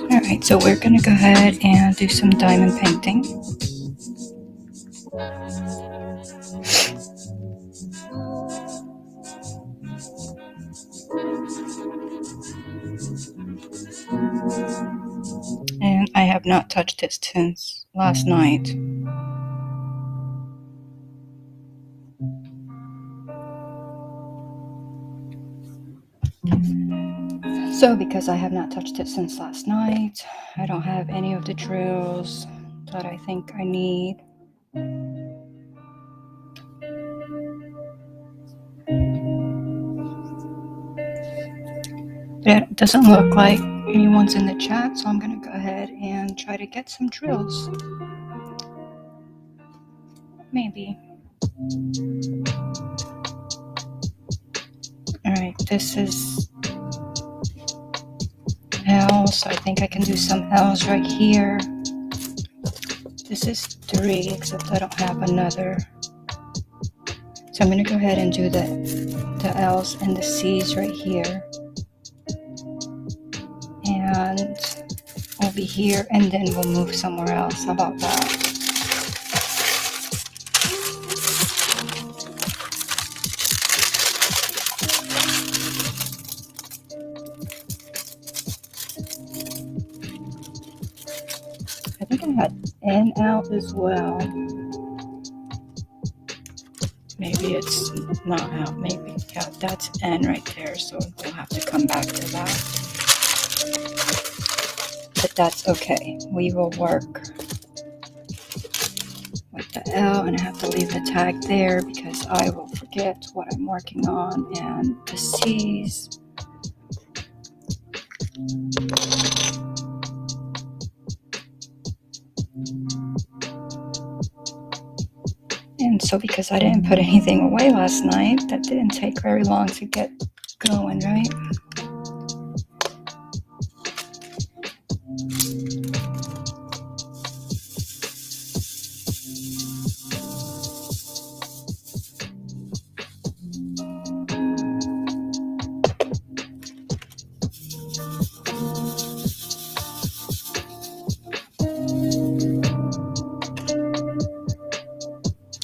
Alright, so we're going to go ahead and do some diamond painting. And I have not touched it since last night. So because I have not touched it since last night, I don't have any of the drills that I think I need. It doesn't look like anyone's in the chat, so I'm going to go ahead and try to get some drills. Maybe. Alright, this is L, so I think I can do some L's right here. This is 3, except I don't have another. So I'm going to go ahead and do the L's and the C's right here. And we'll be here, and then we'll move somewhere else. How about that? I think I had N out as well. Maybe it's not out. Maybe, yeah, that's N right there. So we'll have to come back to that. But that's okay. We will work with the L, and I have to leave the tag there because I will forget what I'm working on. And the C's. And so because I didn't put anything away last night, that didn't take very long to get going, right?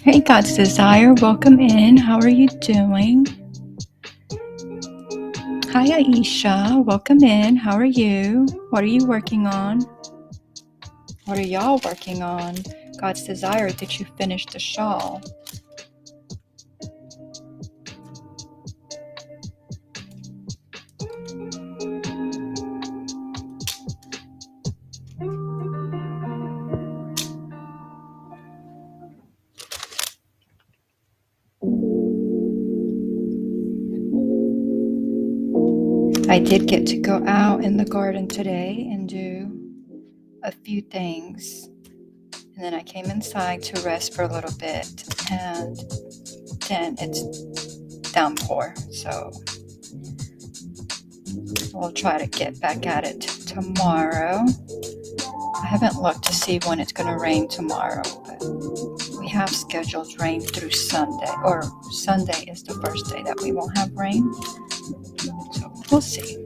Hey, God's Desire, welcome in. How are you doing? Hi, Aisha, welcome in. How are you? What are you working on? What are y'all working on? God's Desire, did you finish the shawl? I did get to go out in the garden today and do a few things. And then I came inside to rest for a little bit. And then it's downpour. So we'll try to get back at it tomorrow. I haven't looked to see when it's going to rain tomorrow, but we have scheduled rain through Sunday, or Sunday is the first day that we won't have rain. So we'll see.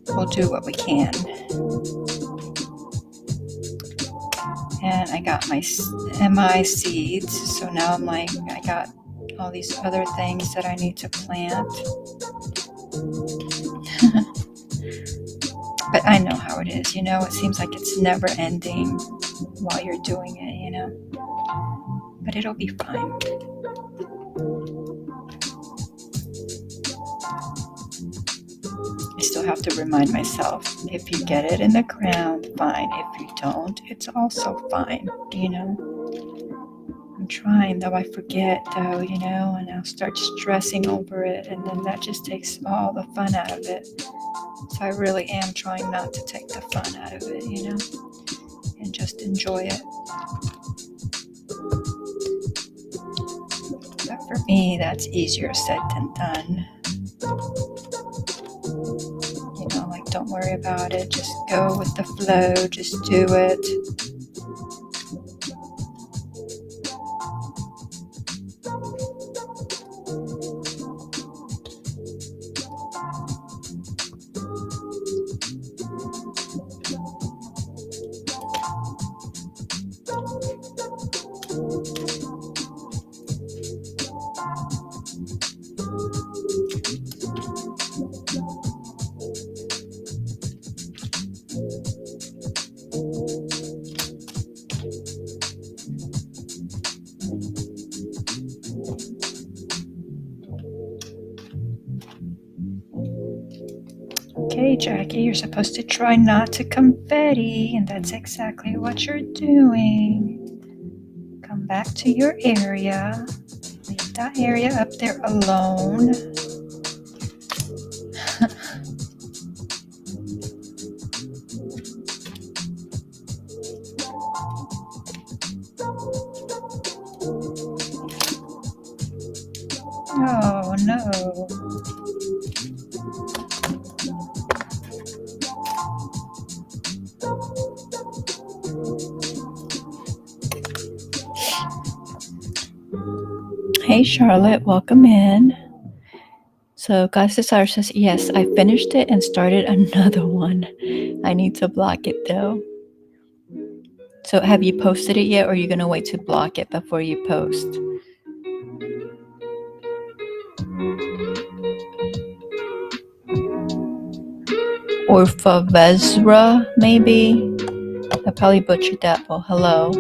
We'll do what we can. And I got my MI seeds, so now I'm like, I got all these other things that I need to plant. But I know how it is, you know, it seems like it's never ending while you're doing it, you know. But it'll be fine. I still have to remind myself, if you get it in the ground, fine. If you don't, it's also fine, you know. I'm trying, though I forget, though, you know, and I'll start stressing over it, and then that just takes all the fun out of it. So I really am trying not to take the fun out of it, and just enjoy it. But for me, that's easier said than done. Like, don't worry about it. Just go with the flow. Just do it. Okay, Jackie, you're supposed to try not to confetti, and that's exactly what you're doing. Come back to your area. Leave that area up there alone. Oh, no. Hey, Charlotte, welcome in. So, Goddess Desire says, yes, I finished it and started another one. I need to block it, though. So, have you posted it yet, or are you going to wait to block it before you post? Or Favezra, maybe? I probably butchered that. Well, hello.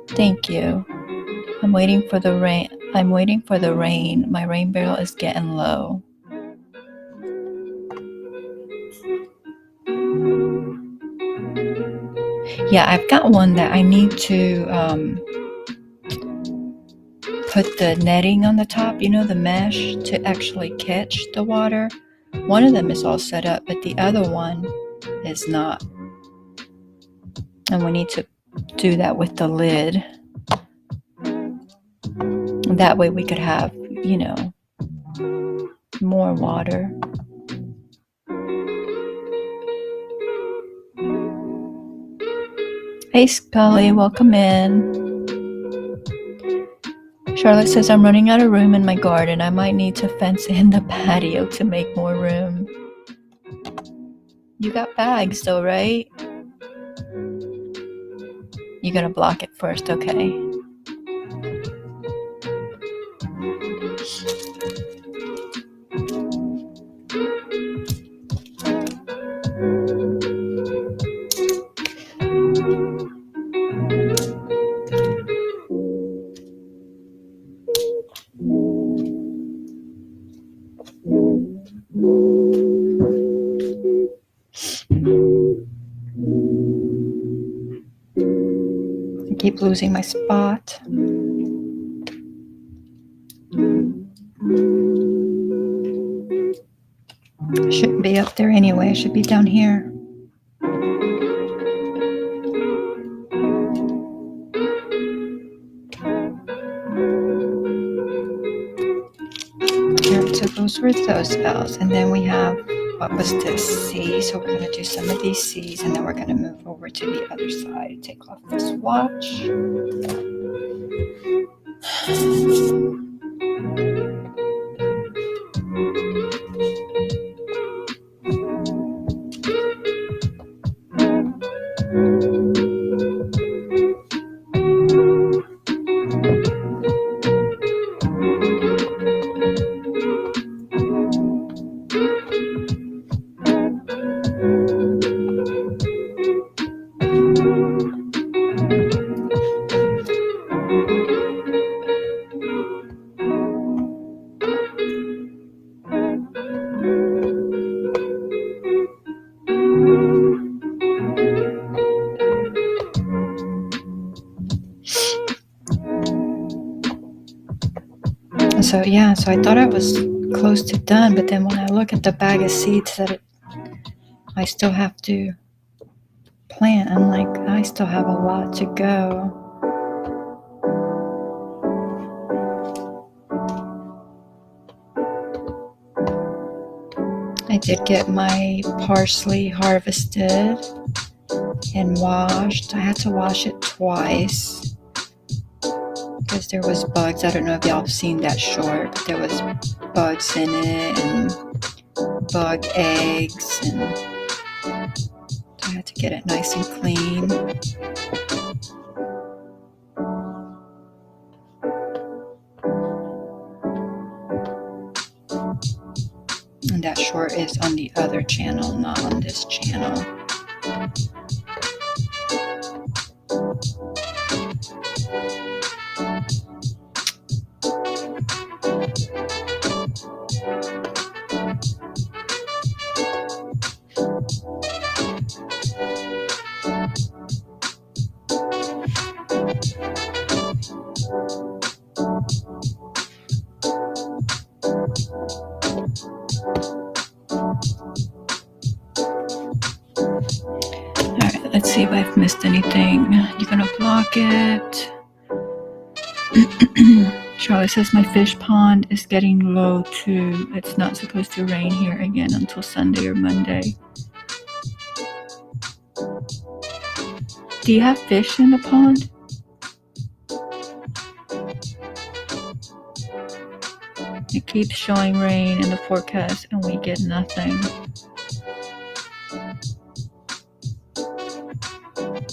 Thank you. I'm waiting for the rain. My rain barrel is getting low. Yeah, I've got one that I need to put the netting on the top, the mesh, to actually catch the water. One of them is all set up, but the other one is not. And we need to do that with the lid. That way we could have, more water. Hey, Scully, welcome in. Charlotte says, I'm running out of room in my garden. I might need to fence in the patio to make more room. You got bags though, right? You gotta block it first, okay? I keep losing my spot. I shouldn't be up there anyway. I should be down here. So those were those spells. And then we have, what was this? C. So we're going to do some of these C's, and then we're going to move over to the other side. Take off this watch. So I thought I was close to done, but then when I look at the bag of seeds that I still have to plant, I'm like, I still have a lot to go. I did get my parsley harvested and washed. I had to wash it twice because there was bugs. I don't know if y'all have seen that short, but there was bugs in it and bug eggs, and I had to get it nice and clean. And that short is on the other channel, not on this channel. Alright, let's see if I've missed anything. You're gonna block it. Charlotte says my fish pond is getting low too. It's not supposed to rain here again until Sunday or Monday. Do you have fish in the pond? It keeps showing rain in the forecast and we get nothing.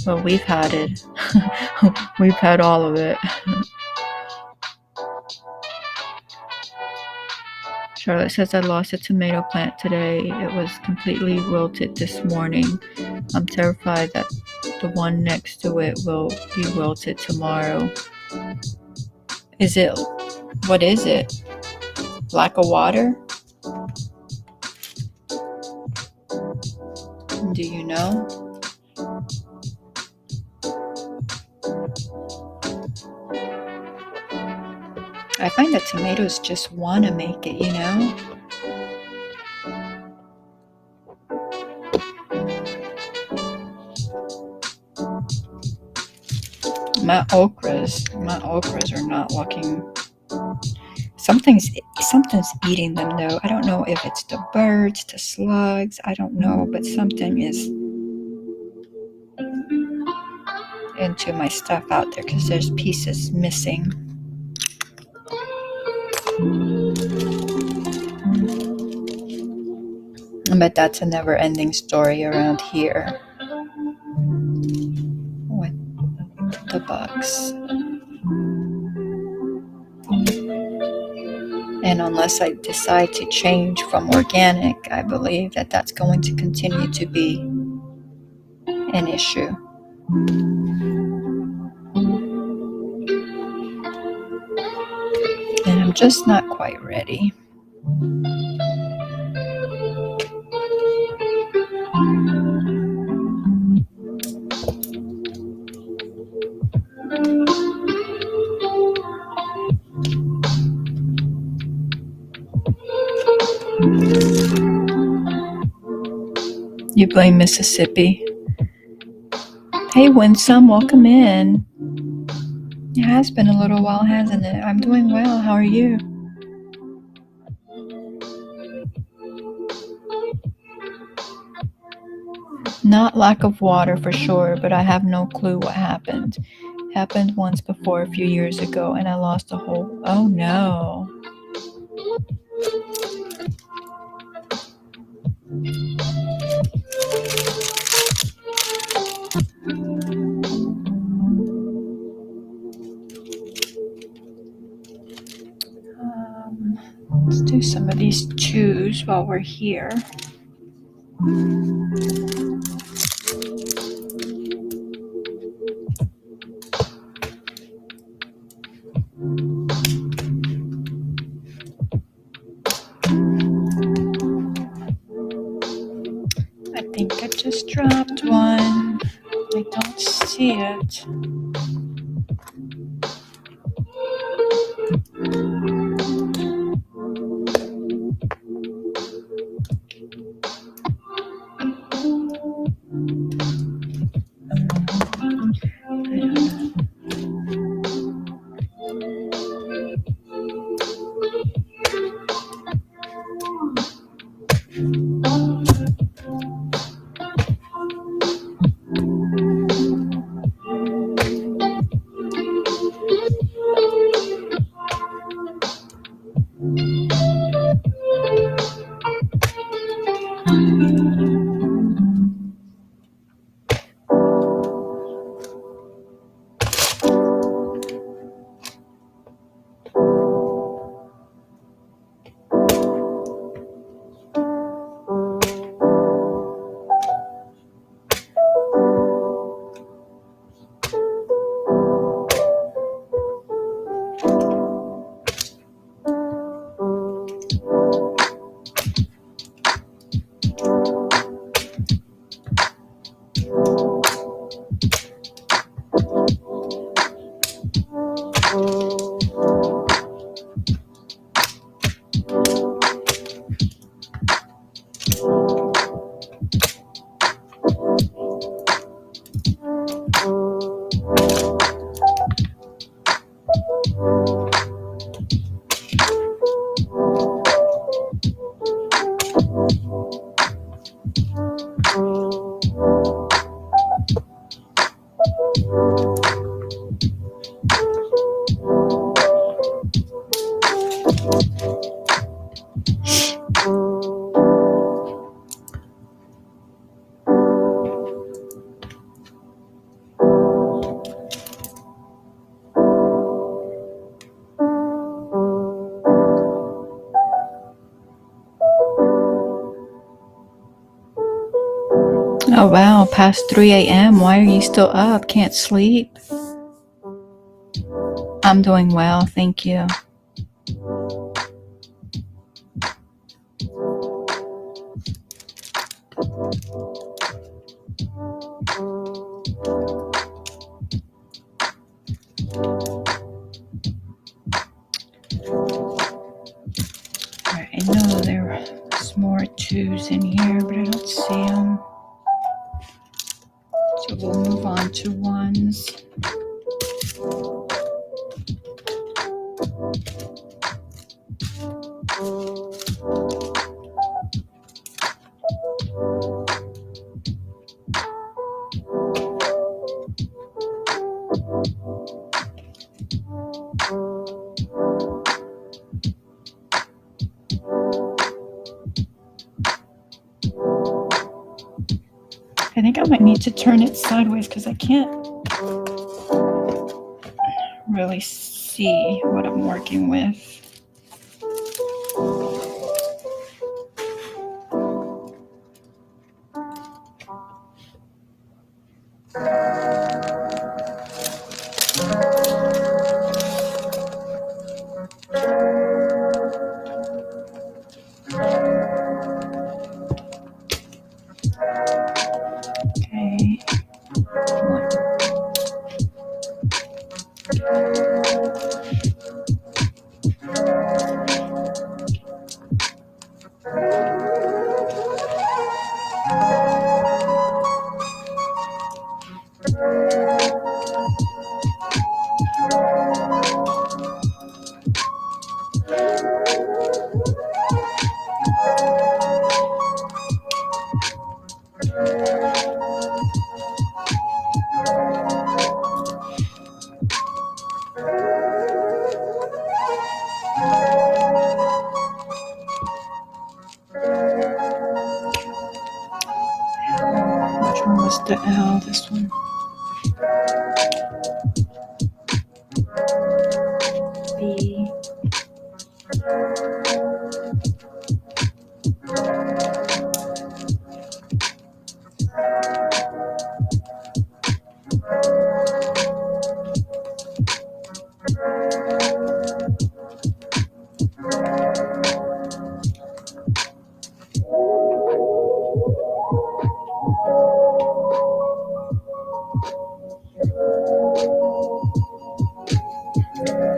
Well, we've had it. We've had all of it. Charlotte says I lost a tomato plant today. It was completely wilted this morning. I'm terrified that the one next to it will be wilted tomorrow. What is it? Lack of water? Do you know? I find that tomatoes just want to make it, you know? My okras are not looking. Something's eating them though. I don't know if it's the birds, the slugs, I don't know, but something is into my stuff out there because there's pieces missing. But that's a never-ending story around here with the bugs. And unless I decide to change from organic, I believe that that's going to continue to be an issue. And I'm just not quite ready. You blame Mississippi. Hey, Winsome, welcome in. It has been a little while, hasn't it? I'm doing well. How are you? Not lack of water for sure, but I have no clue what happened. Happened once before a few years ago, and I lost a whole... Oh no. Let's do some of these chews while we're here. I think I just dropped one. I don't see it. Oh wow, past 3 a.m. Why are you still up? Can't sleep? I'm doing well, thank you. Alright, I know there's more twos in here, but I don't see them. So we'll move on to ones. I think I might need to turn it sideways because I can't really see what I'm working with. Okay. Which one was the L? This one. B.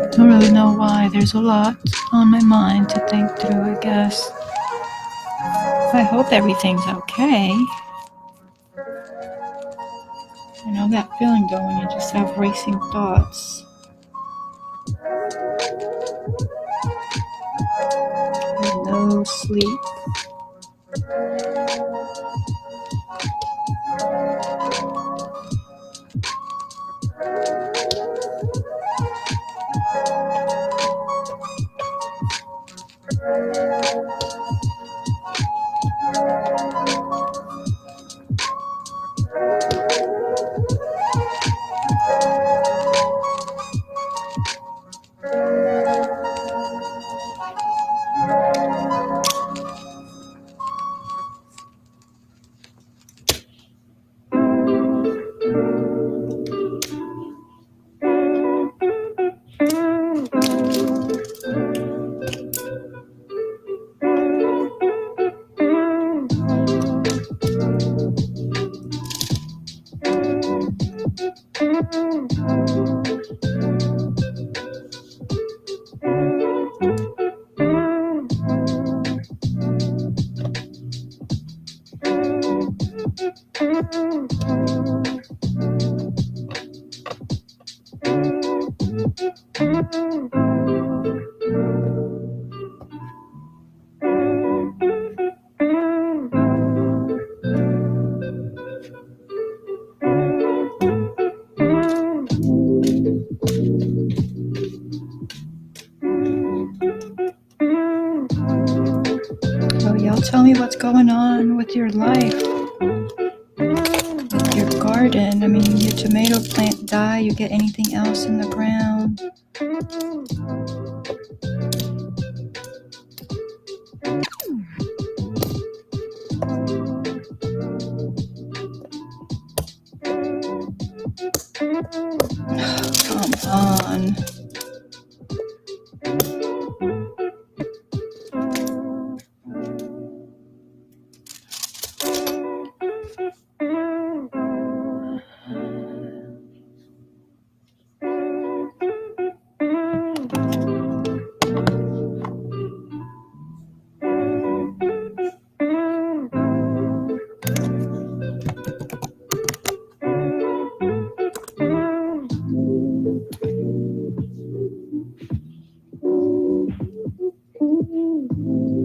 I don't really know why. There's a lot on my mind to think through, I guess. I hope everything's okay. You know that feeling though when you just have racing thoughts. And no sleep. Oh, y'all tell me what's going on with your life, with your garden. I mean, your tomato plant die, you get anything else in the ground? Come on.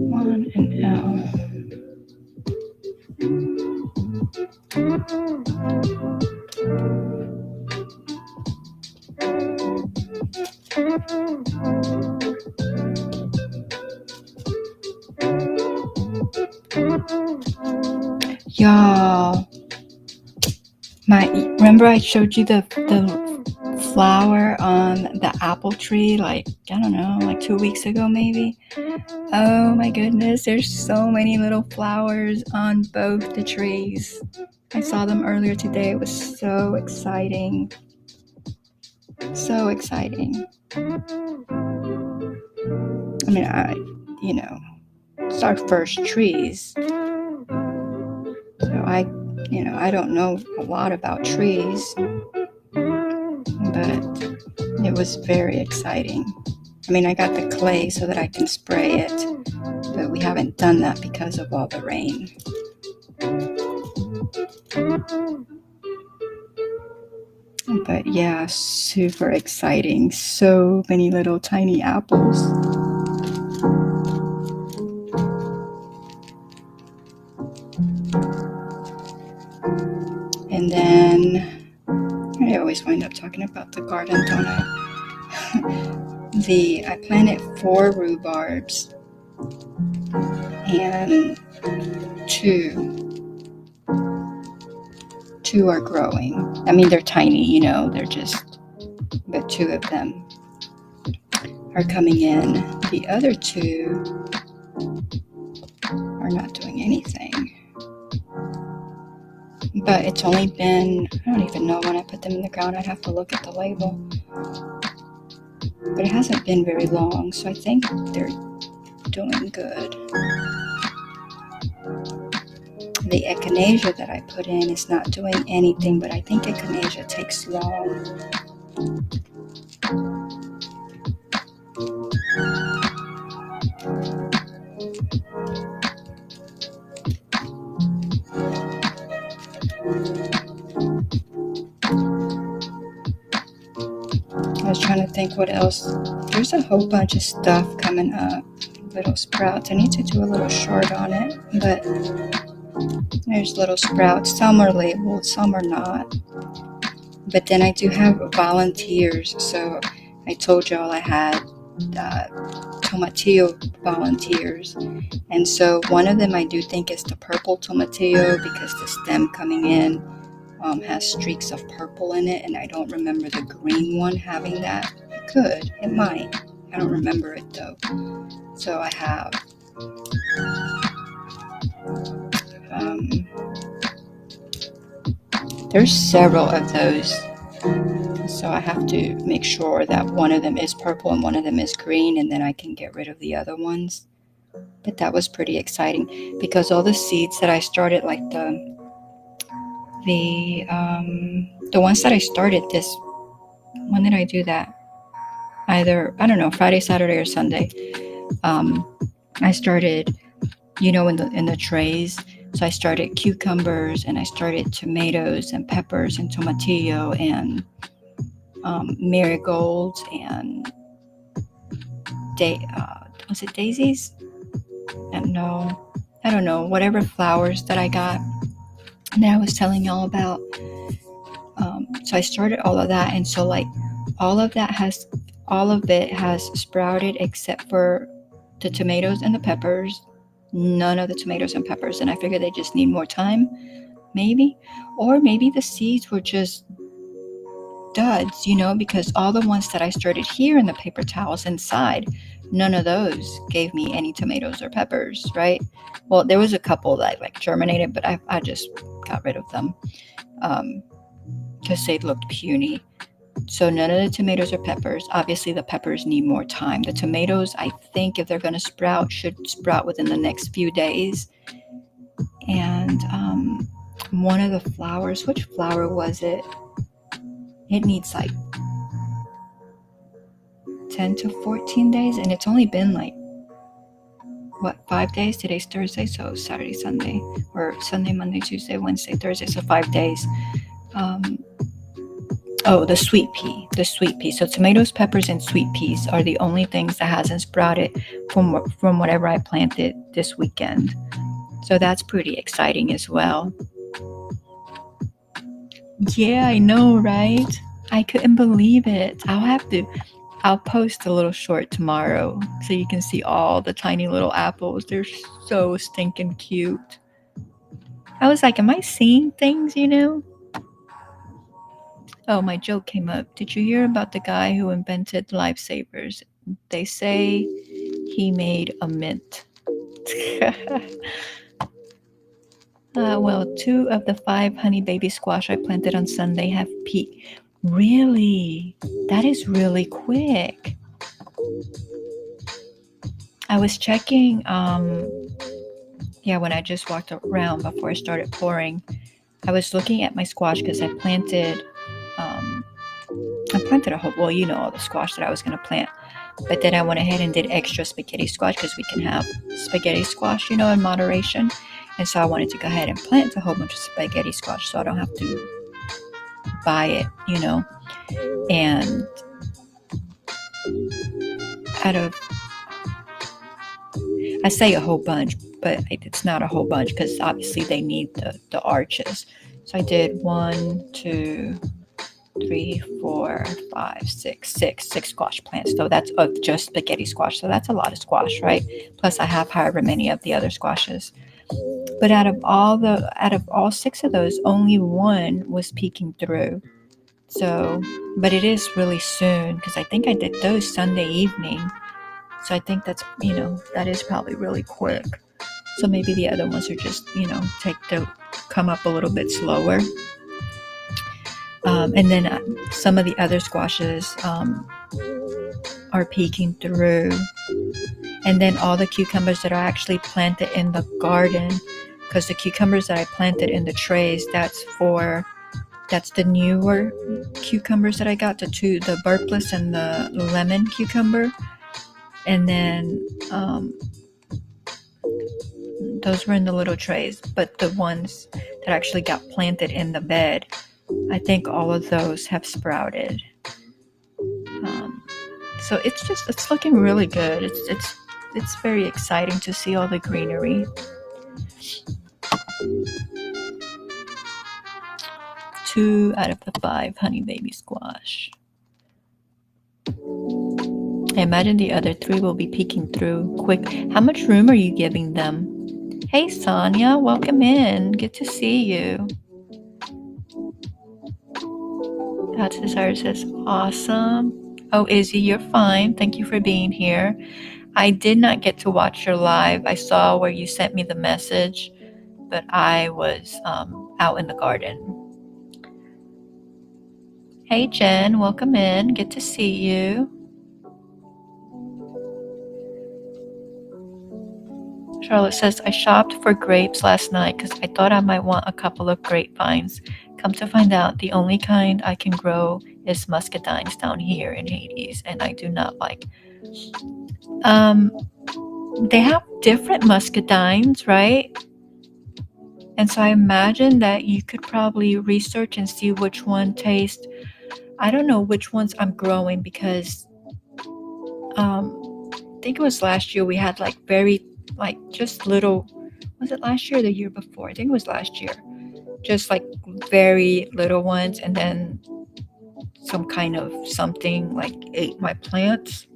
One and L. Y'all, remember I showed you the flower on the apple tree, like, I don't know, like 2 weeks ago maybe? Oh my goodness, there's so many little flowers on both the trees. I saw them earlier today. It was so exciting. So exciting. I mean, it's our first trees. So I don't know a lot about trees, but it was very exciting. I mean, I got the clay so that I can spray it, but we haven't done that because of all the rain. But yeah, super exciting. So many little tiny apples. And then I always wind up talking about the garden, don't I? I planted 4 rhubarbs and 2 are growing. I mean, they're tiny, but 2 of them are coming in. The other 2 are not doing anything. But it's only been, I don't even know when I put them in the ground. I'd have to look at the label. But it hasn't been very long, so I think they're doing good. The echinacea that I put in is not doing anything, but I think echinacea takes long. I was trying to think what else. There's a whole bunch of stuff coming up, little sprouts. I need to do a little short on it, but there's little sprouts. Some are labeled, some are not. But then I do have volunteers. So I told y'all I had tomatillo volunteers. And so one of them I do think is the purple tomatillo because the stem coming in has streaks of purple in it. And I don't remember the green one having that. It could. It might. I don't remember it though. So I have there's several of those. So I have to make sure that one of them is purple and one of them is green, and then I can get rid of the other ones. But that was pretty exciting because all the seeds that I started, like the ones that I started this, when did I do that? Either, I don't know, Friday, Saturday, or Sunday. I started, in the trays. So I started cucumbers and I started tomatoes and peppers and tomatillo and marigolds and was it daisies? No, I don't know, whatever flowers that I got that I was telling y'all about. So I started all of that, and so like all of it has sprouted except for the tomatoes and the peppers. None of the tomatoes and peppers, and I figured they just need more time, maybe, or maybe the seeds were just duds, because all the ones that I started here in the paper towels inside, none of those gave me any tomatoes or peppers, right? Well, there was a couple that like germinated, but I just got rid of them because they looked puny. So none of the tomatoes or peppers. Obviously, the peppers need more time. The tomatoes, I think, if they're going to sprout, should sprout within the next few days. And one of the flowers, which flower was it? It needs like 10 to 14 days, and it's only been like, 5 days? Today's Thursday, so Saturday, Sunday, or Sunday, Monday, Tuesday, Wednesday, Thursday, so 5 days. The sweet pea. So tomatoes, peppers, and sweet peas are the only things that hasn't sprouted from whatever I planted this weekend. So that's pretty exciting as well. Yeah, I know, right? I couldn't believe it. I'll post a little short tomorrow so you can see all the tiny little apples. They're so stinking cute. I was like, am I seeing things, Oh, my joke came up. Did you hear about the guy who invented lifesavers? They say he made a mint. Well, 2 of the 5 honey baby squash I planted on Sunday have peaked. Really? That is really quick. I was checking, when I just walked around before I started pouring, I was looking at my squash because I planted a whole, all the squash that I was going to plant. But then I went ahead and did extra spaghetti squash because we can have spaghetti squash, in moderation. And so I wanted to go ahead and plant a whole bunch of spaghetti squash so I don't have to buy it, And I say a whole bunch, but it's not a whole bunch because obviously they need the arches. So I did 1, 2, 3, 4, 5, 6 squash plants. So that's of just spaghetti squash. So that's a lot of squash, right? Plus I have however many of the other squashes. But out of all 6 of those, only 1 was peeking through. So, but it is really soon because I think I did those Sunday evening. So I think that's, that is probably really quick. So maybe the other ones are just, come up a little bit slower. And then some of the other squashes are peeking through. And then all the cucumbers that are actually planted in the garden, because the cucumbers that I planted in the trays, that's the newer cucumbers that I got, the burpless and the lemon cucumber. And then those were in the little trays, but the ones that actually got planted in the bed, I think all of those have sprouted. So it's looking really good. it's very exciting to see all the greenery. 2 out of the 5 honey baby squash. I imagine the other 3 will be peeking through quick. How much room are you giving them? Hey Sonia, welcome in. Good to see you. That's Desire says, awesome. Oh, Izzy, you're fine. Thank you for being here. I did not get to watch your live. I saw where you sent me the message, but I was out in the garden. Hey Jen, welcome in. Good to see you. Charlotte says, I shopped for grapes last night because I thought I might want a couple of grapevines. Come to find out, the only kind I can grow is muscadines down here in Hades, and I do not like. They have different muscadines, right? And so I imagine that you could probably research and see which one tastes. I don't know which ones I'm growing because I think it was last year we had like just little, was it last year or the year before? I think it was last year. Just like very little ones, and then some kind of something like ate my plants.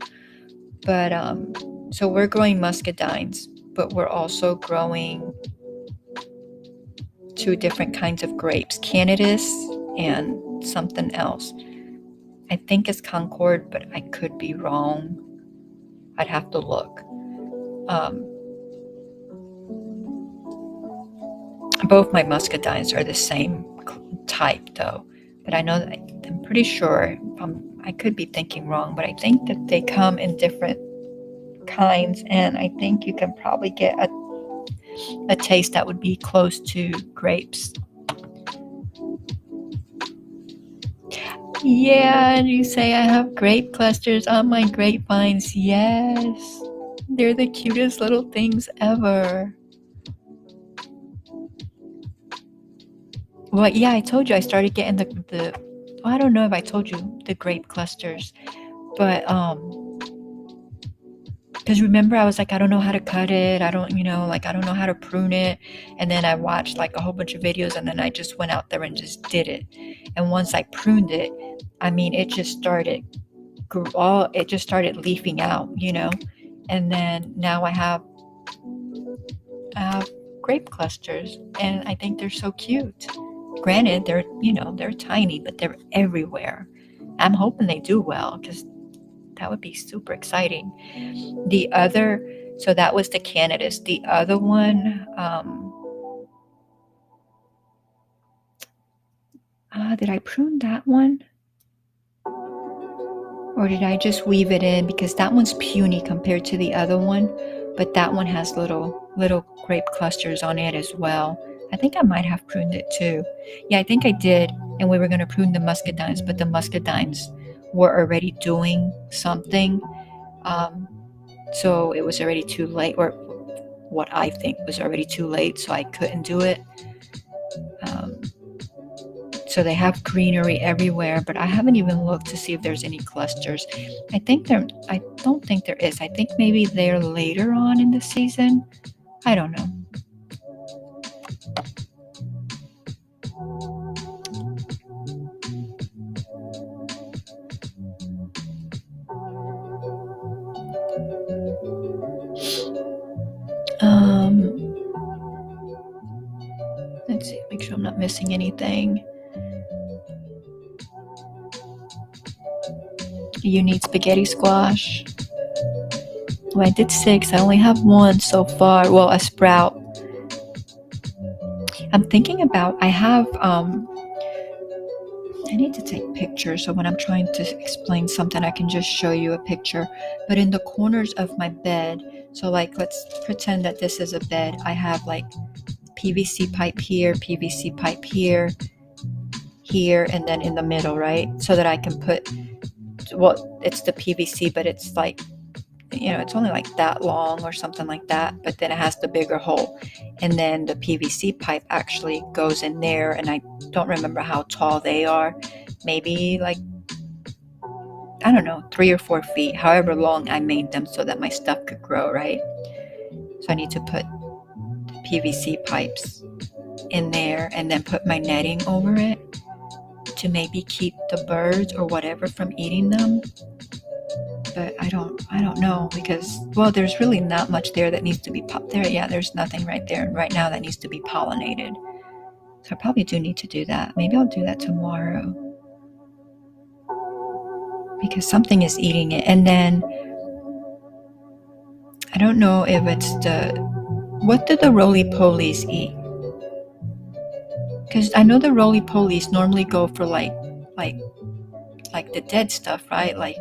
But so we're growing muscadines, but we're also growing 2 different kinds of grapes, Candidus and something else. I think it's Concord, but I could be wrong. I'd have to look. Both my muscadines are the same type though, but I know that I'm pretty sure, I could be thinking wrong, but I think that they come in different kinds, and I think you can probably get a taste that would be close to grapes. Yeah, and you say I have grape clusters on my grapevines. Yes, they're the cutest little things ever. Well, yeah, I told you I started getting the well, I don't know if I told you the grape clusters, but because remember I was like, I don't know how to cut it. I don't know how to prune it. And then I watched like a whole bunch of videos, and then I just went out there and just did it. And once I pruned it, I mean, it just started leafing out, and then now I have grape clusters, and I think they're so cute. Granted, they're tiny, but they're everywhere. I'm hoping they do well because that would be super exciting. So that was the Candidus. The other one, did I prune that one? Or did I just weave it in? Because that one's puny compared to the other one, but that one has little grape clusters on it as well. I think I might have pruned it too. Yeah, I think I did. And we were going to prune the muscadines, but the muscadines were already doing something. So it was already too late, or what I think was already too late, so I couldn't do it. So they have greenery everywhere, but I haven't even looked to see if there's any clusters. I don't think there is. I think maybe they're later on in the season. I don't know. Let's see, make sure I'm not missing anything. You need spaghetti squash. Well, I did 6. I only have 1 so far. Well, a sprout. I'm thinking about, I need to take pictures, so when I'm trying to explain something, I can just show you a picture. But in the corners of my bed, so like let's pretend that this is a bed. I have like PVC pipe here, PVC pipe here, and then in the middle, right? So that I can put, well, it's the PVC, but it's like, it's only like that long or something like that, but then it has the bigger hole. And then the PVC pipe actually goes in there, and I don't remember how tall they are. Maybe like I don't know, 3 or 4 feet, however long I made them so that my stuff could grow, right? So I need to put PVC pipes in there and then put my netting over it to maybe keep the birds or whatever from eating them. But I don't know, because, well, there's really not much there that needs to be there. Yeah, there's nothing right there right now that needs to be pollinated. So I probably do need to do that. Maybe I'll do that tomorrow, because something is eating it. And then I don't know if it's what do the roly-polies eat? Because I know the roly-polies normally go for like the dead stuff, right? Like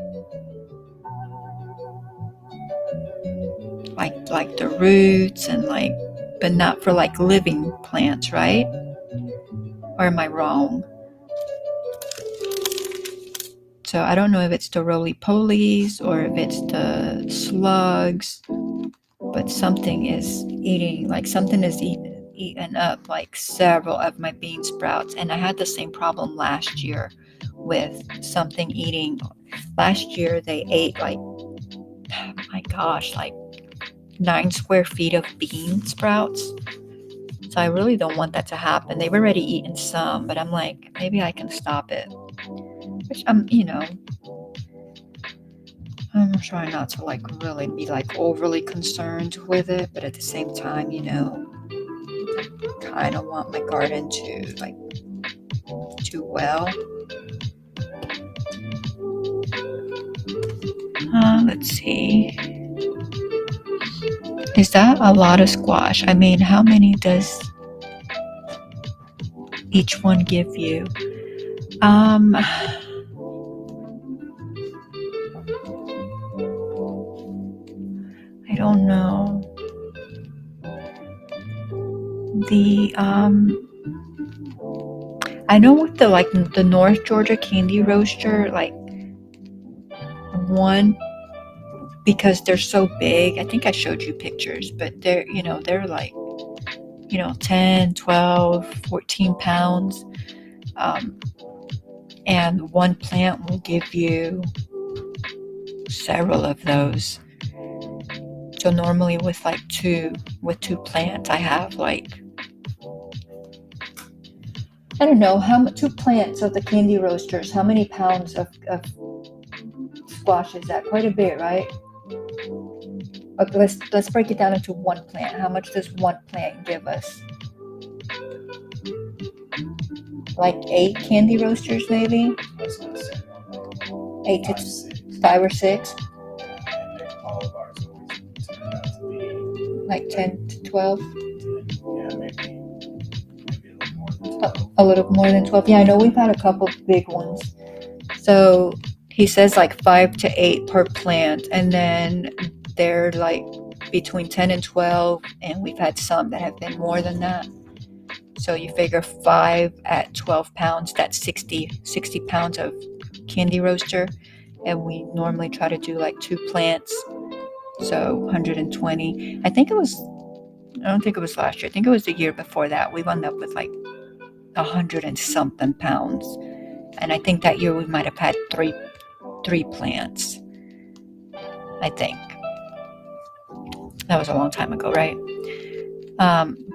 the roots and but not for like living plants, right? Or am I wrong? So I don't know if it's the roly-polies or if it's the slugs, but something is eating, something is eaten up like several of my bean sprouts. And I had the same problem last year with something eating. Last year they ate oh my gosh, 9 square feet of bean sprouts. So I really don't want that to happen. They've already eaten some, but I'm like, maybe I can stop it. Which I'm trying not to really be overly concerned with it, but at the same time, I kind of want my garden to do well. Let's see. Is that a lot of squash? I mean, how many does each one give you? I don't know. I know with the North Georgia Candy Roaster, one, because they're so big. I think I showed you pictures, but they're 10, 12, 14 pounds. And one plant will give you several of those. So normally with two plants, I have I don't know, 2 plants of the Candy Roasters, how many pounds of squash is that? Quite a bit, right? Okay, let's break it down into one plant. How much does one plant give us? 8 Candy Roasters, maybe? 8 to 5 or 6? 10 to 12? Yeah, maybe a little more than 12. Yeah, I know we've had a couple big ones. So he says 5 to 8 per plant, and then they're between 10 and 12, and we've had some that have been more than that. So you figure 5 at 12 pounds, that's 60 pounds of Candy Roaster, and we normally try to do 2 plants, so 120. I don't think it was last year. I think it was the year before that. We wound up with 100 and something pounds, and I think that year we might have had three plants. I think that was a long time ago, right?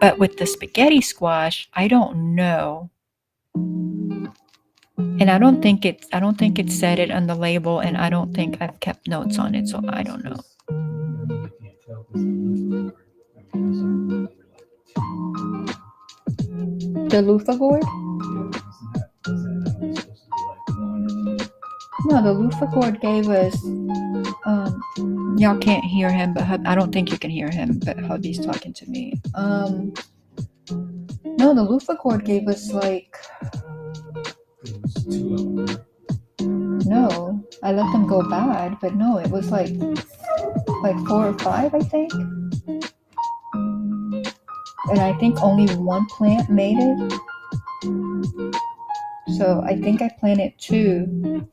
But with the spaghetti squash, I don't know, and I don't think it said it on the label, and I don't think I've kept notes on it, so I don't know. The loofah gourd? No, the loofah gourd gave us. Y'all can't hear him, but I don't think you can hear him, but hubby's talking to me. No, the loofah gourd gave us no, I let them go bad, but no, it was 4 or 5, I think. And I think only one plant made it. So I think I planted 2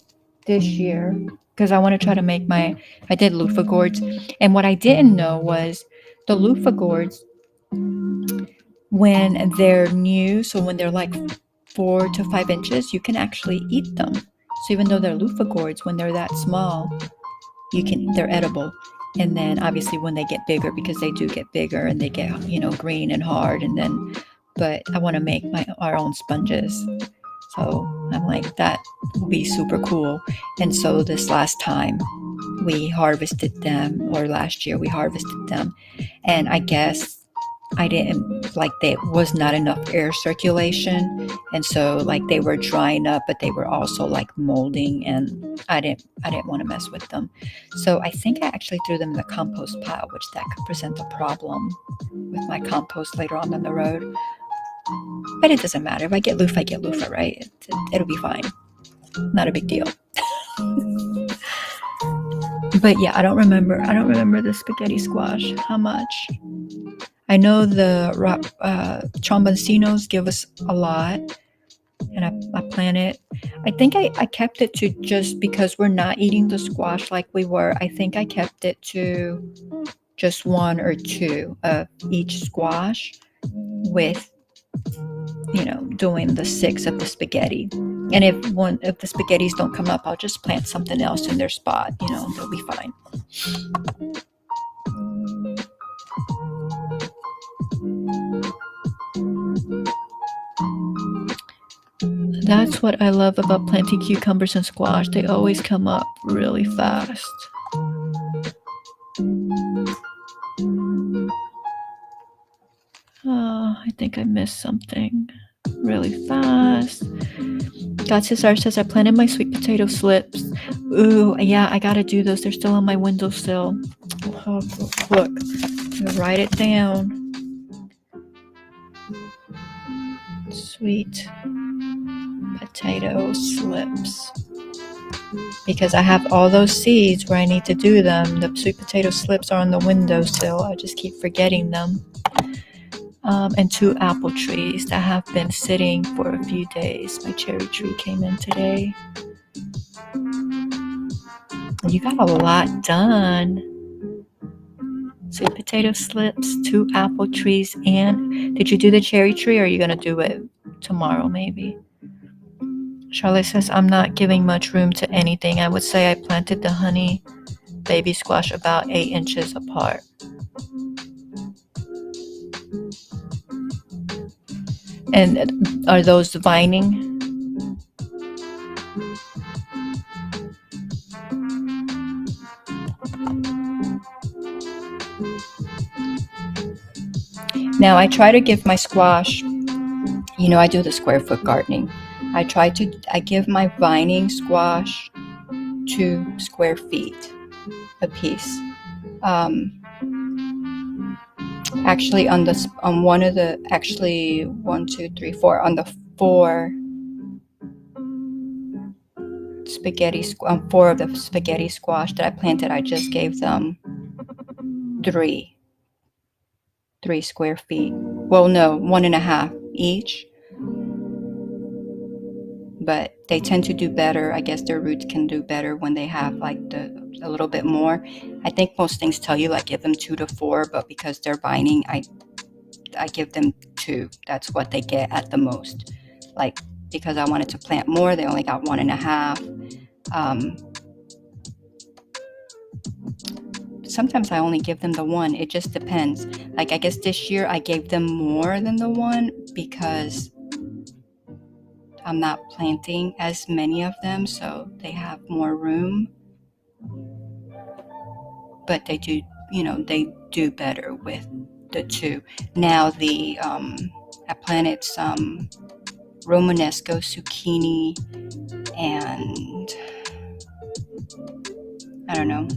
this year, because I want to try to make I did loofah gourds. And what I didn't know was the loofah gourds, when they're new, so when they're 4 to 5 inches, you can actually eat them. So even though they're loofah gourds, when they're that small, they're edible. And then obviously when they get bigger, because they do get bigger and they get, green and hard, but I want to make our own sponges. So I'm like, that will be super cool. And so this last time we harvested them, or last year we harvested them, and I guess I didn't like, there was not enough air circulation, and so like they were drying up, but they were also like molding, and I didn't want to mess with them. So I think I actually threw them in the compost pile, which that could present a problem with my compost later on down the road. But it doesn't matter. If I get loofah, right? It'll be fine. Not a big deal. But yeah, I don't remember the spaghetti squash, how much. I know the Tromboncinos give us a lot, and I plant it. I think I kept it to, just because we're not eating the squash like we were, I think I kept it to just 1 or 2 of each squash, with doing the 6 of the spaghetti. And if the spaghettis don't come up, I'll just plant something else in their spot. They'll be fine. That's what I love about planting cucumbers and squash. They always come up really fast. Oh, I think I missed something really fast. God Cesar says, I planted my sweet potato slips. Ooh, yeah, I gotta do those. They're still on my windowsill. Oh, look, write it down. Sweet potato slips. Because I have all those seeds where I need to do them. The sweet potato slips are on the windowsill. I just keep forgetting them. And 2 apple trees that have been sitting for a few days. My cherry tree came in today. You got a lot done. Sweet potato slips, 2 apple trees, and did you do the cherry tree, or are you going to do it tomorrow maybe? Charlotte says, I'm not giving much room to anything. I would say I planted the honey baby squash about 8 inches apart. And are those vining? Now I try to give my squash, I do the square foot gardening. I give my vining squash 2 square feet a piece. Actually on one of the, 1, 2, 3, 4, on the 4 spaghetti, 4 of the spaghetti squash that I planted, I just gave them 3 square feet. Well, no, 1.5 each. But they tend to do better. I guess their roots can do better when they have like a little bit more. I think most things tell you like give them 2 to 4, but because they're vining, I give them 2. That's what they get at the most. Like, because I wanted to plant more, they only got 1.5. Sometimes I only give them the 1. It just depends. Like, I guess this year I gave them more than the 1 because I'm not planting as many of them, so they have more room. But they do, they do better with the 2. Now I planted some Romanesco zucchini and I don't know,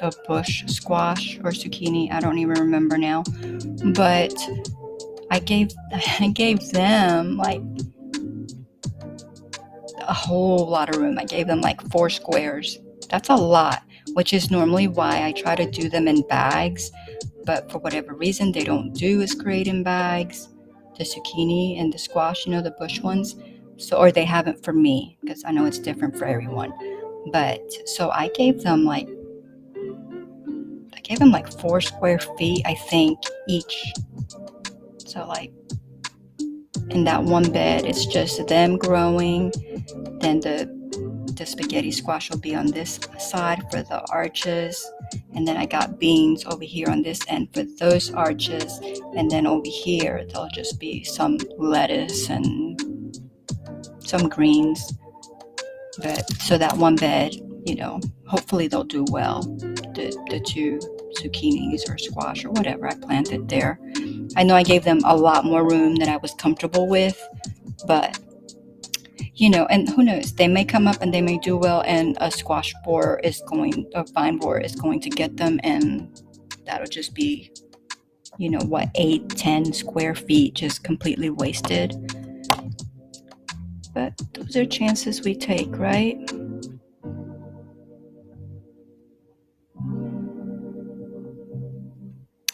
a bush squash or zucchini. I don't even remember now, but I gave them like a whole lot of room. I gave them like 4 squares. That's a lot, which is normally why I try to do them in bags, but for whatever reason they don't do is great in bags, the zucchini and the squash, the bush ones. So, or they haven't for me, because I know it's different for everyone. But so I gave them like 4 square feet, I think, each. So like in that one bed, it's just them growing. Then the spaghetti squash will be on this side for the arches, and then I got beans over here on this end for those arches, and then over here there'll just be some lettuce and some greens. But so that one bed, hopefully they'll do well. The two zucchinis or squash or whatever I planted there. I know I gave them a lot more room than I was comfortable with, but and who knows, they may come up and they may do well, and a vine borer is going to get them, and that'll just be 8-10 square feet just completely wasted. But those are chances we take, right?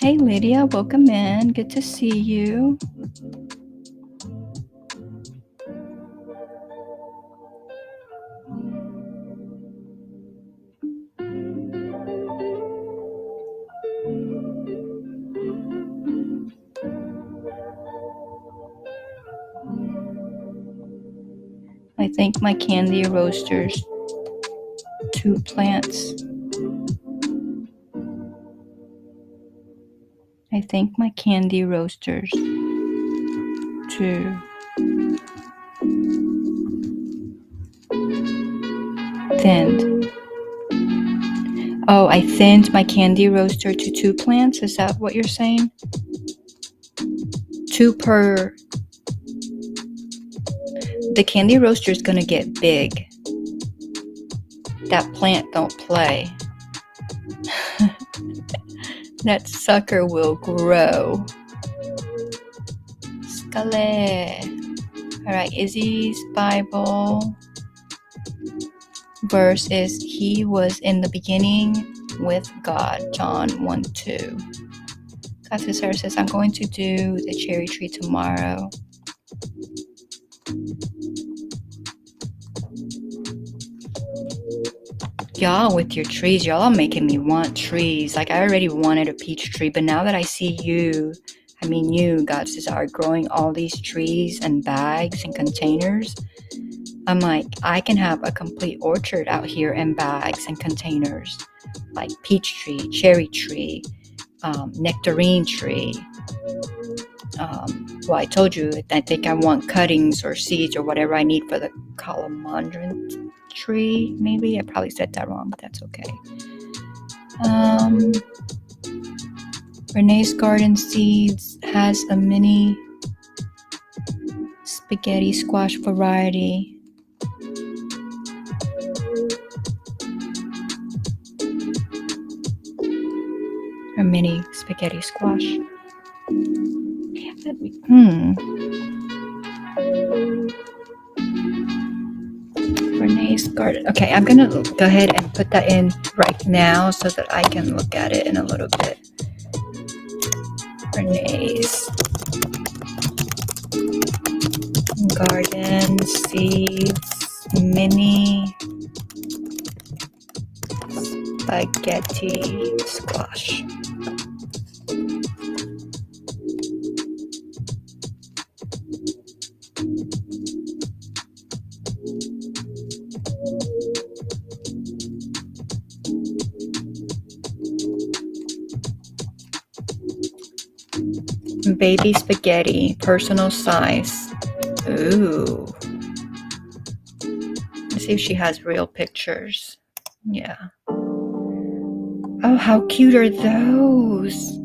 Hey Lydia, welcome in. Good to see you. I think my candy roasters, 2 plants. I think my candy roasters, 2. Thinned. Oh, I thinned my candy roaster to 2 plants? Is that what you're saying? 2 per... The candy roaster is gonna get big. That plant don't play. That sucker will grow. Scale. All right, Izzy's Bible verse is, he was in the beginning with God, John 1:2. Casa Sarah says, I'm going to do the cherry tree tomorrow. Y'all with your trees, y'all are making me want trees. Like, I already wanted a peach tree, but now that I see you, God says, are growing all these trees and bags and containers, I'm like, I can have a complete orchard out here in bags and containers, like peach tree, cherry tree, nectarine tree. Well, I told you, I think I want cuttings or seeds or whatever I need for the calamandrine tree. Maybe I probably said that wrong, but that's okay. Renee's Garden Seeds has a mini spaghetti squash variety. A mini spaghetti squash. Renee's Garden. Okay, I'm gonna go ahead and put that in right now so that I can look at it in a little bit. Renee's Garden Seeds mini spaghetti squash. Baby spaghetti, personal size. Ooh. Let's see if she has real pictures. Yeah. Oh, how cute are those?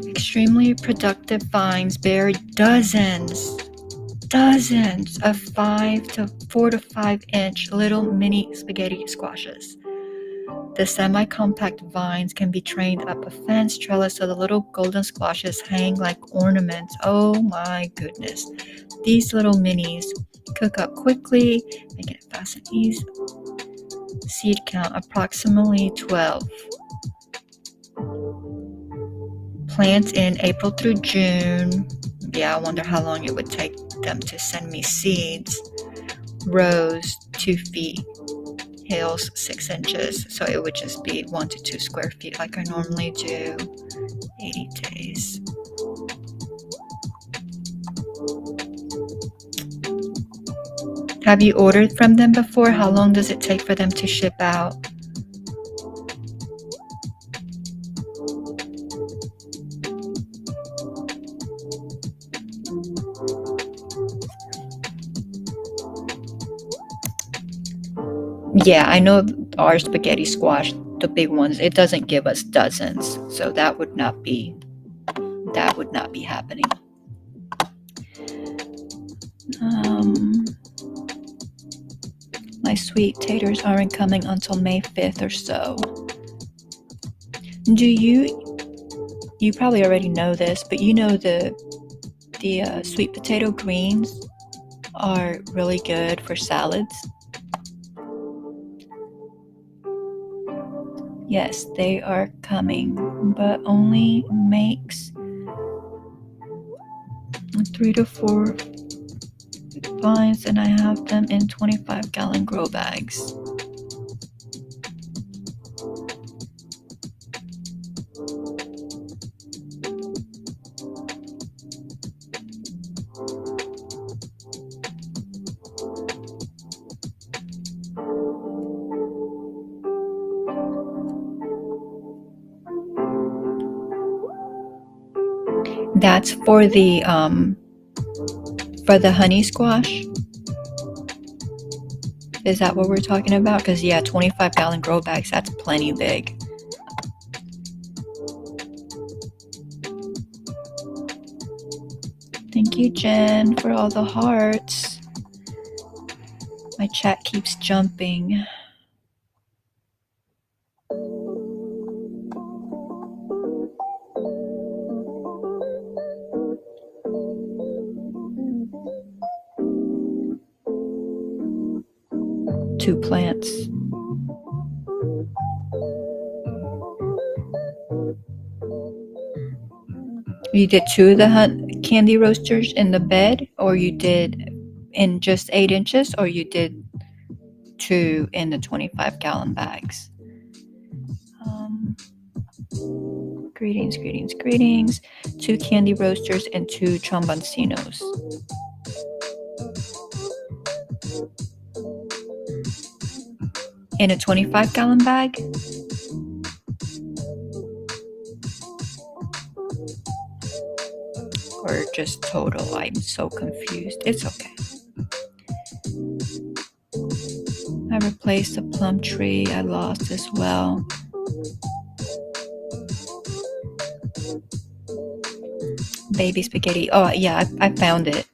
Extremely productive vines bear dozens of 4 to 5 inch little mini spaghetti squashes. The semi-compact vines can be trained up a fence trellis so the little golden squashes hang like ornaments. Oh my goodness. These little minis cook up quickly, making it fast and easy. Seed count approximately 12. Plant in April through June. Yeah, I wonder how long it would take them to send me seeds. Rows 2 feet. Hills 6 inches. So it would just be 1 to 2 square feet like I normally do. 80 days. Have you ordered from them before? How long does it take for them to ship out? Yeah, I know our spaghetti squash, the big ones, it doesn't give us dozens. So that would not be happening. My sweet taters aren't coming until May 5th or so. Do you probably already know this, but you know the sweet potato greens are really good for salads. Yes, they are coming, but only makes 3 to 4 vines, and I have them in 25-gallon grow bags. That's for the honey squash. Is that what we're talking about? Because yeah, 25-gallon grow bags, that's plenty big. Thank you, Jen, for all the hearts. My chat keeps jumping. Two plants. You did 2 of the candy roasters in the bed, or you did in just 8 inches, or you did 2 in the 25-gallon bags? Greetings. 2 candy roasters and 2 tromboncinos. In a 25-gallon bag? Or just total? I'm so confused. It's okay. I replaced the plum tree I lost as well. Baby spaghetti. Oh, yeah, I found it.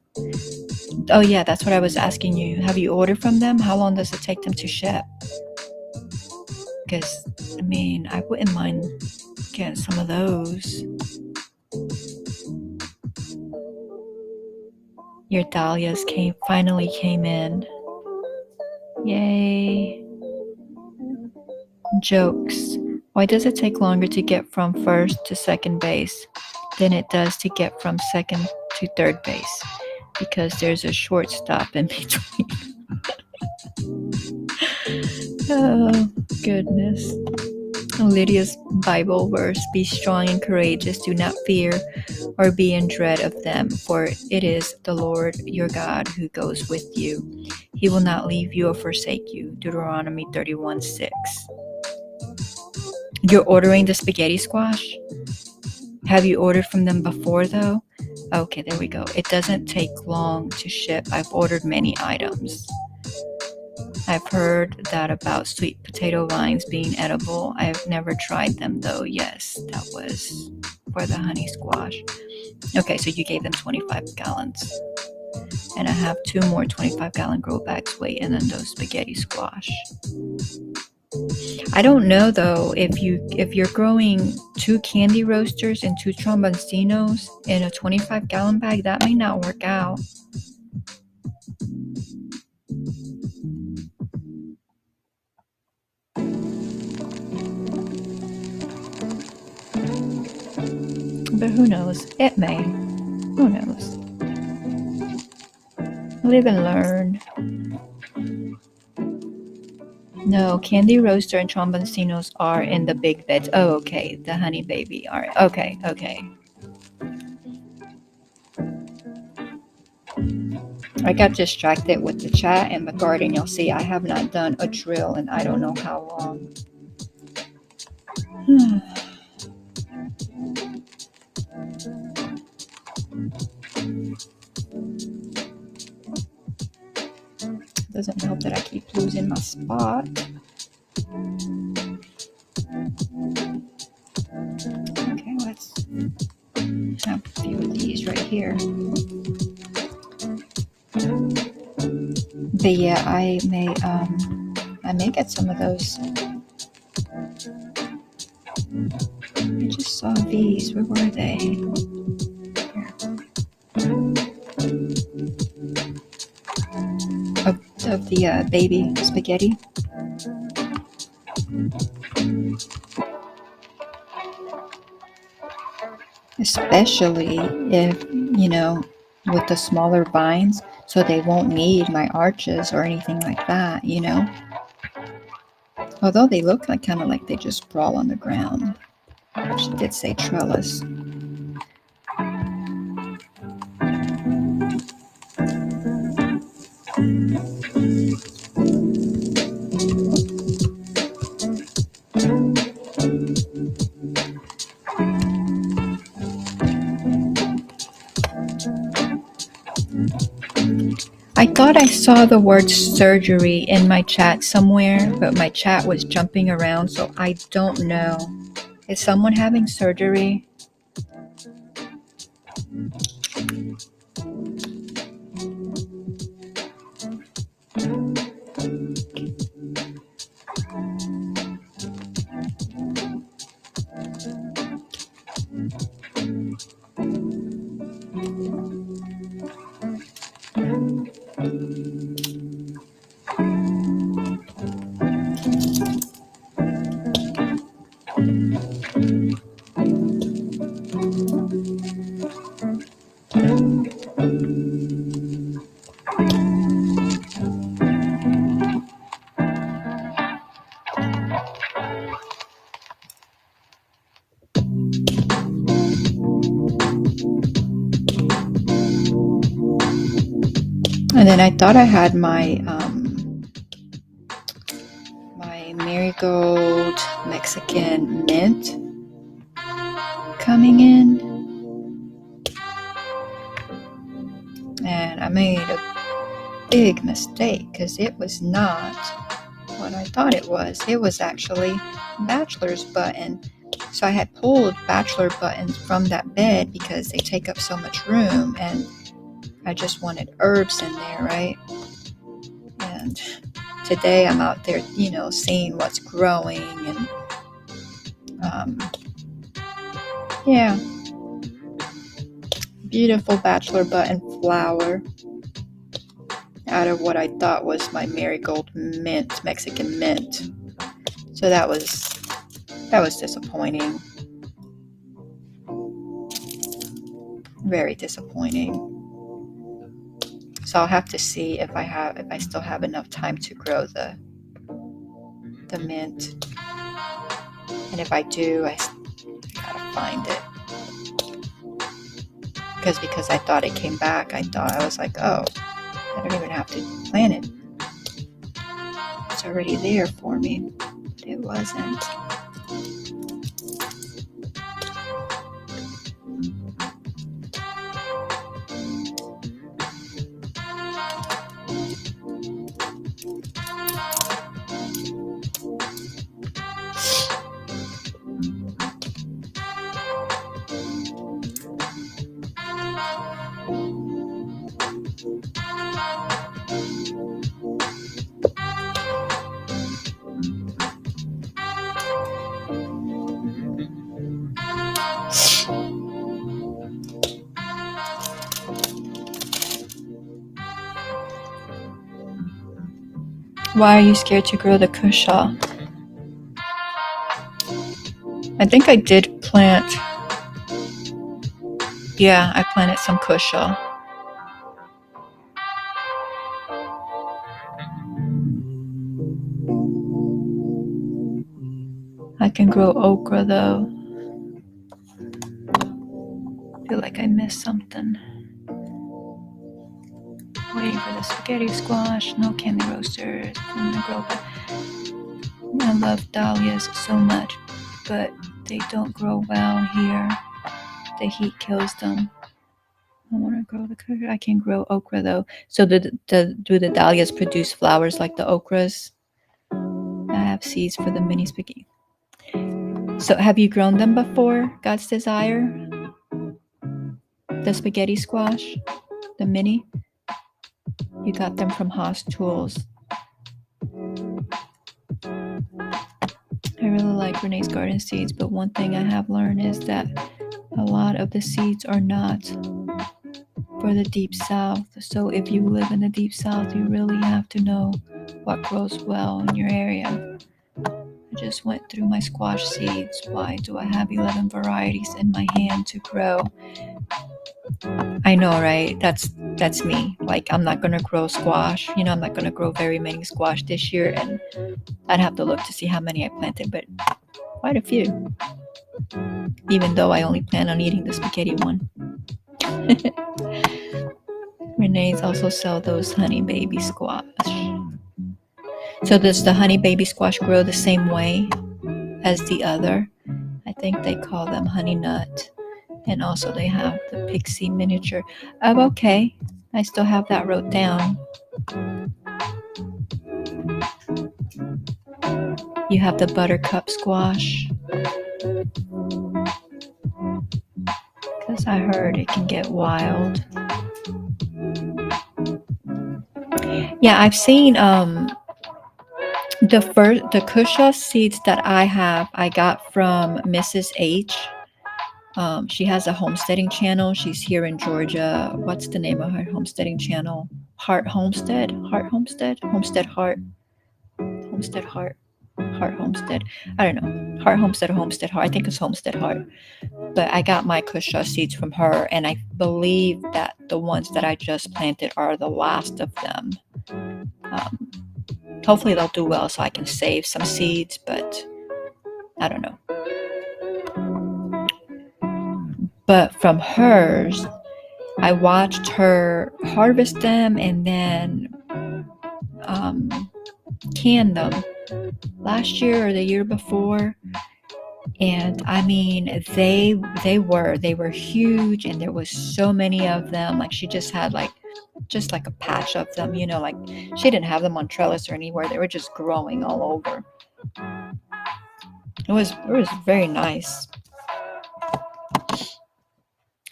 Oh, yeah, that's what I was asking you. Have you ordered from them? How long does it take them to ship? Because, I mean, I wouldn't mind getting some of those. Your dahlias finally came in. Yay. Jokes. Why does it take longer to get from first to second base than it does to get from second to third base? Because there's a shortstop in between. Oh, goodness. Lydia's Bible verse, be strong and courageous, do not fear or be in dread of them, for it is the Lord your God who goes with you. He will not leave you or forsake you. Deuteronomy 31:6. You're ordering the spaghetti squash? Have you ordered from them before though? Okay, there we go. It doesn't take long to ship. I've ordered many items. I've heard that about sweet potato vines being edible. I've never tried them though. Yes, that was for the honey squash. Okay, so you gave them 25 gallons. And I have 2 more 25-gallon grow bags waiting on those spaghetti squash. I don't know though if you're growing 2 candy roasters and 2 tromboncinos in a 25-gallon bag, that may not work out. But who knows? It may. Who knows? Live and learn. No, Candy Roaster and Tromboncinos are in the big beds. Oh, okay. The Honey Baby. All right. Okay, okay. I got distracted with the chat and the garden. You'll see I have not done a drill in I don't know how long. Doesn't help that I keep losing my spot. Okay, let's have a few of these right here. But yeah, I may get some of those. I just saw these. Where were they? Of the baby spaghetti. Especially if, with the smaller vines, so they won't need my arches or anything like that, Although they look like kind of like they just sprawl on the ground. She did say trellis. I thought I saw the word surgery in my chat somewhere, but my chat was jumping around, so I don't know. Is someone having surgery? And then I thought I had my marigold Mexican mint coming in, and I made a big mistake because it was not what I thought it was. It was actually bachelor's button. So I had pulled bachelor buttons from that bed because they take up so much room, and I just wanted herbs in there, right? And today I'm out there, seeing what's growing, and yeah, beautiful bachelor button flower out of what I thought was my marigold mint, Mexican mint. So that was disappointing. Very disappointing. So I'll have to see if I still have enough time to grow the mint. And if I do, I gotta find it. Because I thought it came back, I was like, oh, I don't even have to plant it. It's already there for me. But it wasn't. Why are you scared to grow the cushaw? I think I did plant. Yeah, I planted some cushaw. I can grow okra though. Feel like I missed something. Waiting for the spaghetti squash. No candy roasters. I'm gonna grow. I love dahlias so much, but they don't grow well here. The heat kills them. I want to grow the. I can grow okra though. So do the dahlias produce flowers like the okras? I have seeds for the mini spaghetti. So have you grown them before? God's Desire? The spaghetti squash? The mini? You got them from Haas Tools. I really like Renee's Garden seeds, but one thing I have learned is that a lot of the seeds are not for the deep south. So if you live in the deep south, you really have to know what grows well in your area. I just went through my squash seeds. Why do I have 11 varieties in my hand to grow? I know, right? That's me. Like, I'm not gonna grow squash. I'm not gonna grow very many squash this year, and I'd have to look to see how many I planted, but quite a few. Even though I only plan on eating the spaghetti one. Renee's also sell those honey baby squash. So does the honey baby squash grow the same way as the other? I think they call them honey nut. And also they have the pixie miniature. Oh, okay. I still have that wrote down. You have the buttercup squash. Because I heard it can get wild. Yeah, I've seen the Kusha seeds that I have, I got from Mrs. H. She has a homesteading channel. She's here in Georgia. What's the name of her homesteading channel? Heart Homestead? Heart Homestead? Homestead Heart? Homestead Heart? Heart Homestead? I don't know. Heart Homestead or Homestead Heart? I think it's Homestead Heart. But I got my Kusha seeds from her, and I believe that the ones that I just planted are the last of them. Hopefully they'll do well so I can save some seeds, but I don't know. But from hers, I watched her harvest them and then can them last year or the year before. And I mean, they were huge, and there was so many of them. Like, she just had just like a patch of them, like she didn't have them on trellis or anywhere. They were just growing all over. It was very nice.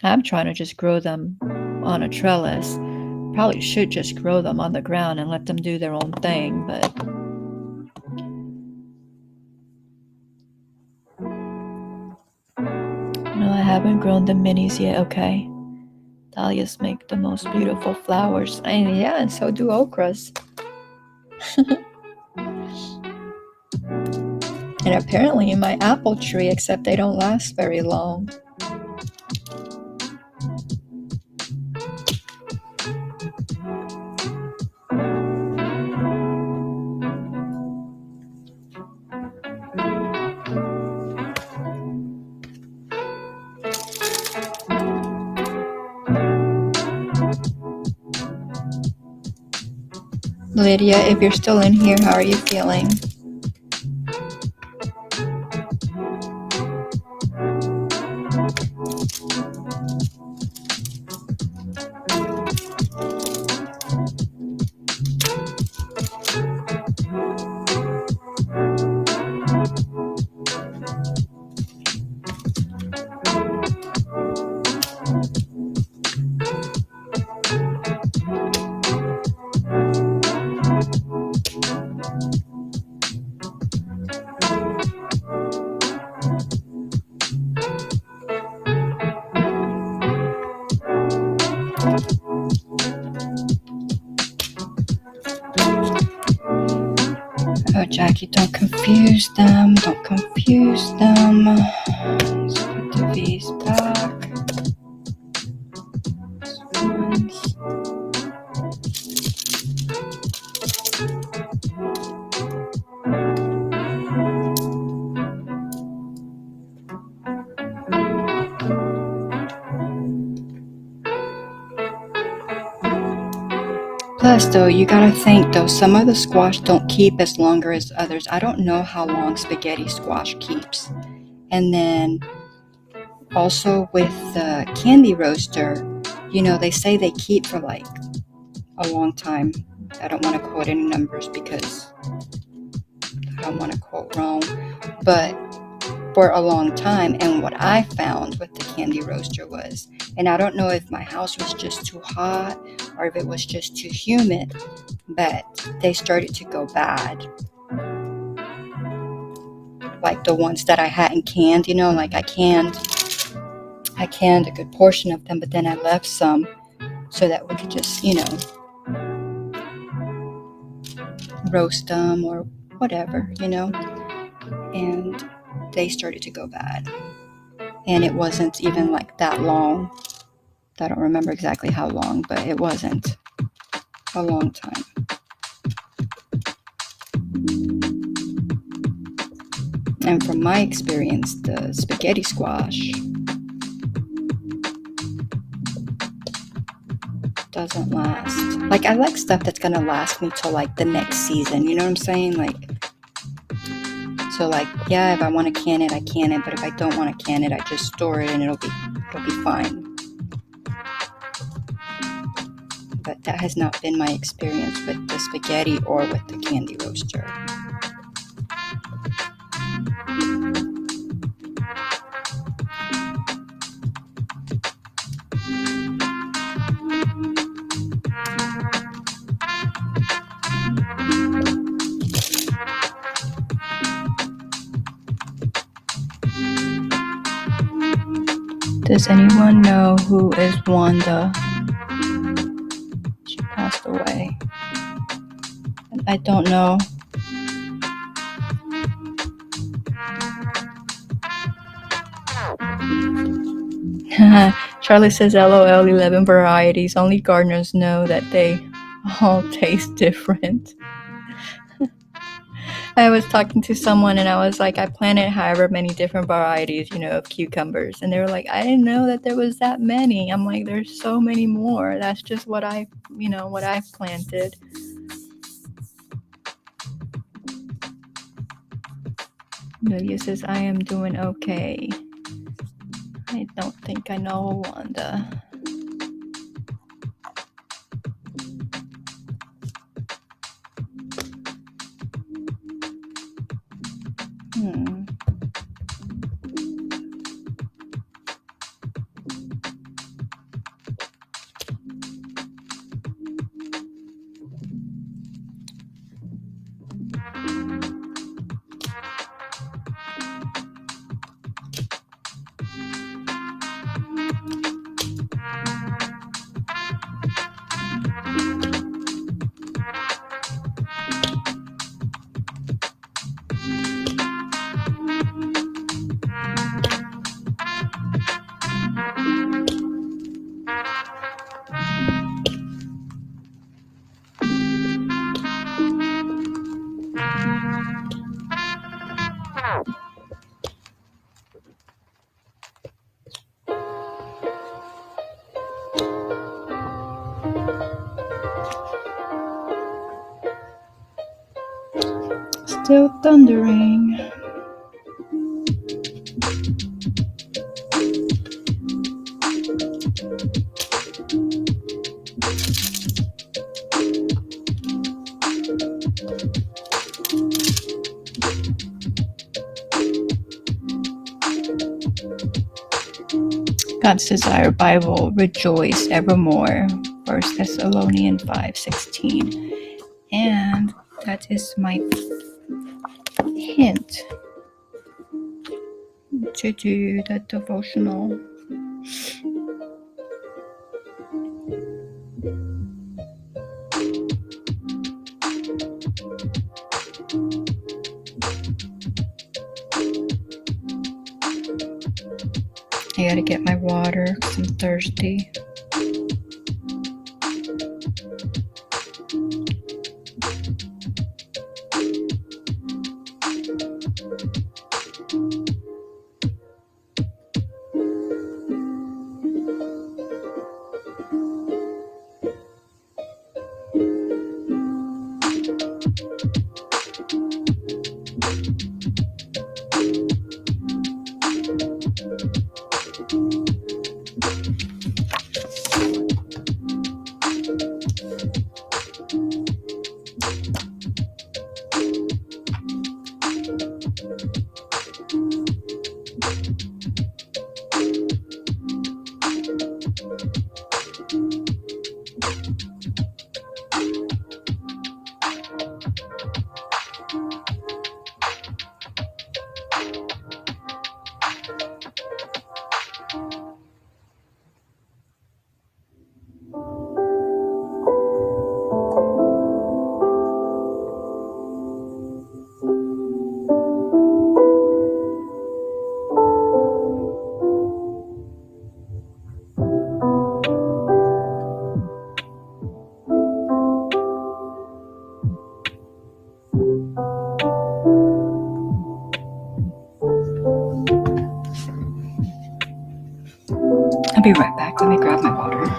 I'm trying to just grow them on a trellis. Probably should just grow them on the ground and let them do their own thing, but no, I haven't grown the minis yet. Okay. Dahlias make the most beautiful flowers. And yeah, and so do okras. And apparently my apple tree, except they don't last very long. Lydia, if you're still in here, how are you feeling? Oh, Jackie, don't confuse them. Don't confuse them. Let's put the V's back. This one's Plus, though, you gotta think, though, some of the squash don't keep as longer as others. I don't know how long spaghetti squash keeps. And then also with the candy roaster, they say they keep for like a long time. I don't want to quote any numbers because I don't want to quote wrong, but for a long time. And what I found with the candy roaster was, and I don't know if my house was just too hot or if it was just too humid, but they started to go bad. Like the ones that I hadn't canned, like I canned a good portion of them, but then I left some so that we could just, roast them or whatever, and they started to go bad. And it wasn't even like that long. I don't remember exactly how long, but it wasn't a long time. And from my experience, the spaghetti squash doesn't last. Like, I like stuff that's gonna last me till like the next season, you know what I'm saying? Like, so like, yeah, if I want to can it, I can it, but if I don't want to can it, I just store it and it'll be fine. But that has not been my experience with the spaghetti or with the candy roaster. Does anyone know who is Wanda? She passed away. I don't know. Charlie says, LOL, 11 varieties. Only gardeners know that they all taste different. I was talking to someone and I was like, I planted however many different varieties, of cucumbers. And they were like, I didn't know that there was that many. I'm like, there's so many more. That's just what I've planted. Julia says, I am doing okay. I don't think I know Wanda. Still thundering. God's Desire Bible, rejoice evermore. 1 Thessalonians 5:16. And that is my hint to do the devotional. I gotta get my water because I'm thirsty. be right back. Let me grab my water.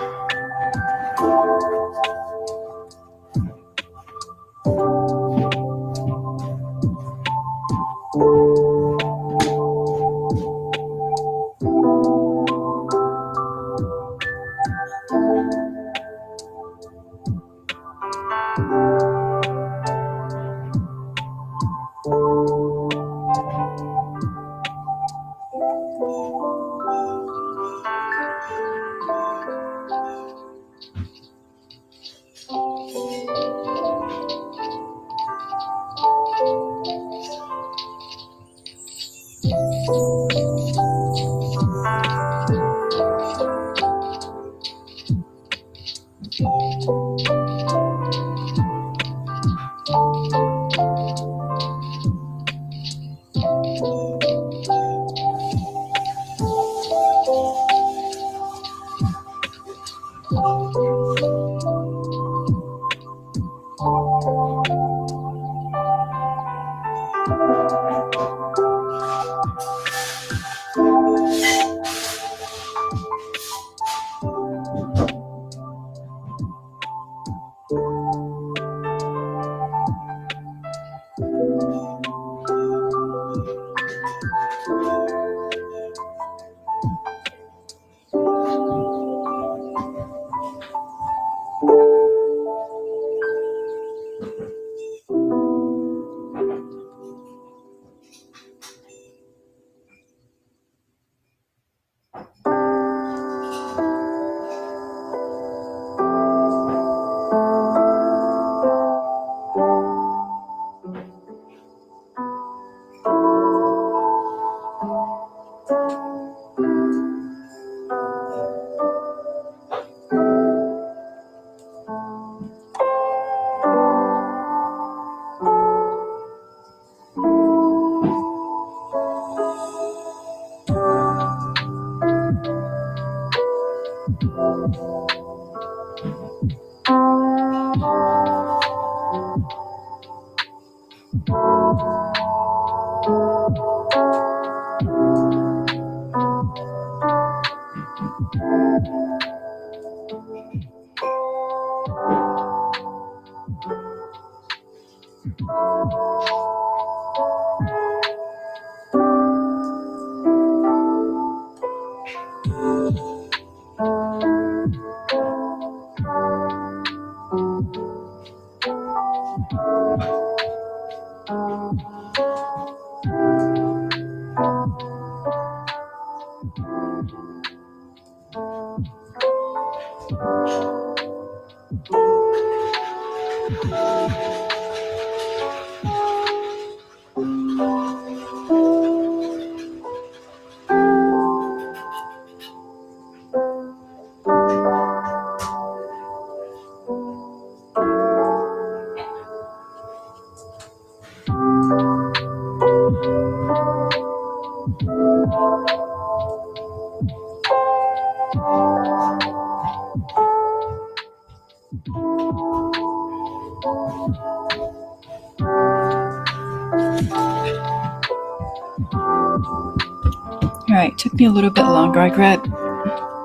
All right, took me a little bit longer. I grabbed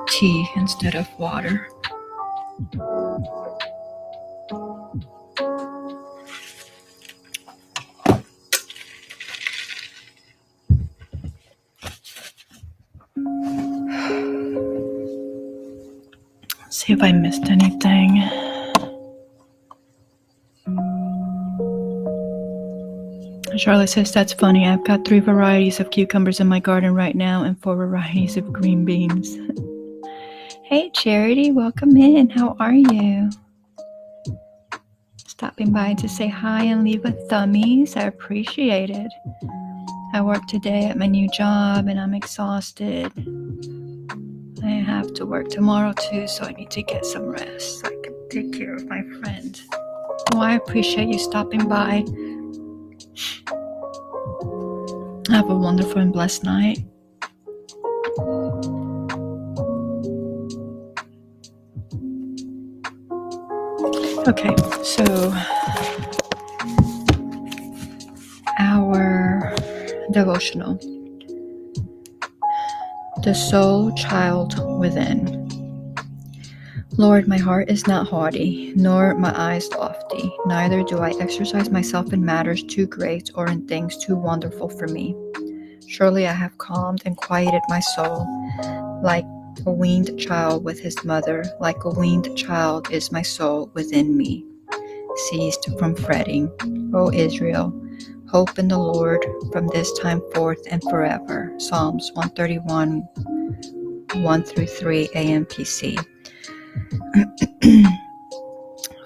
tea instead of water. See if I missed anything. Charlotte says, that's funny. I've got 3 varieties of cucumbers in my garden right now and 4 varieties of green beans. Hey, Charity, welcome in. How are you? Stopping by to say hi and leave a thummies. I appreciate it. I work today at my new job and I'm exhausted. I have to work tomorrow too, so I need to get some rest so I can take care of my friend. Oh, I appreciate you stopping by. Have a wonderful and blessed night. Okay, so our devotional. The soul child within. Lord, my heart is not haughty, nor my eyes lofty, neither do I exercise myself in matters too great or in things too wonderful for me. Surely I have calmed and quieted my soul, like a weaned child with his mother, like a weaned child is my soul within me. Ceased from fretting, O Israel, hope in the Lord from this time forth and forever. Psalms 131, 1-3, AMPC.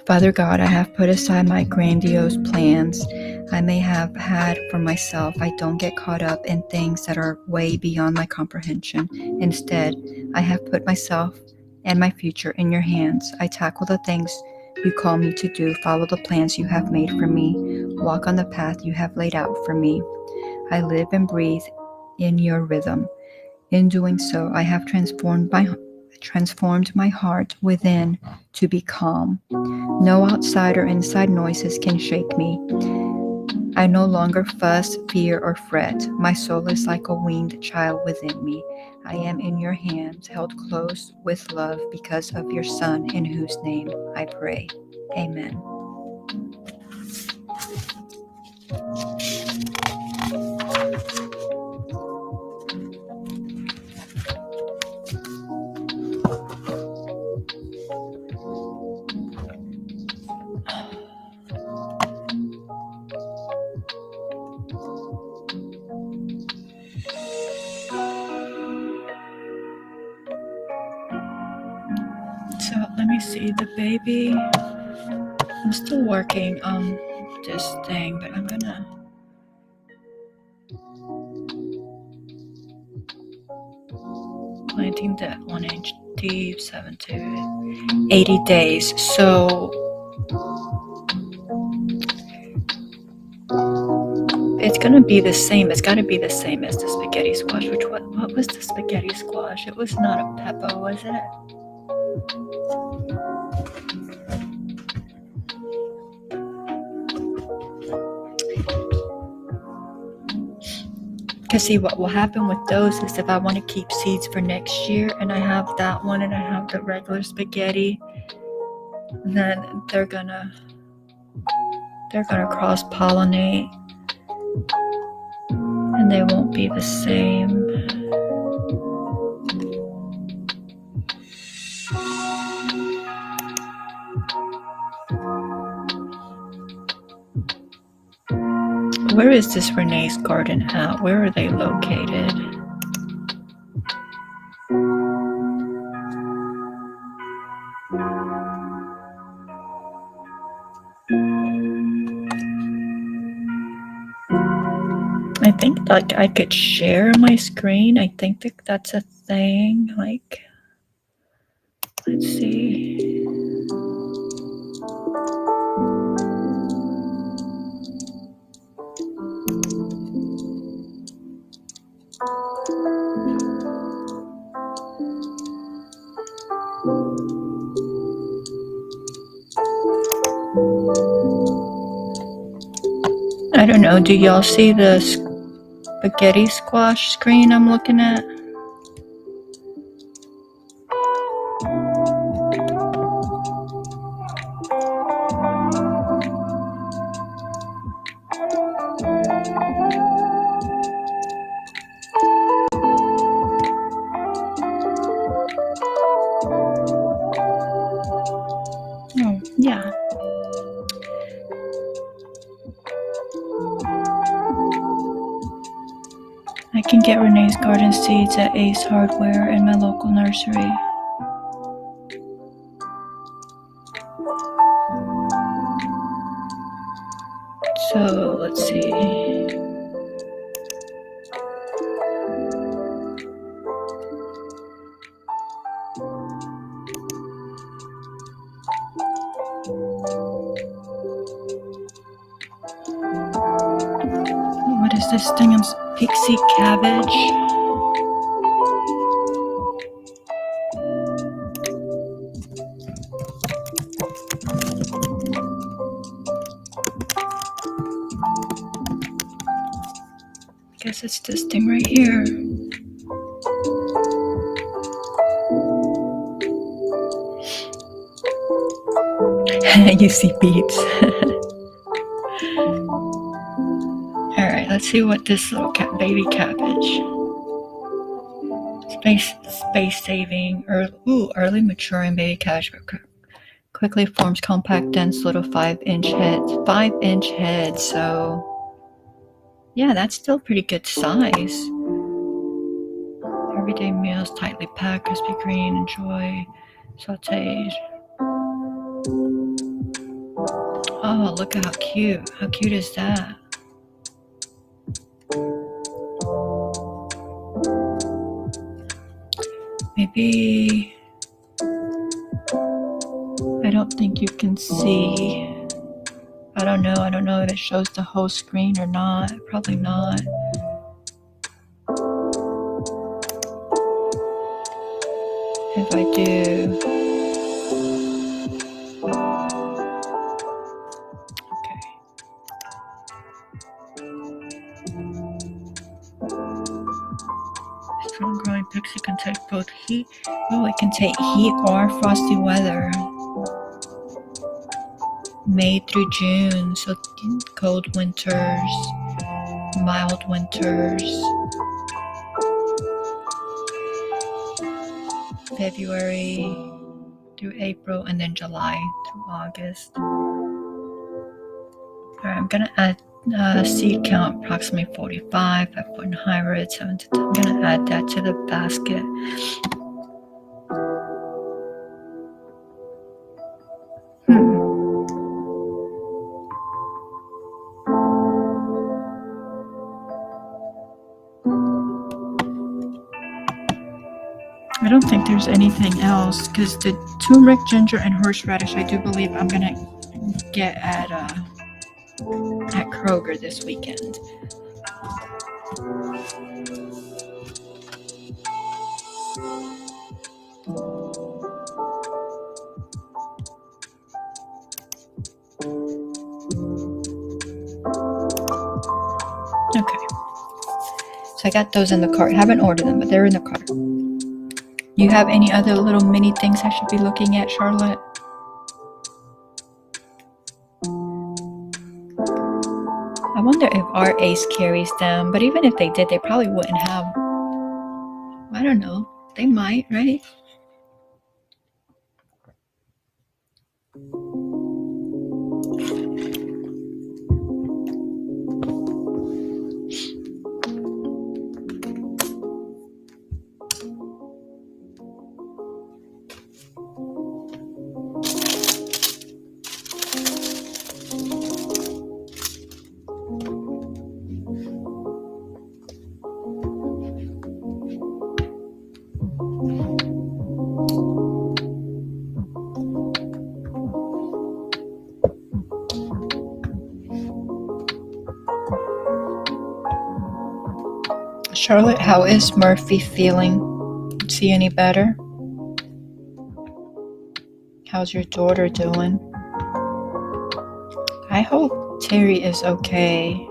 Father God, I have put aside my grandiose plans I may have had for myself. I don't get caught up in things that are way beyond my comprehension. Instead, I have put myself and my future in your hands. I tackle the things you call me to do, follow the plans you have made for me, walk on the path you have laid out for me. I live and breathe in your rhythm. In doing so, I have transformed my heart within to be calm. No outside or inside noises can shake me. I no longer fuss, fear, or fret. My soul is like a weaned child within me. I am in your hands, held close with love because of your Son, in whose name I pray. Amen. So let me see the baby. I'm still working on this thing, but I'm gonna planting that 1-inch deep, 7 to 80 days. So it's gonna be the same. It's gotta be the same as the spaghetti squash. What was the spaghetti squash? It was not a pepper, was it? Because see, what will happen with those is if I want to keep seeds for next year and I have that one and I have the regular spaghetti, then they're gonna cross-pollinate and they won't be the same. Where is this Renee's Garden at? Where are they located? I think like I could share my screen. I think that's a thing. Like, let's see. I don't know. Do y'all see the spaghetti squash screen I'm looking at? Oh, yeah. I can get Renee's Garden seeds at Ace Hardware in my local nursery. So, let's see. What is this thing? Pixie cabbage. Guess it's this thing right here. UC beats. All right, let's see what this little baby cabbage. Space saving, early maturing baby cabbage quickly forms compact, dense little 5-inch heads. 5-inch heads, so yeah, that's still pretty good size. Everyday meals, tightly packed, crispy green, enjoy, sauteed. Oh, look at how cute. How cute is that? Maybe, I don't think you can see. I don't know if it shows the whole screen or not. Probably not. If I do. Okay. Strong growing pixie can take both heat. Oh, it can take heat or frosty weather. May through June, so cold winters, mild winters. February through April, and then July through August. Alright, I'm gonna add seed count approximately 45. I put in hybrid 7 to 10. I'm gonna add that to the basket. I don't think there's anything else because the turmeric, ginger, and horseradish I do believe I'm gonna get at Kroger this weekend. Okay, so I got those in the cart. I haven't ordered them, but they're in the cart. You have any other little mini things I should be looking at, Charlotte? I wonder if our Ace carries them, but even if they did, they probably wouldn't have. I don't know. They might, right? Charlotte, how is Murphy feeling? Is he any better? How's your daughter doing? I hope Terry is okay.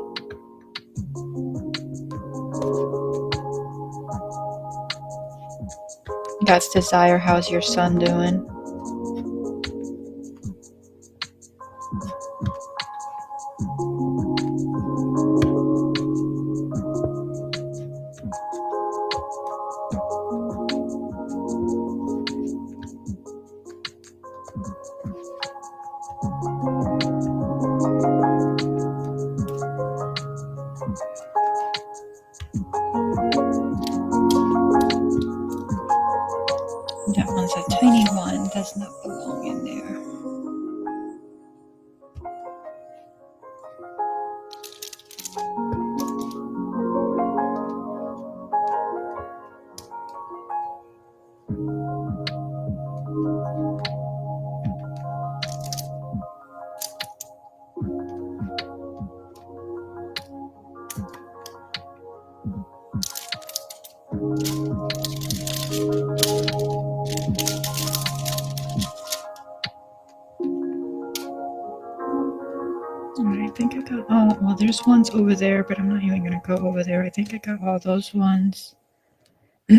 God's desire, how's your son doing? That one's a tiny one, does not belong in there. I think I got all, well, there's ones over there, but I'm not even going to go over there. I think I got all those ones. So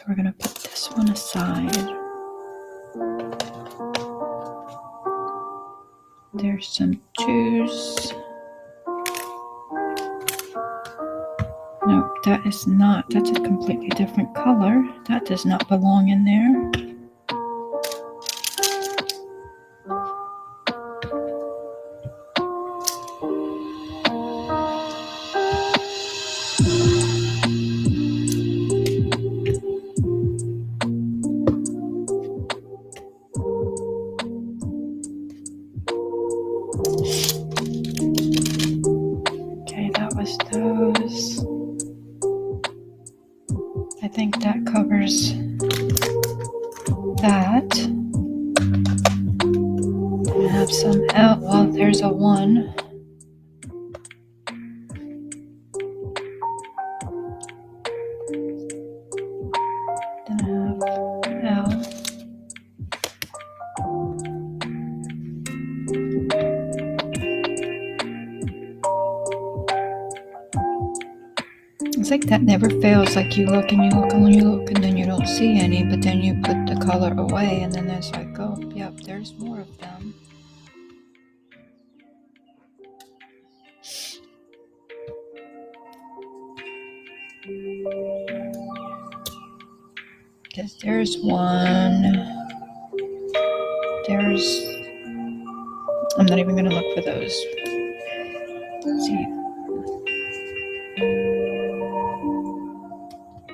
we're going to put this one aside. There's some 2s. No, that is not. That's a completely different color. That does not belong in there. Okay, that was those. I think that covers that. I have some out. Well, there's a 1. Then I have L. It's like that never fails. Like you look and you look and you look and then you don't see any, but then you put the color away and then there's like, oh, yep, there's more of them. Because there's 1. I'm not even going to look for those. Let's see.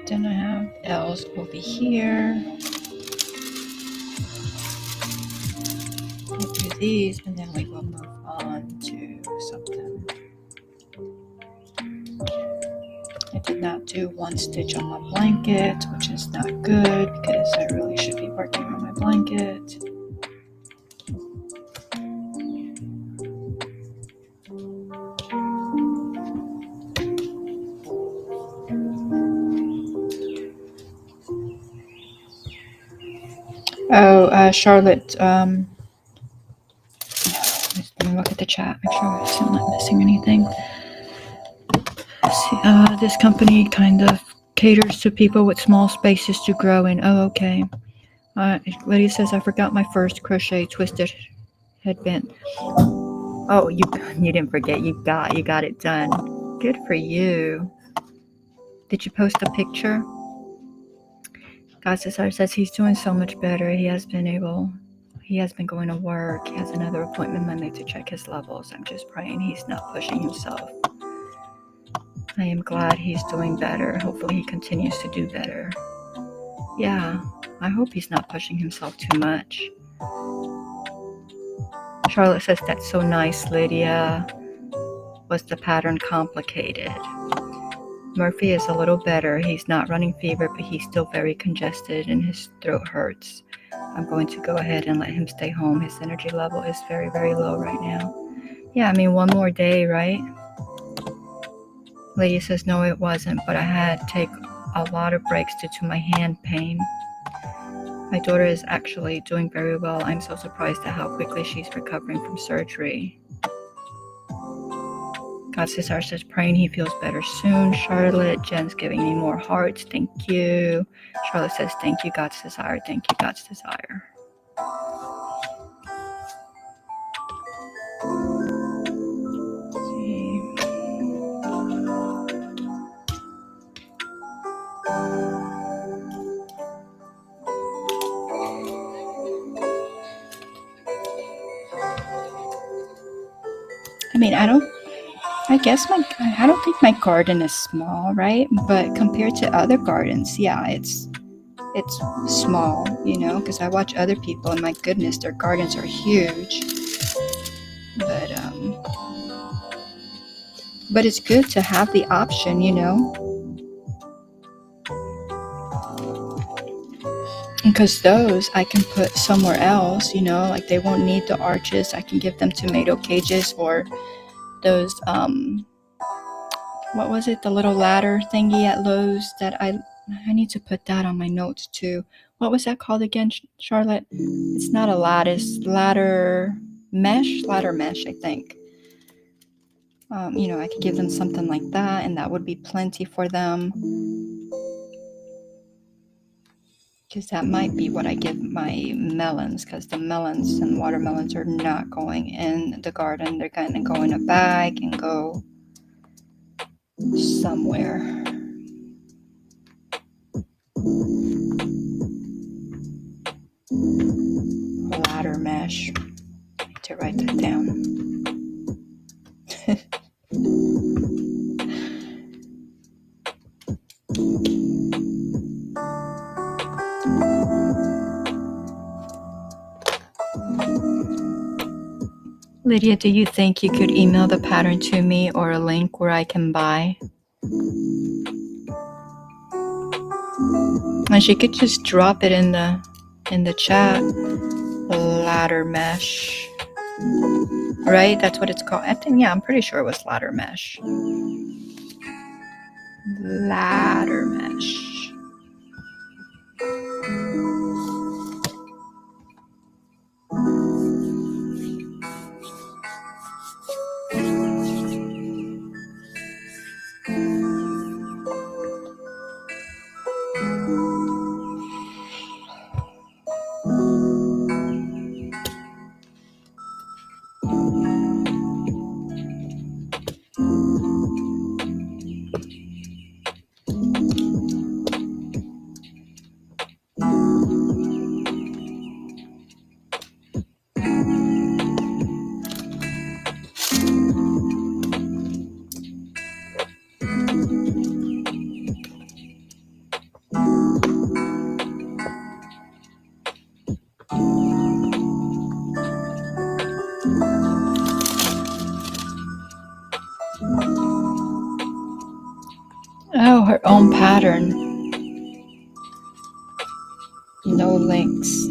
Then I have L's over here. We'll do these and then we will move on to something. I did not do 1 stitch on my blanket, which is not good because I really should be working on my blanket. Oh, Charlotte, let me look at the chat, make sure I'm not missing anything. See, this company kind of caters to people with small spaces to grow in. Oh, okay. Lydia says, I forgot my first crochet twisted headband. Oh, you didn't forget. You got it done. Good for you. Did you post a picture? Godsesar says he's doing so much better. He has been going to work. He has another appointment Monday to check his levels. I'm just praying he's not pushing himself. I am glad he's doing better. Hopefully he continues to do better. Yeah, I hope he's not pushing himself too much. Charlotte says, that's so nice, Lydia. Was the pattern complicated? Murphy is a little better. He's not running fever, but he's still very congested and his throat hurts. I'm going to go ahead and let him stay home. His energy level is very, very low right now. Yeah, I mean, 1 more day, right? Lydia says, no, it wasn't, but I had to take a lot of breaks due to my hand pain. My daughter is actually doing very well. I'm so surprised at how quickly she's recovering from surgery. Godsesar says, praying he feels better soon. Charlotte, Jen's giving me more hearts. Thank you. Charlotte says, thank you, Godsesar. Thank you, Godsesar. I mean, I don't think my garden is small, right? But compared to other gardens, yeah, it's small, because I watch other people and my goodness, their gardens are huge. But it's good to have the option, because those I can put somewhere else, like they won't need the arches. I can give them tomato cages or those, what was it? The little ladder thingy at Lowe's that I need to put that on my notes too. What was that called again, Charlotte? It's not a lattice, ladder mesh, I think. I could give them something like that and that would be plenty for them. Because that might be what I give my melons, because the melons and watermelons are not going in the garden. They're going to go in a bag and go somewhere. Ladder mesh. I need to write that down. Lydia, do you think you could email the pattern to me or a link where I can buy? And she could just drop it in the chat. Ladder mesh. Right? That's what it's called. I think, yeah, I'm pretty sure it was ladder mesh. Ladder mesh. Oh, her own pattern. No links.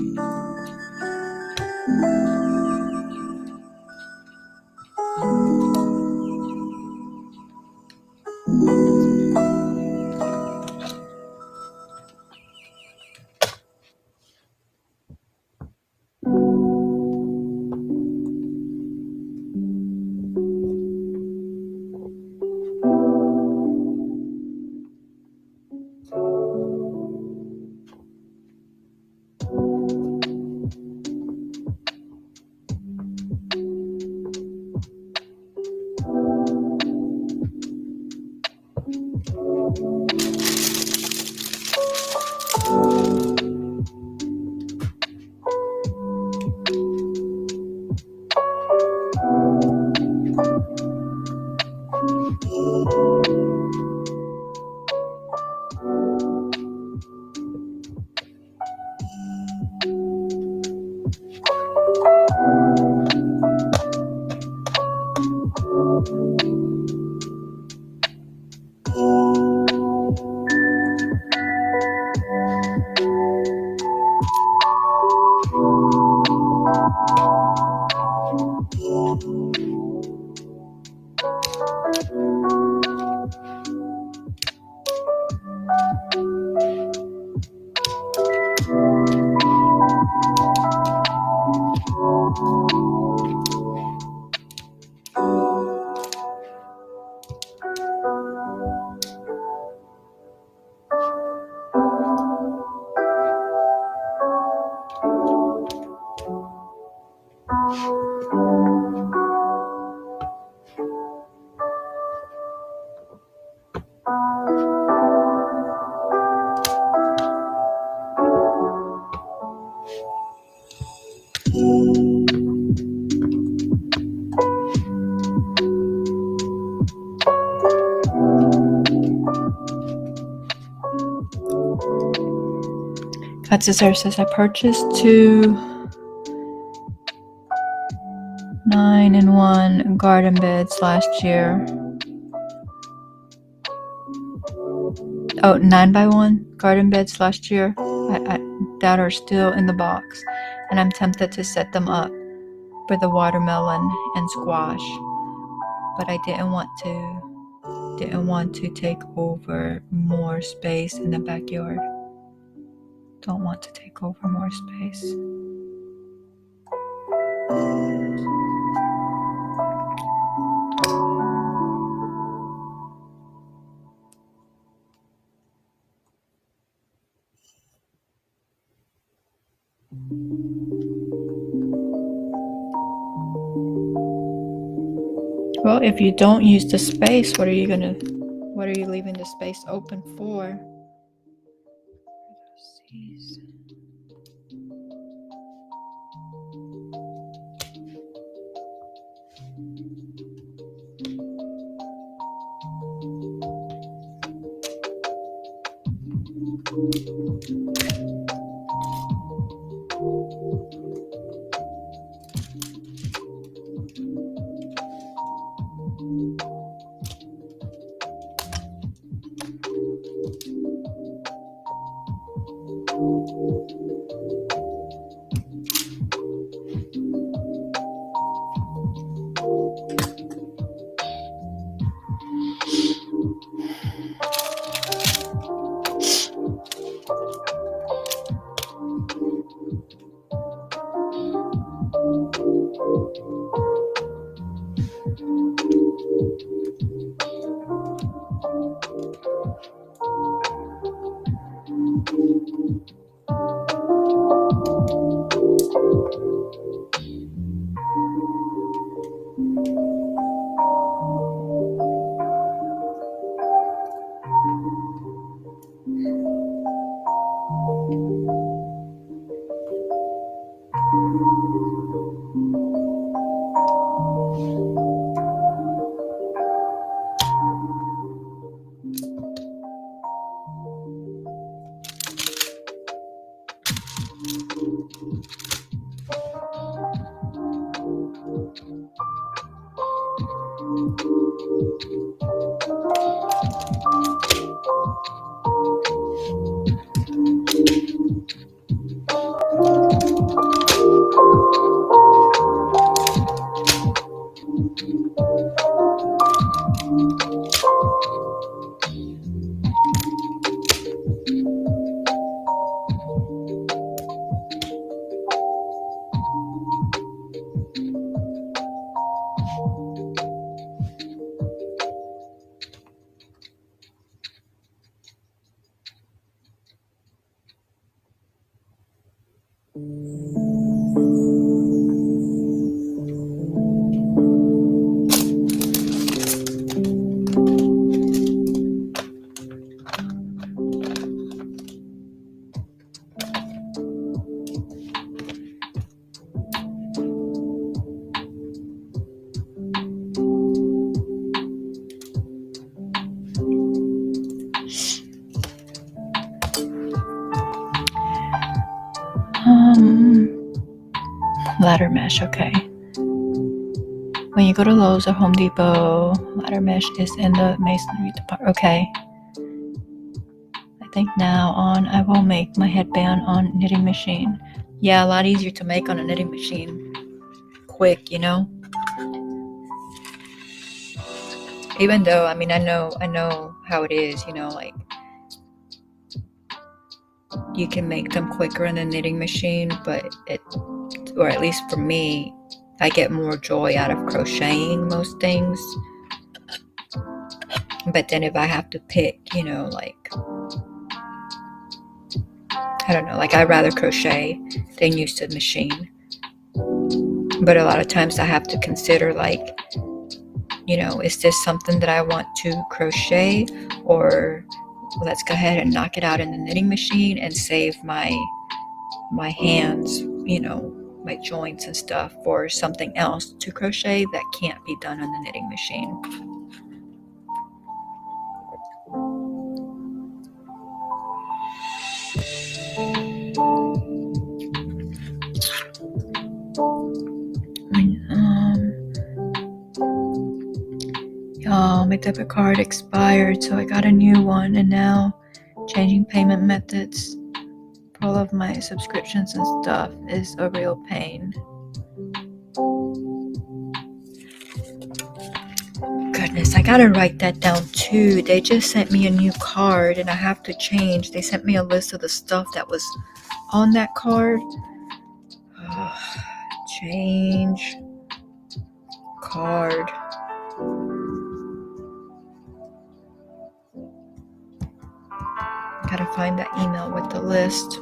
Katsusar says I purchased 2 9-in-1 garden beds last year. Oh, 9x1 garden beds last year that are still in the box, and I'm tempted to set them up for the watermelon and squash, but I didn't want to take over more space in the backyard. Don't want to take over more space. Well, if you don't use the space, what are you leaving the space open for? Jeez. Ladder mesh, okay. When you go to Lowe's or Home Depot, ladder mesh is in the masonry department. Okay. I think now I will make my headband on knitting machine. Yeah, a lot easier to make on a knitting machine. Quick, you know? Even though, I mean, I know how it is, you know, like you can make them quicker in a knitting machine, but or at least for me, I get more joy out of crocheting most things. But then if I have to pick, you know, like, I don't know, like I'd rather crochet than use the machine. But a lot of times I have to consider, like, you know, is this something that I want to crochet, or let's go ahead and knock it out in the knitting machine and save my hands, you know, my joints and stuff for something else to crochet that can't be done on the knitting machine. Y'all, my debit card expired, so I got a new one, and now changing payment methods for all of my subscriptions and stuff is a real pain. Goodness, I gotta write that down too. They just sent me a new card and I have to change. They sent me a list of the stuff that was on that card. Change card. Gotta find that email with the list.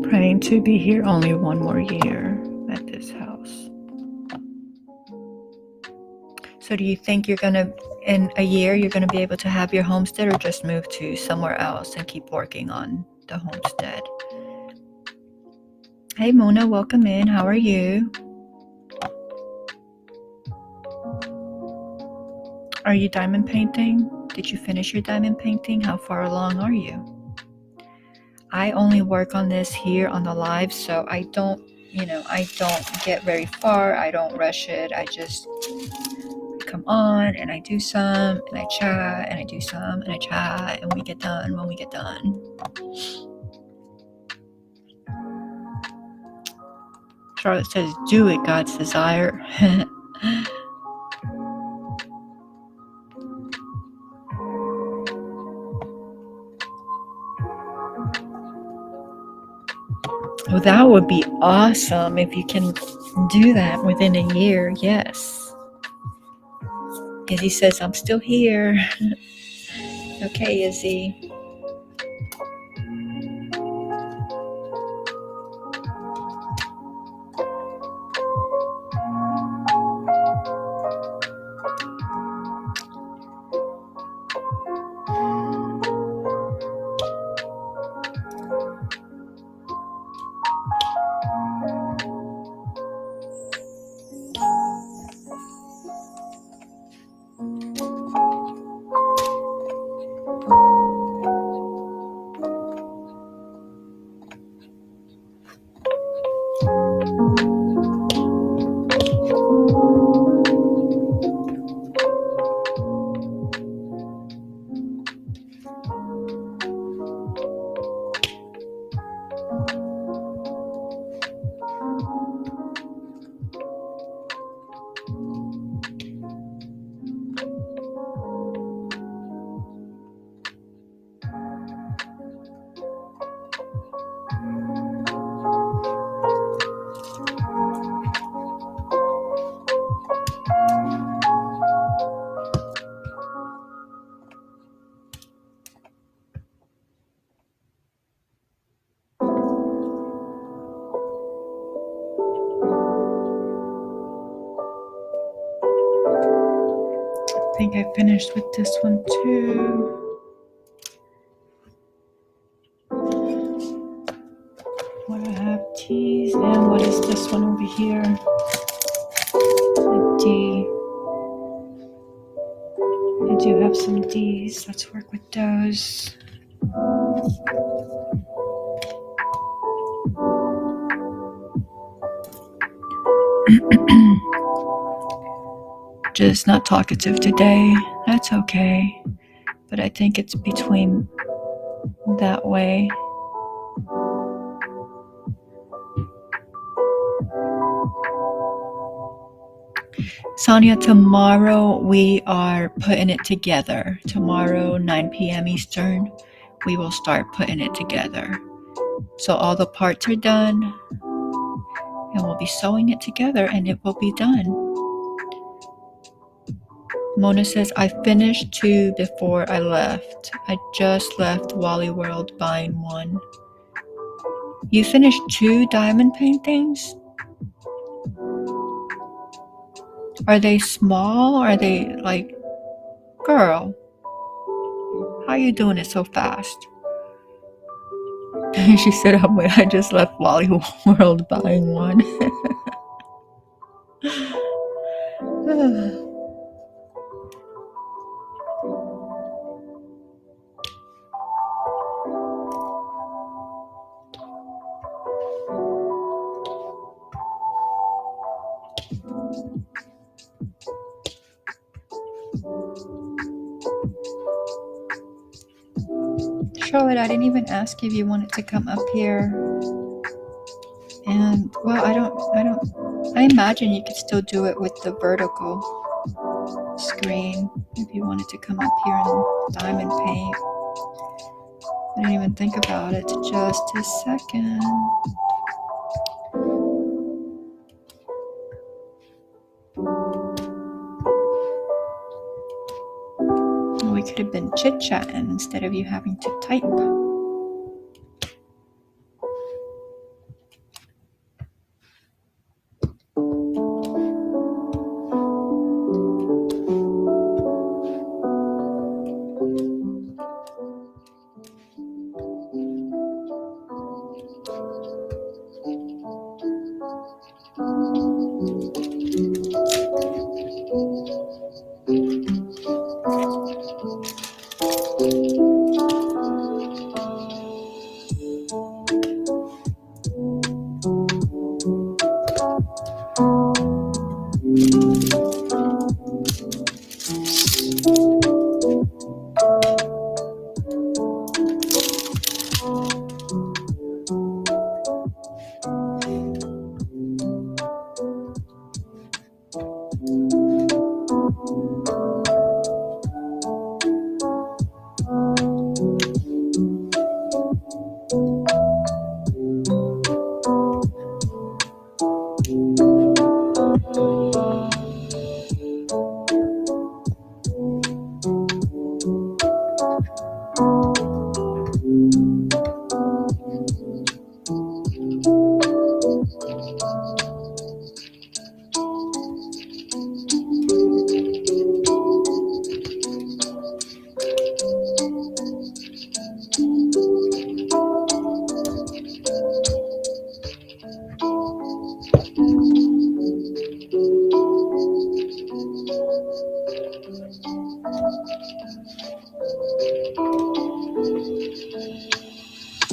praying to be here only one more year at this house. So do you think you're gonna, in a year, you're gonna be able to have your homestead, or just move to somewhere else and keep working on the homestead? Hey Mona, welcome in. How are you? Are you diamond painting? Did you finish your diamond painting? How far along are you? I only work on this here on the live, so I don't get very far. I don't rush it. I just come on and I do some and I chat and I do some and I chat and we get done when we get done. Charlotte says, do it, God's desire. Well, that would be awesome if you can do that within a year. Yes. Izzy says, I'm still here. Okay, Izzy. I think I finished with this one too. What I have T's, and what is this one over here? A D. I do have some D's. Let's work with those. Just not talkative today. That's okay. But I think it's between that way. Sonia, tomorrow we are putting it together. Tomorrow, 9 p.m. Eastern, we will start putting it together. So all the parts are done, and we'll be sewing it together, and it will be done. Mona says, I finished 2 before I left. I just left Wally World buying 1. You finished 2 diamond paintings? Are they small? Are they like, girl, how you doing it so fast? She said, I just left Wally World buying 1. Charlotte, I didn't even ask if you wanted to come up here. And well, I imagine you could still do it with the vertical screen if you wanted to come up here and diamond paint. I didn't even think about it. Just a second. We could have been chit-chatting instead of you having to type.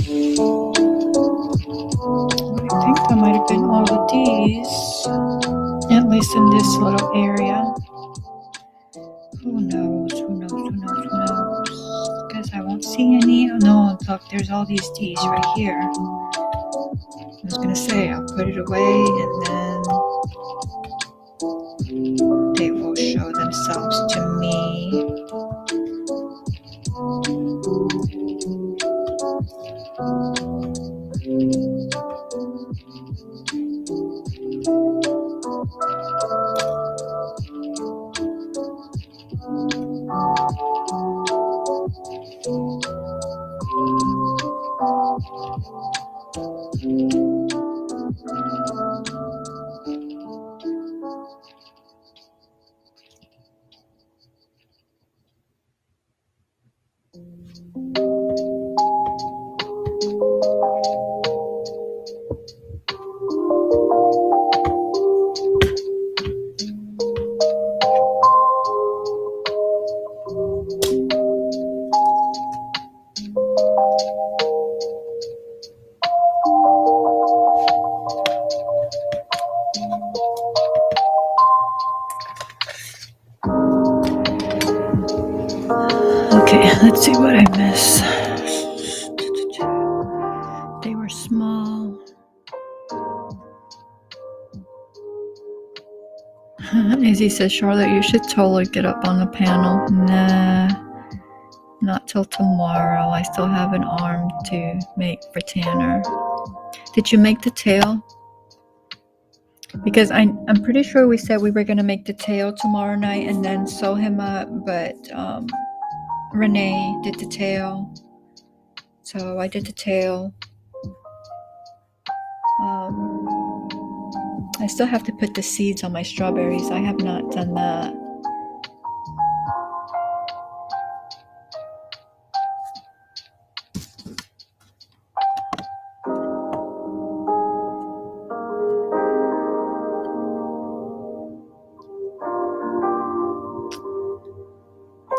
I think that might have been all of these, at least in this little area. Who knows? Because I won't see any. No, look, there's all these D's right here. I was gonna say I'll put it away and then they will show themselves to me. Okay, let's see what I miss. They were small. Izzy says, Charlotte, you should totally get up on the panel. Nah, not till tomorrow. I still have an arm to make for Tanner. Did you make the tail? Because I'm pretty sure we said we were going to make the tail tomorrow night and then sew him up, but Renee did the tail. So I did the tail. I still have to put the seeds on my strawberries. I have not done that.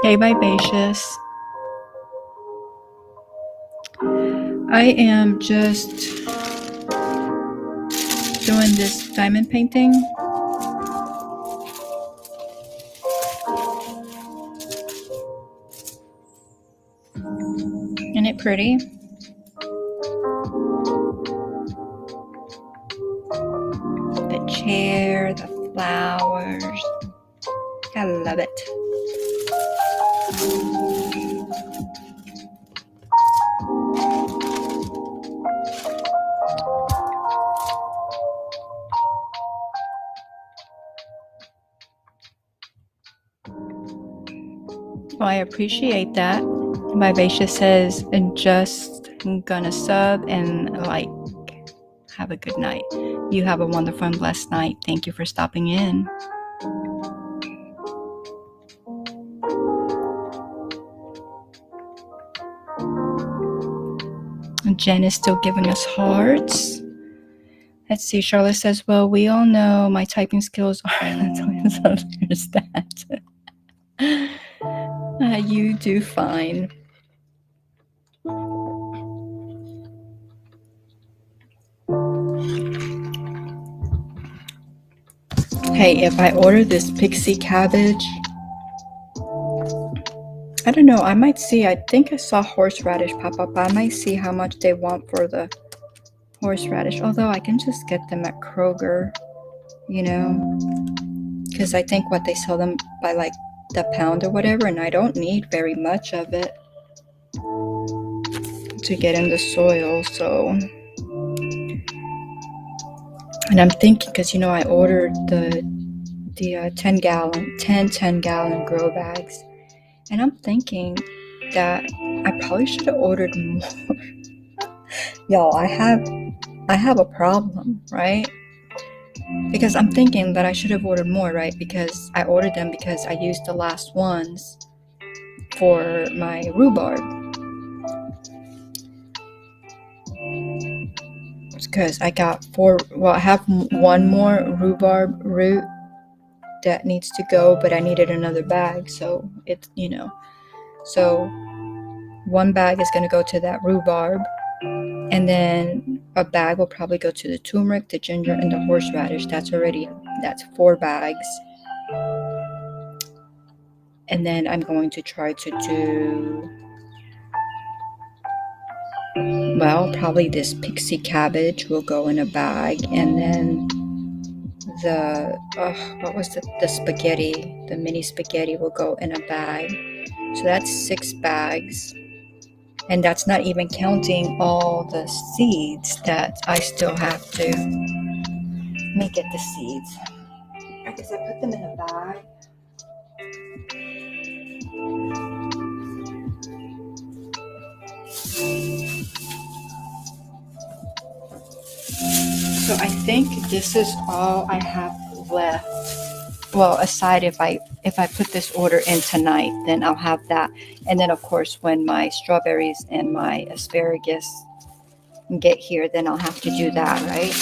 Hey, Vivacious. I am just doing this diamond painting. Isn't it pretty? The chair, the flowers. I love it. Well, I appreciate that. Vivacious says, and just gonna sub and like, have a good night. You have a wonderful and blessed night. Thank you for stopping in. Jen is still giving us hearts. Let's see. Charlotte says, well, we all know my typing skills are so there's that. You do fine. Hey, if I order this pixie cabbage, I don't know, I might see, I think I saw horseradish pop up. I might see how much they want for the horseradish, although I can just get them at Kroger, you know, because I think what they sell them by like the pound or whatever, and I don't need very much of it to get in the soil. So, and I'm thinking, because you know I ordered the 10 gallon grow bags, and I'm thinking that I probably should have ordered more. Y'all, I have a problem, right? Because I'm thinking that I should have ordered more, right? Because I ordered them because I used the last ones for my rhubarb. Because I got I have one more rhubarb root that needs to go, but I needed another bag, so it's, you know, so one bag is going to go to that rhubarb, And then a bag will probably go to the turmeric, the ginger, and the horseradish. That's 4 bags. And then I'm going to try to do, well, probably this pixie cabbage will go in a bag. And then the spaghetti, the mini spaghetti will go in a bag. So that's 6 bags. And that's not even counting all the seeds that I still have to. Let me get the seeds. Because I put them in a bag. So I think this is all I have left. Well, aside if I put this order in tonight, then I'll have that. And then of course when my strawberries and my asparagus get here, then I'll have to do that, right?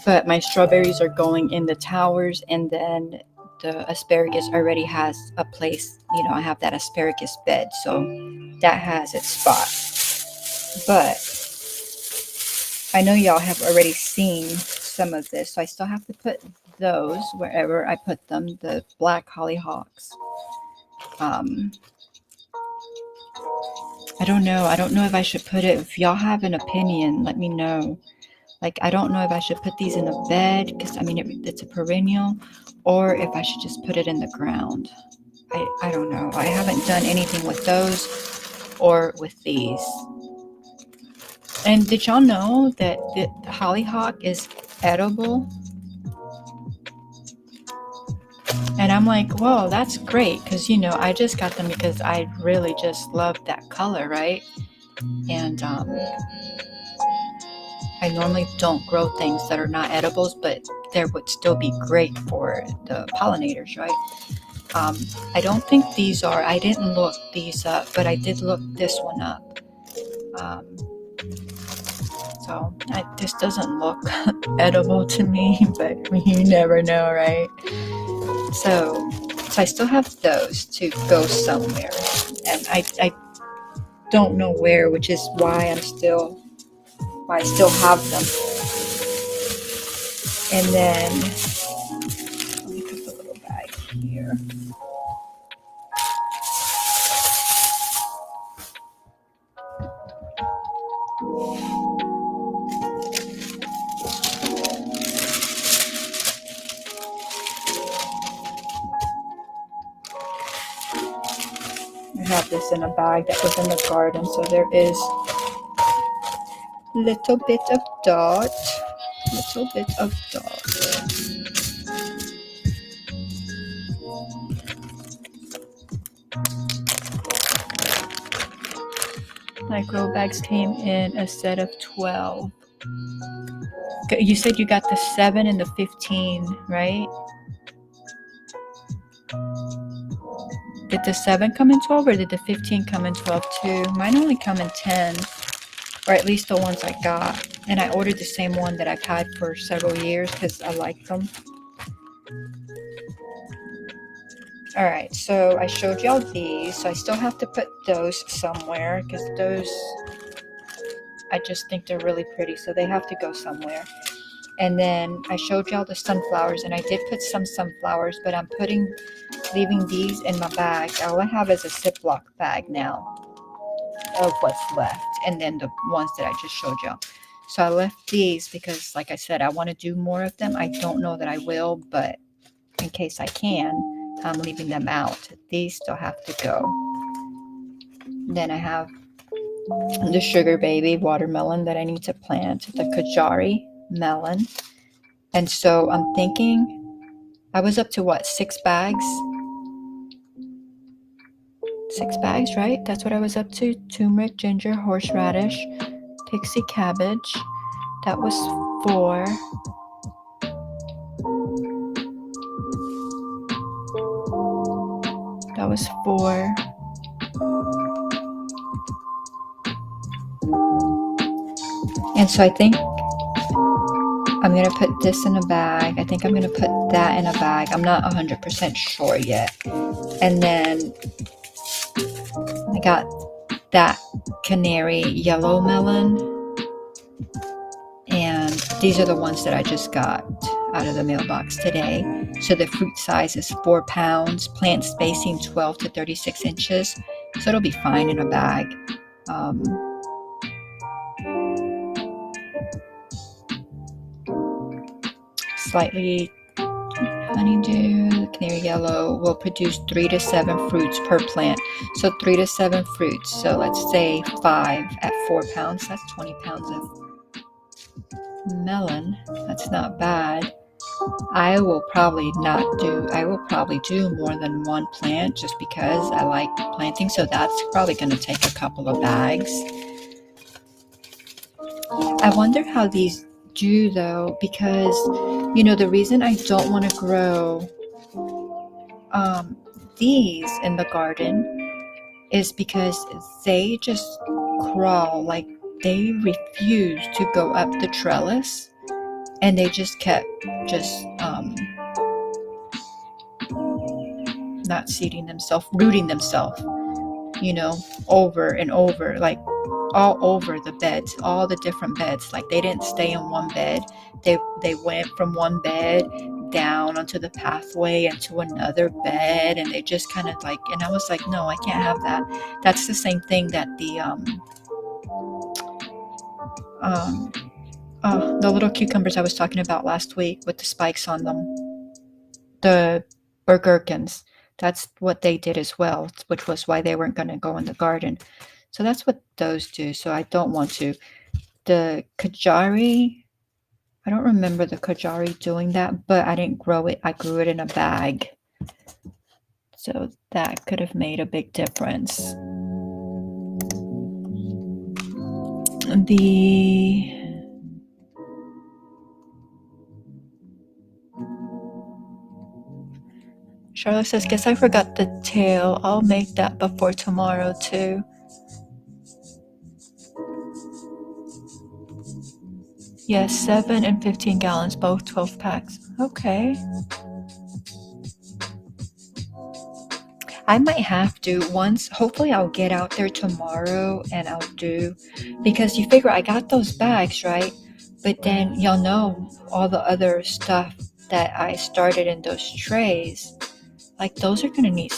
But my strawberries are going in the towers, and then the asparagus already has a place, I have that asparagus bed, so that has its spot. But I know y'all have already seen some of this, so I still have to put those wherever I put them, the black hollyhocks. I don't know if I should put it. If y'all have an opinion, let me know. Like, I don't know if I should put these in a bed, because it's a perennial, or if I should just put it in the ground. I don't know. I haven't done anything with those or with these. And did y'all know that the hollyhock is edible? And I'm like, whoa, that's great, because I just got them because I really just love that color, right? And I normally don't grow things that are not edibles, but there would still be great for the pollinators, right? I don't think these are. I didn't look these up, but I did look this one up. So this doesn't look edible to me, but you never know, right? So I still have those to go somewhere, and I don't know where, which is why I still have them. And then let me put the little bag here. I have this in a bag that was in the garden, so there is little bit of dot. My grow bags came in a set of 12. You said you got the 7 and the 15, right? Did the 7 come in 12, or did the 15 come in 12 too? Mine only come in 10, or at least the ones I got. And I ordered the same one that I've had for several years because I like them. All right, so I showed y'all these. So I still have to put those somewhere, because those, I just think they're really pretty, so they have to go somewhere. And then I showed y'all the sunflowers, and I did put some sunflowers, but I'm leaving these in my bag. All I have is a Ziploc bag now of what's left, and then the ones that I just showed y'all. So I left these because, like I said, I want to do more of them. I don't know that I will, but in case I can, I'm leaving them out. These still have to go. Then I have the Sugar Baby watermelon that I need to plant, the Kajari melon. And so I'm thinking, I was up to 6 bags? 6 bags, right? That's what I was up to. Turmeric, ginger, horseradish, pixie cabbage. That was 4. That was 4. And so I think I'm going to put this in a bag. I think I'm going to put that in a bag. I'm not 100% sure yet. And then I got that canary yellow melon. And these are the ones that I just got out of the mailbox today. So the fruit size is 4 pounds, plant spacing 12 to 36 inches. So it'll be fine in a bag. Slightly honeydew, canary yellow will produce 3 to 7 fruits per plant. So 3 to 7 fruits. So let's say 5 at 4 pounds. That's 20 pounds of melon. That's not bad. I will probably do more than one plant just because I like planting. So that's probably going to take a couple of bags. I wonder how these do though, because the reason I don't want to grow these in the garden is because they just crawl, like they refuse to go up the trellis, and they just kept not seeding themselves, rooting themselves, over and over, like all over the beds, all the different beds. Like they didn't stay in one bed. They went from one bed down onto the pathway into another bed, and they just kind of like, and I was like, no, I can't have that. That's the same thing that the little cucumbers I was talking about last week with the spikes on them, or gherkins. That's what they did as well, which was why they weren't going to go in the garden. So that's what those do. So I don't want to. The Kajari, I don't remember the Kajari doing that, but I didn't grow it. I grew it in a bag. So that could have made a big difference. Charlotte says, guess I forgot the tail. I'll make that before tomorrow too. Yes, 7 and 15 gallons, both 12 packs. Okay. I might have to once, hopefully I'll get out there tomorrow and I'll do, because you figure I got those bags, right? But then y'all know all the other stuff that I started in those trays, like those are going to need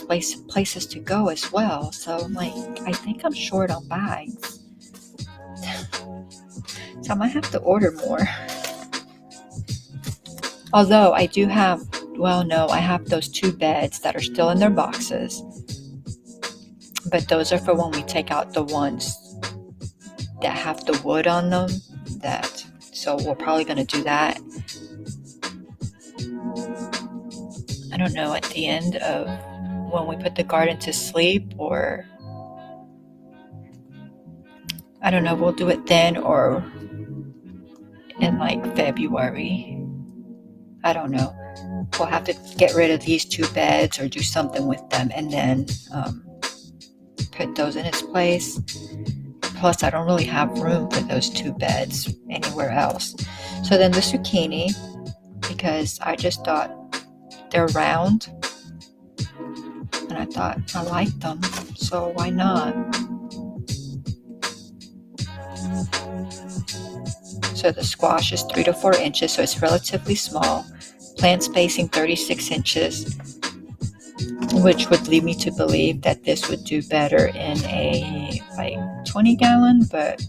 places to go as well. So like, I think I'm short on bags. So I might have to order more. Although I do have, I have those 2 beds that are still in their boxes. But those are for when we take out the ones that have the wood on them. So we're probably going to do that. I don't know, at the end of when we put the garden to sleep, or I don't know, we'll do it then or in like February. I don't know. We'll have to get rid of these 2 beds or do something with them and then put those in its place. Plus, I don't really have room for those 2 beds anywhere else. So then the zucchini, because I just thought they're round, and I thought I liked them, so why not? So the squash is 3 to 4 inches, so it's relatively small. Plant spacing 36 inches, which would lead me to believe that this would do better in a 20 gallon, but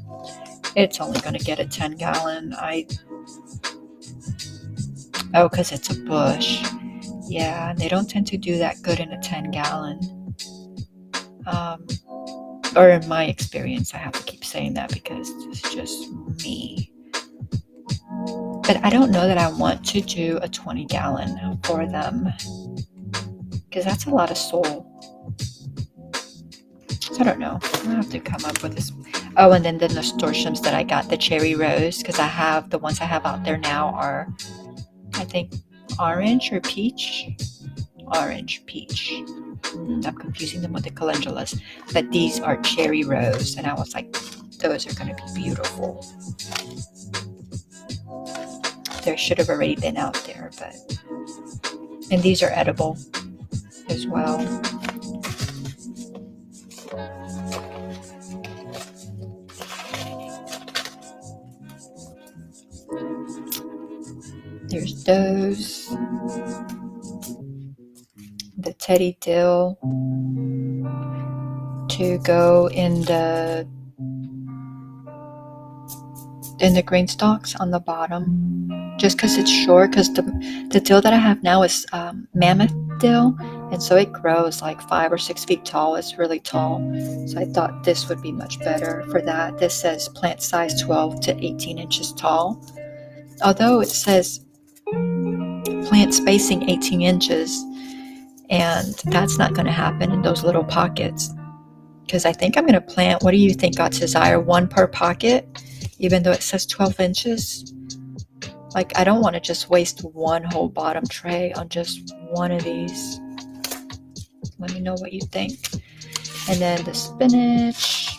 it's only going to get a 10 gallon. Because it's a bush. Yeah, they don't tend to do that good in a 10 gallon. Or in my experience, I have to keep saying that because it's just me. But I don't know that I want to do a 20 gallon for them, because that's a lot of soil. So I don't know. I'll have to come up with this. Oh, and then the nasturtiums that I got, the cherry rose, because the ones I have out there now are, I think, orange or peach. Orange, peach. I'm confusing them with the calendulas. But these are cherry rose, and I was like, those are going to be beautiful. There should have already been out there, and these are edible as well. There's those. The teddy dill to go in the green stalks on the bottom, just because it's short, because the dill that I have now is mammoth dill, and so it grows like 5 or 6 feet tall. It's really tall, so I thought this would be much better for that. This says plant size 12 to 18 inches tall, although it says plant spacing 18 inches, and that's not going to happen in those little pockets, because I think I'm going to plant, what do you think, God's Desire, 1 per pocket, even though it says 12 inches. Like, I don't want to just waste one whole bottom tray on just one of these. Let me know what you think. And then the spinach,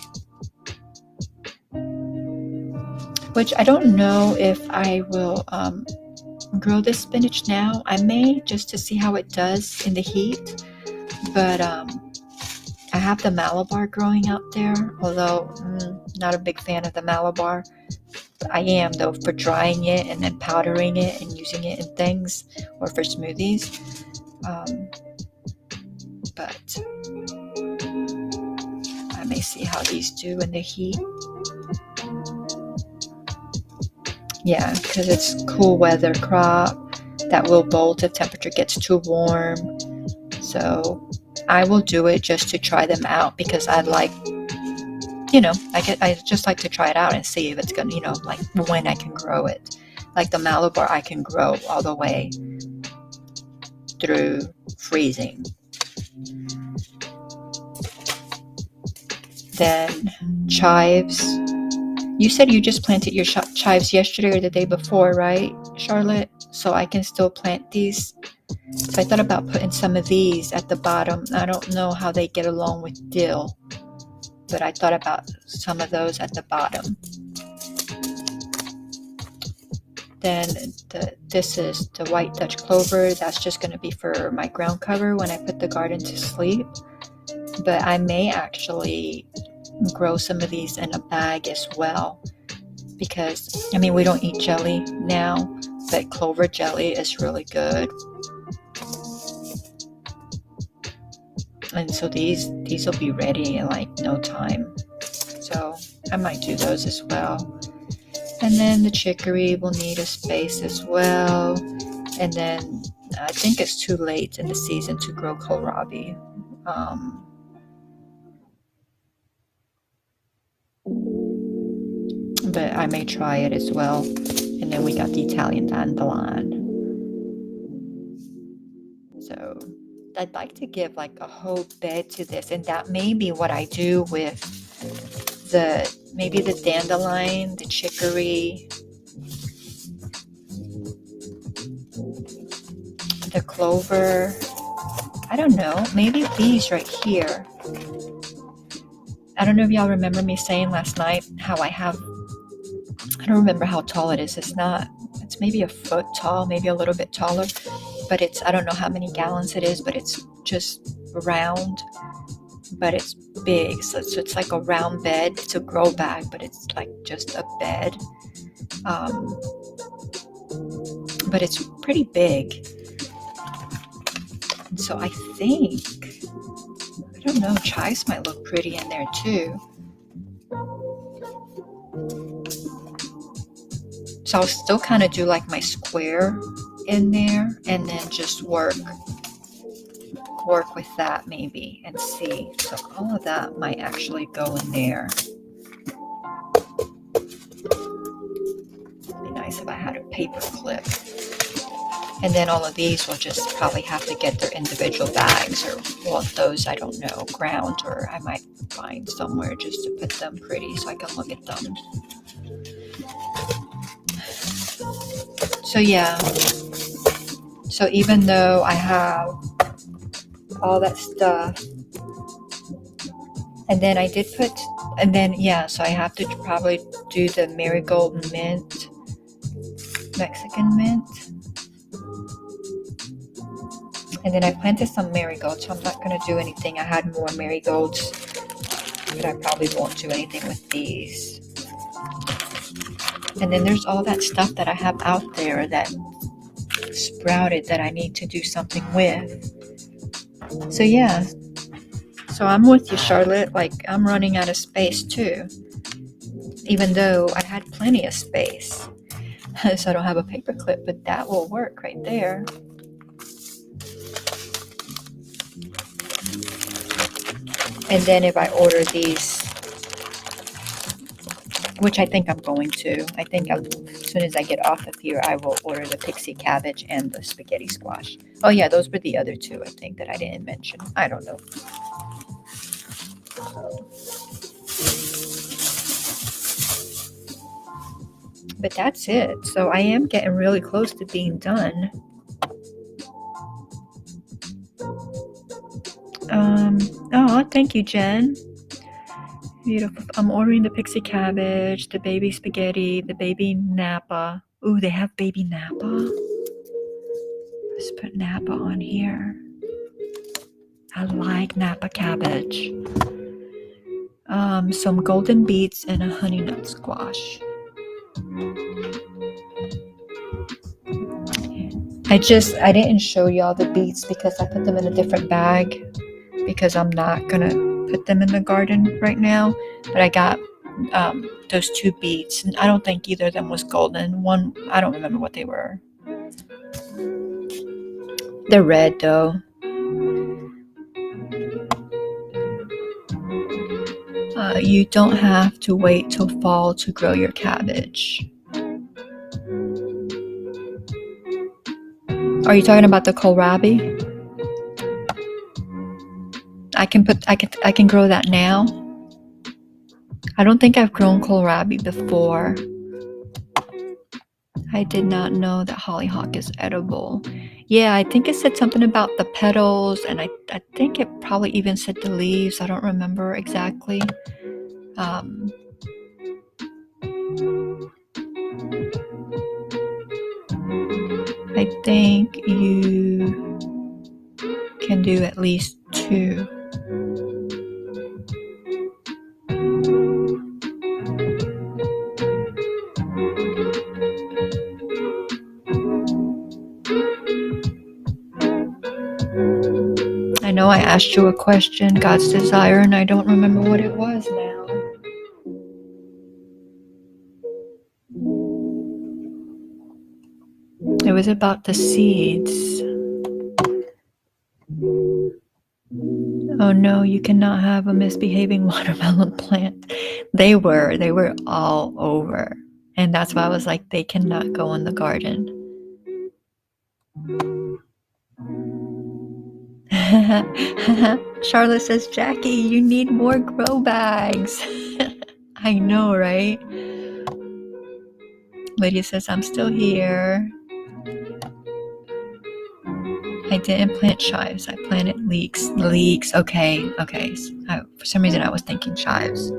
which I don't know if I will grow this spinach now. I may, just to see how it does in the heat. But I have the Malabar growing out there, although not a big fan of the Malabar. I am, though, for drying it and then powdering it and using it in things, or for smoothies. But I may see how these do in the heat. Yeah, because it's cool weather crop that will bolt if temperature gets too warm. So I will do it just to try them out, because I like, I just like to try it out and see if it's going to, like when I can grow it. Like the Malabar, I can grow all the way through freezing. Then chives. You said you just planted your chives yesterday or the day before, right, Charlotte? So I can still plant these. So I thought about putting some of these at the bottom. I don't know how they get along with dill, but I thought about some of those at the bottom. Then this is the white Dutch clover. That's just going to be for my ground cover when I put the garden to sleep. But I may actually grow some of these in a bag as well, because we don't eat jelly now, but clover jelly is really good. And so these will be ready in like no time, so I might do those as well. And then the chicory will need a space as well. And then I think it's too late in the season to grow kohlrabi. But I may try it as well. And then we got the Italian dandelion. So I'd like to give like a whole bed to this, and that may be what I do with maybe the dandelion, the chicory, the clover. I don't know, maybe these right here. I don't know if y'all remember me saying last night how I don't remember how tall it is. It's maybe a foot tall, maybe a little bit taller, but I don't know how many gallons it is, but it's just round, but it's big. So it's like a round bed. It's a grow bag, but it's like just a bed. But it's pretty big. And so I think, I don't know, chives might look pretty in there too. So I'll still kind of do like my square in there, and then just work with that maybe and see. So all of that might actually go in there. It'd be nice if I had a paper clip. And then all of these will just probably have to get their individual bags, or those, I don't know, ground, or I might find somewhere just to put them pretty so I can look at them. So yeah, so even though I have all that stuff, and then I did put, and then so I have to probably do the marigold mint, Mexican mint, and then I planted some marigolds, so I'm not going to do anything. I had more marigolds, but I probably won't do anything with these. And then there's all that stuff that I have out there that sprouted that I need to do something with. So yeah, so I'm with you, Charlotte. Like, I'm running out of space too, even though I had plenty of space. So I don't have a paper clip, but that will work right there. And then if I order these, which I think I'm going to, I think as soon as I get off of here, I will order the pixie cabbage and the spaghetti squash. Oh yeah, those were the other two I think that I didn't mention. I don't know. But that's it. So I am getting really close to being done. Oh, thank you, Jen. Beautiful. I'm ordering the pixie cabbage, the baby spaghetti, the baby Napa. Ooh, they have baby Napa. Let's put Napa on here. I like Napa cabbage. Some golden beets and a honey nut squash. I didn't show y'all the beets because I put them in a different bag because I'm not gonna put them in the garden right now. But I got those two beets, and I don't think either of them was golden. One, I don't remember what they were. They're red though. You don't have to wait till fall to grow your cabbage. Are you talking about the kohlrabi? I can grow that now. I don't think I've grown kohlrabi before. I did not know that hollyhock is edible. Yeah, I think it said something about the petals, and I think it probably even said the leaves. I don't remember exactly. I think you can do at least 2. I know I asked you a question, God's desire, and I don't remember what it was now. It was about the seeds. Oh no, you cannot have a misbehaving watermelon plant. They were all over. And that's why I was like, they cannot go in the garden. Charlotte says, Jackie, you need more grow bags. I know, right? Lydia says, I'm still here. I didn't plant chives. I planted leeks. Leeks. Okay. For some reason, I was thinking chives.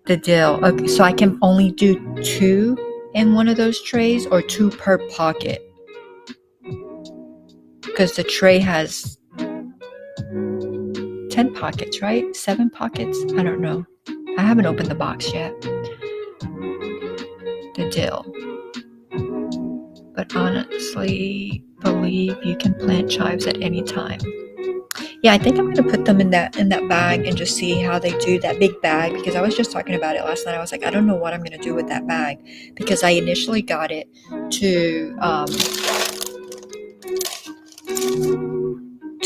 The dill. Okay, so I can only do 2 in one of those trays, or 2 per pocket. Because the tray has 10 pockets, right? 7 pockets? I don't know. I haven't opened the box yet. The dill. But honestly, believe you can plant chives at any time. Yeah, I think I'm gonna put them in that bag and just see how they do, that big bag, because I was just talking about it last night. I was like, I don't know what I'm gonna do with that bag, because I initially got it to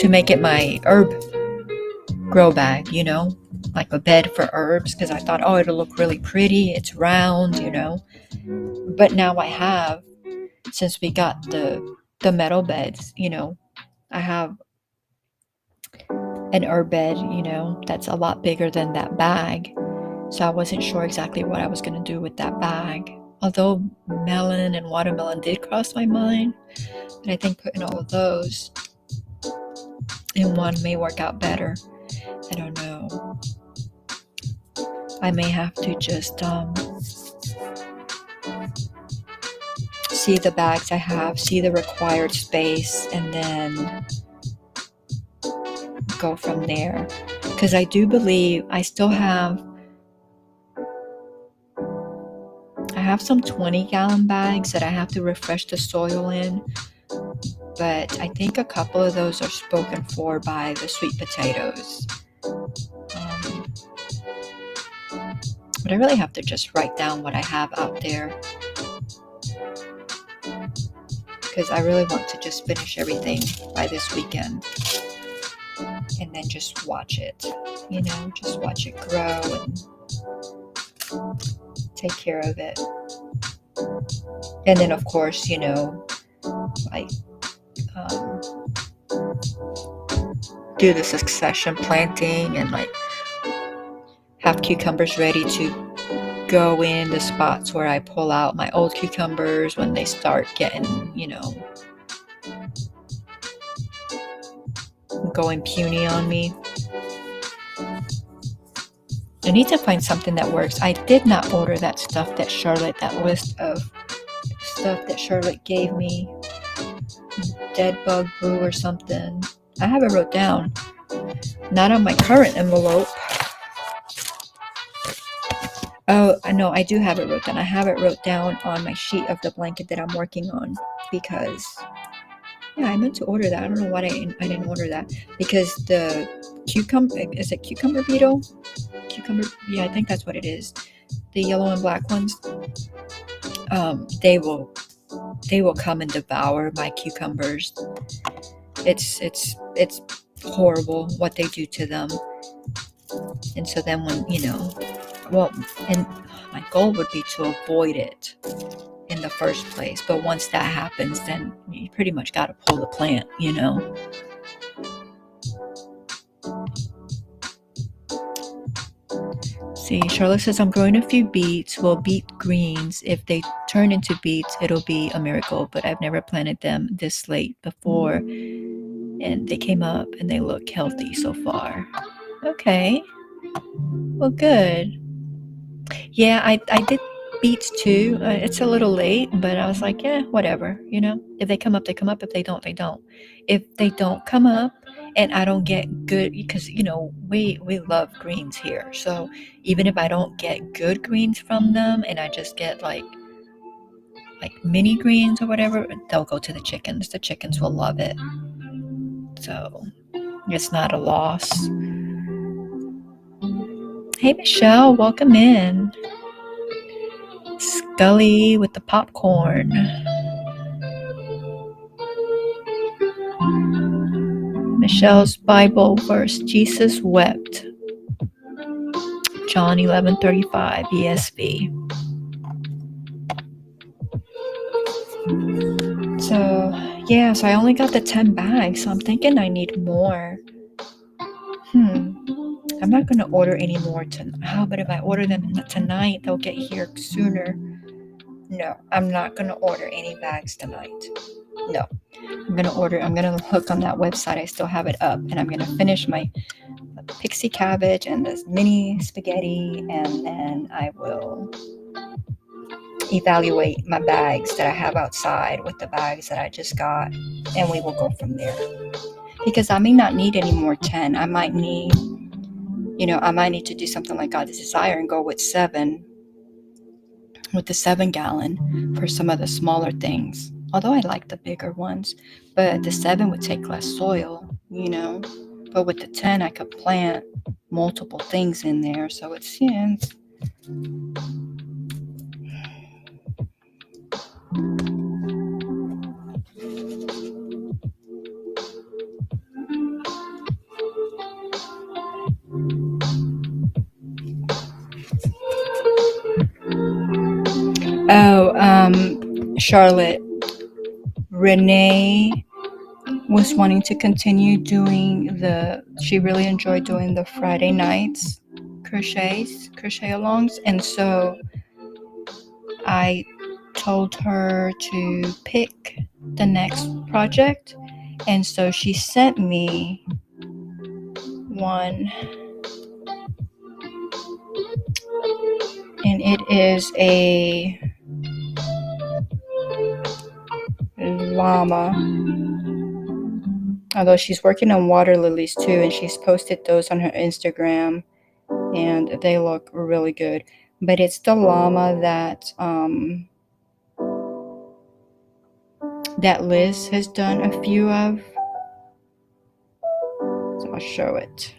make it my herb grow bag, like a bed for herbs, because I thought, oh, it'll look really pretty. It's round, But now I have, since we got the metal beds, I have an herb bed, that's a lot bigger than that bag. So I wasn't sure exactly what I was going to do with that bag. Although melon and watermelon did cross my mind, and I think putting all of those in one may work out better. I don't know. I may have to just see the bags I have, see the required space, and then go from there. Because I do believe I still have have some 20-gallon bags that I have to refresh the soil in, but I think a couple of those are spoken for by the sweet potatoes. But I really have to just write down what I have out there, because I really want to just finish everything by this weekend and then just watch it, just watch it grow and take care of it. And then, of course, like do the succession planting and like have cucumbers ready to go in the spots where I pull out my old cucumbers when they start getting, going puny on me. I need to find something that works. I did not order that stuff that list of stuff that Charlotte gave me. Dead bug brew or something. I have it wrote down. Not on my current envelope. Oh, no, I do have it wrote down. I have it wrote down on my sheet of the blanket that I'm working on because, I meant to order that. I don't know why I didn't order that. Because the is it cucumber beetle? Yeah, I think that's what it is. The yellow and black ones. They will come and devour my cucumbers. It's horrible what they do to them. And so then when, and my goal would be to avoid it in the first place. But once that happens, then you pretty much got to pull the plant, See, Charlotte says, I'm growing a few beets. Well, beet greens, if they turn into beets, it'll be a miracle. But I've never planted them this late before. And they came up and they look healthy so far. Okay. Well, good. Yeah, I did beets too. It's a little late, but I was like, yeah, whatever. If they come up, they come up. If they don't, they don't. If they don't come up and I don't get good, because, we love greens here. So even if I don't get good greens from them and I just get like mini greens or whatever, they'll go to the chickens. The chickens will love it. So it's not a loss. Hey, Michelle, welcome in. Scully with the popcorn. Michelle's Bible verse, Jesus wept. John 11:35 ESV. So I only got the 10 bags, so I'm thinking I need more. I'm not going to order any more tonight. But if I order them tonight, they'll get here sooner. No, I'm not going to order any bags tonight. No, I'm going to look on that website. I still have it up, and I'm going to finish my pixie cabbage and this mini spaghetti, and then I will evaluate my bags that I have outside with the bags that I just got, and we will go from there. Because I may not need any more 10. I might need to do something like God's Desire and go with 7, with the 7-gallon for some of the smaller things. Although I like the bigger ones, but the 7 would take less soil, But with the 10, I could plant multiple things in there. So it's. Charlotte, Renee was wanting to continue doing she really enjoyed doing the Friday nights crochet alongs, and so I told her to pick the next project, and so she sent me one, and it is a llama, although she's working on water lilies too, and she's posted those on her Instagram, and they look really good. but it's the llama that Liz has done a few of. So I'll show it.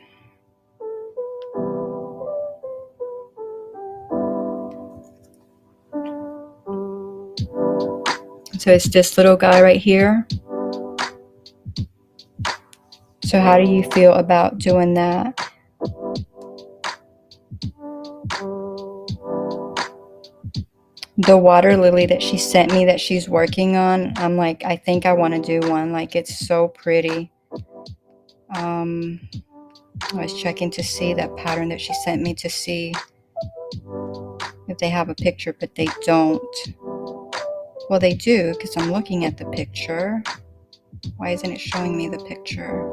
So it's this little guy right here. So how do you feel about doing that? The water lily that she sent me that she's working on, I'm like, I think I want to do one. Like, it's so pretty. I was checking to see that pattern that she sent me to see if they have a picture, but they don't. Well, they do, because I'm looking at the picture. Why isn't it showing me the picture?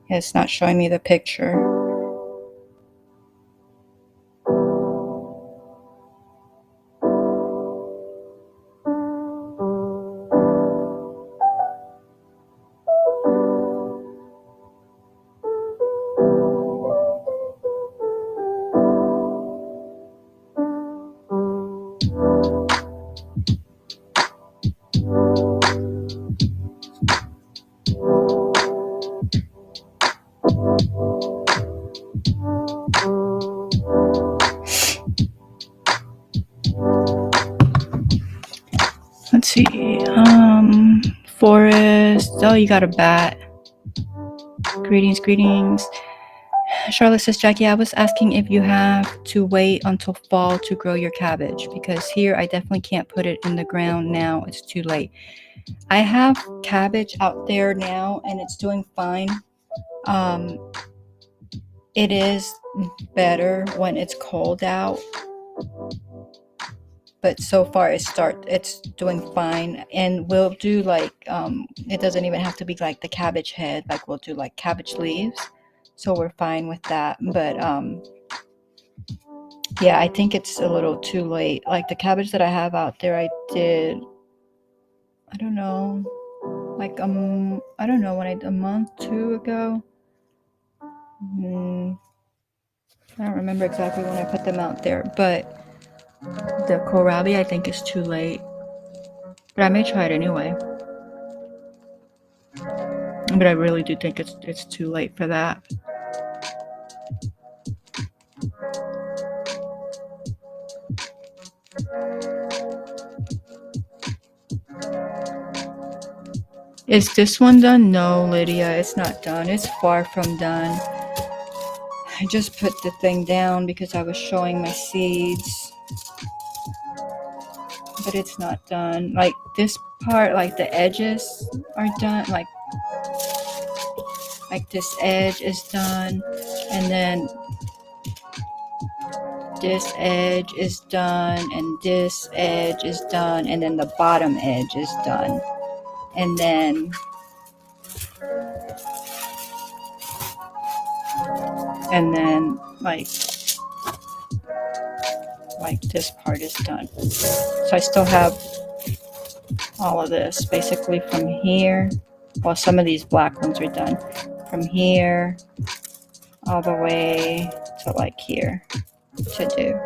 Yeah, it's not showing me the picture. Let's see. Forest. Oh, you got a bat. Greetings. Charlotte says, Jackie, I was asking if you have to wait until fall to grow your cabbage, because here I definitely can't put it in the ground now. It's too late. I have cabbage out there now and it's doing fine. It is better when it's cold out, but so far it's doing fine. And we'll do like it doesn't even have to be like the cabbage head, like we'll do like cabbage leaves, so we're fine with that. But yeah, I think it's a little too late. Like the cabbage that I have out there, I did, I don't know, like I don't know, a month, 2 ago. I don't remember exactly when I put them out there, but the kohlrabi I think is too late. But I may try it anyway. But I really do think it's too late for that. Is this one done? No, Lydia, it's not done. It's far from done. I just put the thing down because I was showing my seeds. But it's not done. Like this part, like the edges are done. Like this edge is done. And then this edge is done. And this edge is done. And then the bottom edge is done. And then like this part is done. So I still have all of this basically from here. Well, some of these black ones are done from here all the way to like here to do.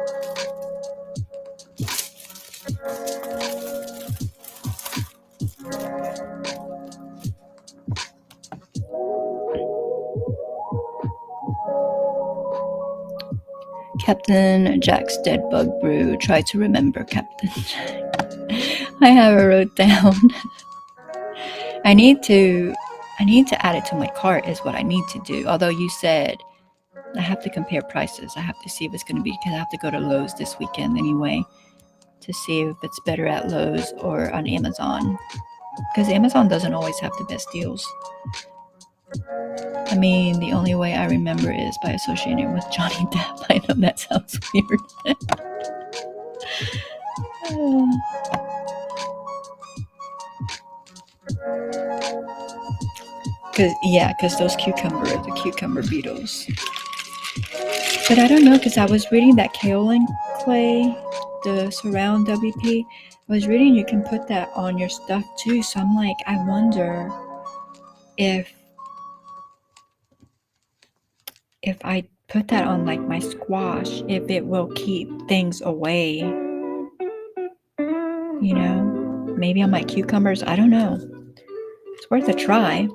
Captain Jack's Dead Bug Brew. Try to remember, Captain. I have it wrote down. I need to add it to my cart is what I need to do. Although you said I have to compare prices. I have to see if it's going to be, because I have to go to Lowe's this weekend anyway to see if it's better at Lowe's or on Amazon. Because Amazon doesn't always have the best deals. I mean, the only way I remember is by associating with Johnny Depp. I know that sounds weird. Because those the cucumber beetles. But I don't know, because I was reading that kaolin clay, the Surround WP. I was reading you can put that on your stuff too, so I'm like, I wonder if I put that on like my squash, if it will keep things away, you know, maybe on my cucumbers. I don't know. It's worth a try.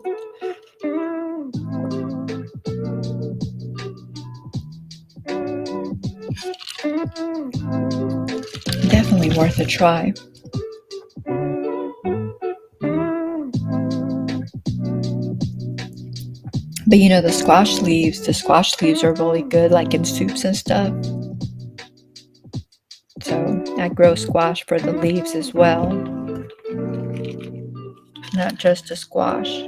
Definitely worth a try. But you know, the squash leaves are really good, like in soups and stuff. So I grow squash for the leaves as well, not just the squash.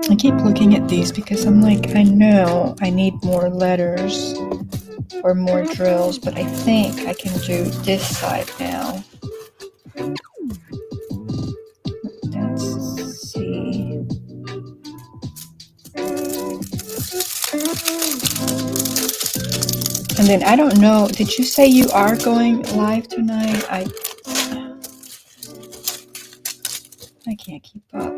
I keep looking at these because I'm like, I know I need more letters or more drills, but I think I can do this side now. Let's see. And then I don't know, did you say you are going live tonight? I can't keep up.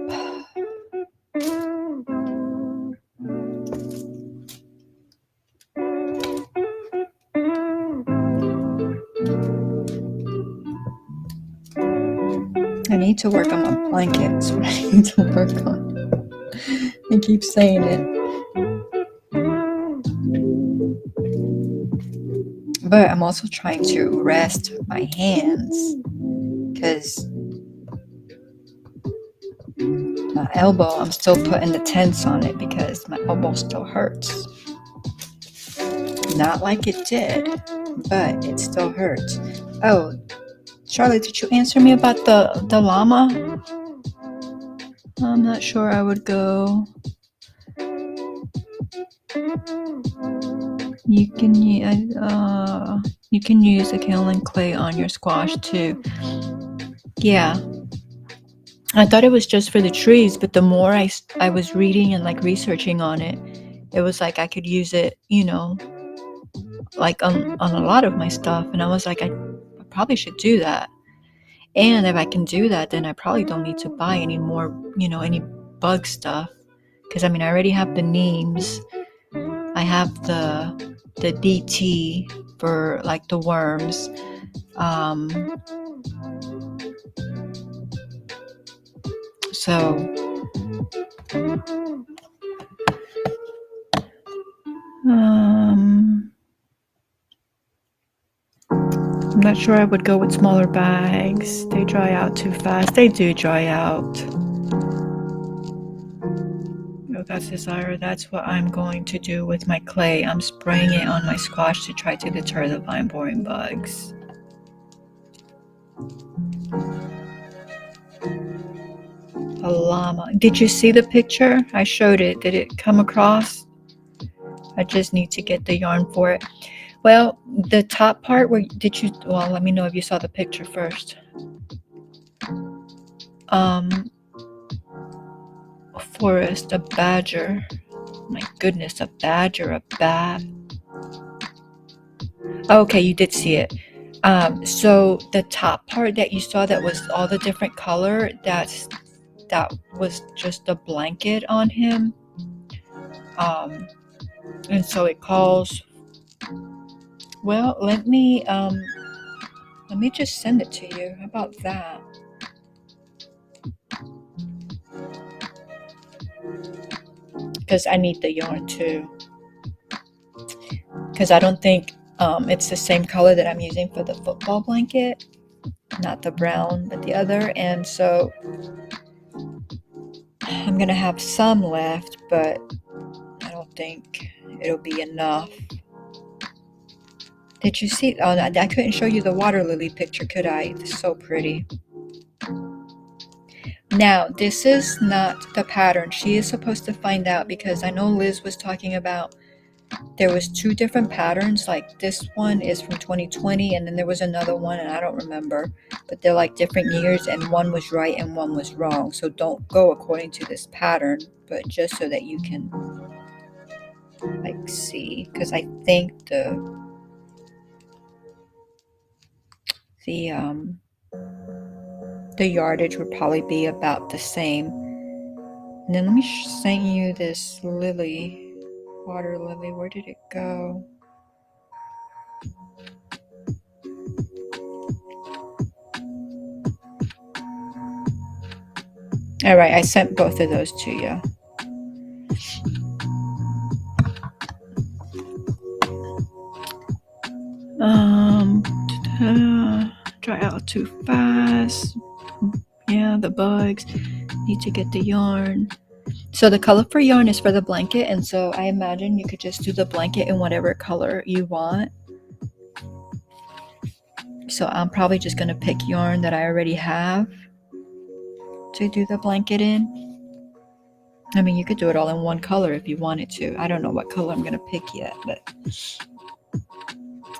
I need to work on my blankets. What I need to work on. I keep saying it. But I'm also trying to rest my hands because my elbow, I'm still putting the tense on it because my elbow still hurts. Not like it did, but it still hurts. Oh, Charlotte, did you answer me about the llama? I'm not sure I would go. You can use the kaolin clay on your squash too. Yeah, I thought it was just for the trees, but the more I was reading and like researching on it, it was like I could use it, you know, like on a lot of my stuff, and I was like, I probably should do that. And if I can do that, then I probably don't need to buy any more, you know, any bug stuff, because I mean I already have the neems. I have the DT for like the worms. So I'm not sure I would go with smaller bags. They dry out too fast. They do dry out. Oh, that's desire. That's what I'm going to do with my clay. I'm spraying it on my squash to try to deter the vine boring bugs. A llama. Did you see the picture? I showed it. Did it come across? I just need to get the yarn for it. Well, the top part where well, let me know if you saw the picture first. A forest, a badger. My goodness, a badger, a bat. Okay, you did see it. So the top part that you saw that was all the different color, that was just a blanket on him. And so it calls. Well, let me just send it to you. How about that? Because I need the yarn too. Because I don't think it's the same color that I'm using for the football blanket. Not the brown, but the other. And so I'm going to have some left, but I don't think it'll be enough. Did you see? Oh, I couldn't show you the water lily picture, could I? It's so pretty. Now, this is not the pattern. She is supposed to find out, because I know Liz was talking about there was 2 different patterns. Like this one is from 2020, and then there was another one, and I don't remember. But they're like different years, and one was right and one was wrong. So don't go according to this pattern, but just so that you can like see. Because I think the yardage would probably be about the same. And then let me send you this lily, water lily. Where did it go? All right, I sent both of those to you. Dry out too fast. Yeah, the bugs. Need to get the yarn. So the color for yarn is for the blanket, and so I imagine you could just do the blanket in whatever color you want. So I'm probably just gonna pick yarn that I already have to do the blanket in. I mean, you could do it all in one color if you wanted to. I don't know what color I'm gonna pick yet, but.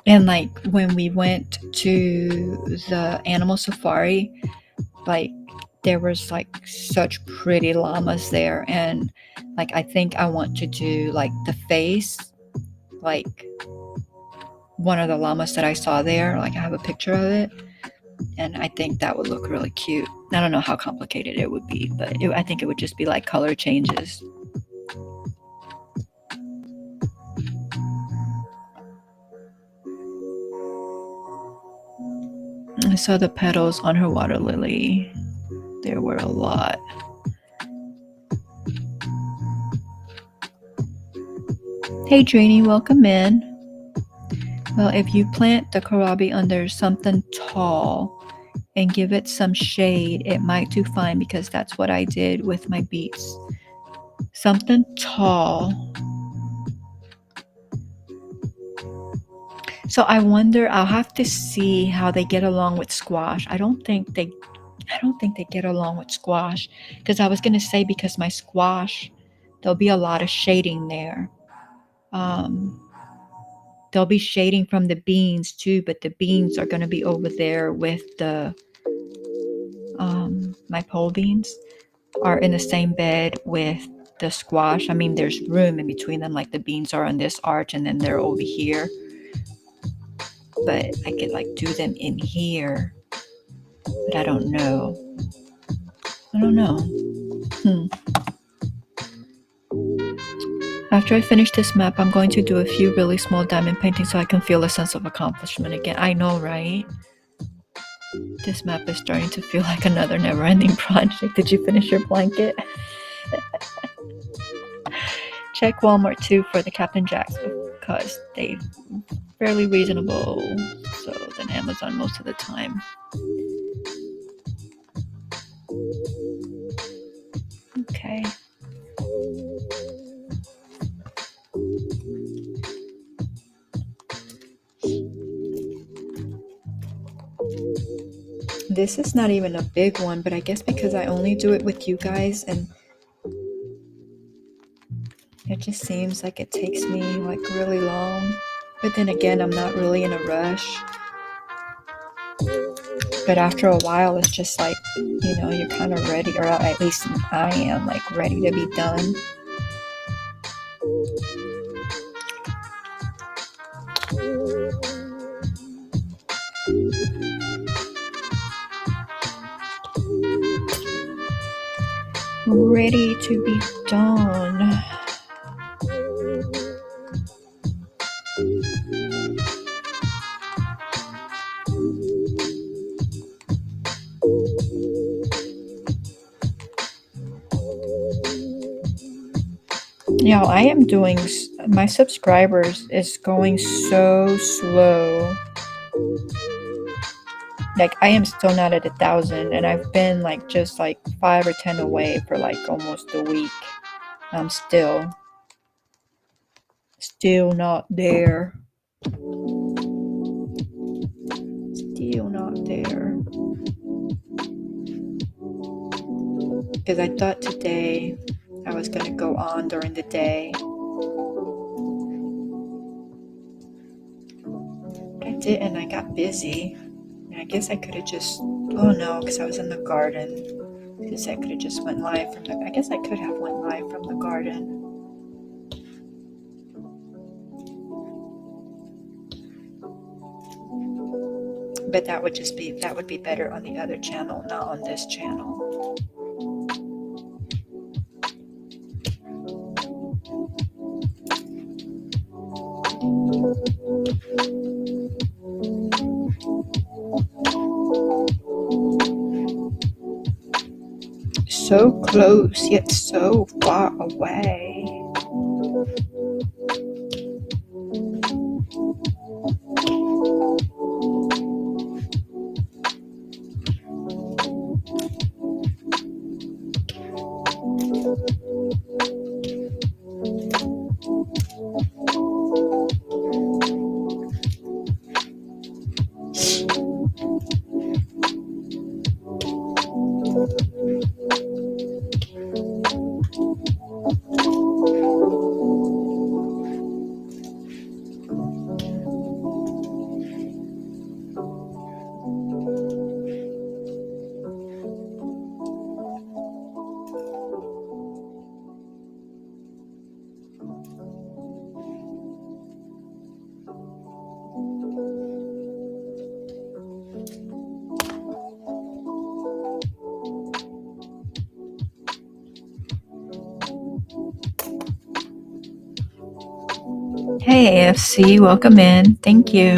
And like when we went to the animal safari, like there was like such pretty llamas there, and like I think I want to do like the face, like one of the llamas that I saw there. Like I have a picture of it, and I think that would look really cute. I don't know how complicated it would be, but I think it would just be like color changes. I saw the petals on her water lily. There were a lot. Hey Trini, welcome in. Well, if you plant the kohlrabi under something tall and give it some shade, it might do fine, because that's what I did with my beets. Something tall. So I wonder, I'll have to see how they get along with squash. I don't think they get along with squash, because I was going to say, because my squash, there'll be a lot of shading there. There'll be shading from the beans too, but the beans are going to be over there with the my pole beans are in the same bed with the squash. I mean, there's room in between them, like the beans are on this arch and then they're over here, but I could like do them in here, but I don't know. After I finish this map, I'm going to do a few really small diamond paintings so I can feel a sense of accomplishment again. I know, right? This map is starting to feel like another never-ending project. Did you finish your blanket? Check Walmart too for the Captain Jacks, because they're fairly reasonable, so than Amazon most of the time. Okay. This is not even a big one, but I guess because I only do it with you guys, and it just seems like it takes me like really long. But then again, I'm not really in a rush. But after a while, it's just like, you know, you're kind of ready, or at least I am, like ready to be done. Ready to be done. Yeah, I am doing, my subscribers is going so slow. Like I am still not at 1,000, and I've been like just like 5 or 10 away for like almost a week. I'm still not there. Still not there. Because I thought today I was going to go on during the day. didn't. I got busy. I guess I could have just, oh no, because I was in the garden. Because I could have just went live from the, I guess I could have went live from the garden. But that would be better on the other channel, not on this channel. So close, yet so far away. Hey AFC, welcome in. Thank you.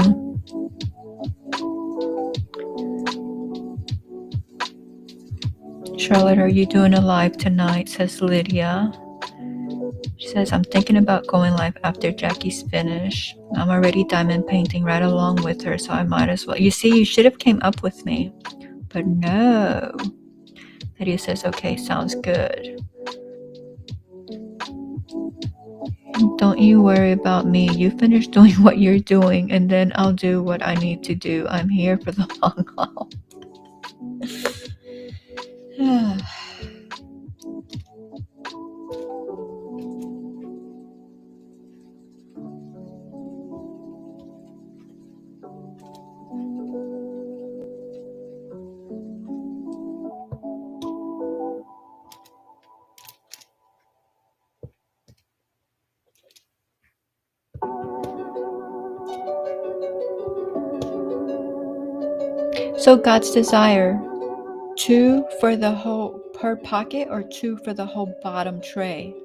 Charlotte, are you doing a live tonight? Says Lydia. She says, I'm thinking about going live after Jackie's finished. I'm already diamond painting right along with her, so I might as well. You see, you should have came up with me. But no. Lydia says, okay, sounds good. Don't you worry about me. You finish doing what you're doing, and then I'll do what I need to do. I'm here for the long haul. So God's desire, 2 for the whole per pocket or 2 for the whole bottom tray?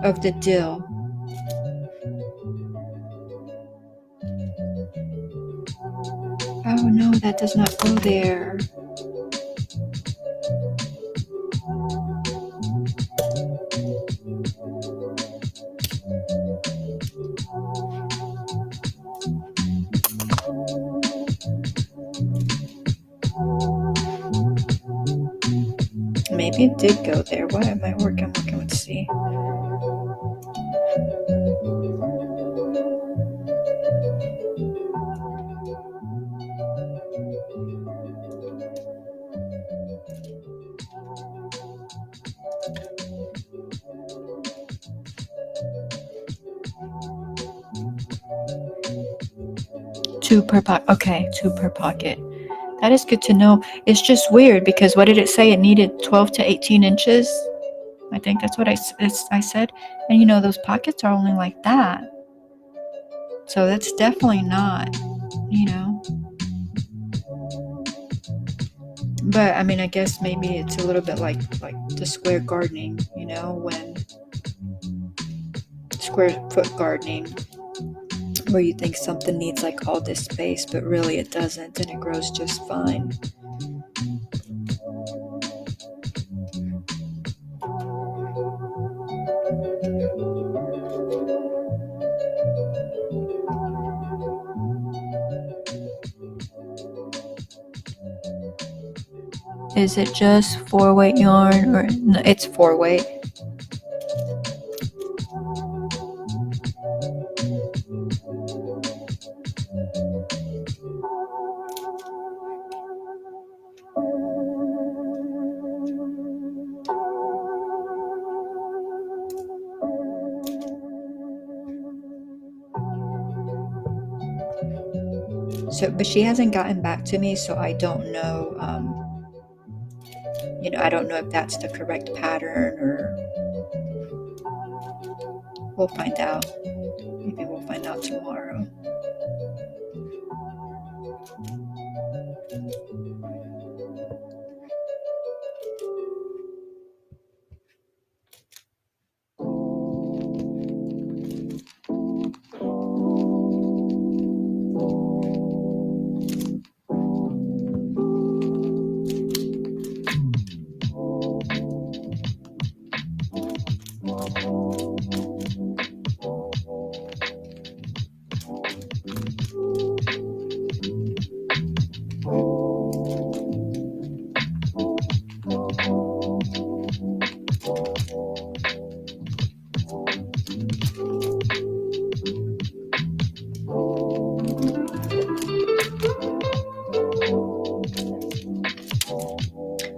Of the dill. Oh no, that does not go there. Maybe it did go there. What am I working? Let's see. Two per pocket. Okay, 2 per pocket. That is good to know. It's just weird because what did it say? It needed 12 to 18 inches. I think that's what I said. And you know, those pockets are only like that. So that's definitely not, you know. But I mean, I guess maybe it's a little bit like the square gardening, you know, when square foot gardening, where you think something needs like all this space, but really it doesn't, and it grows just fine. Is it just 4-weight yarn, or no, it's 4-weight? So, but she hasn't gotten back to me, so I don't know. I don't know if that's the correct pattern, or we'll find out. Maybe we'll find out tomorrow.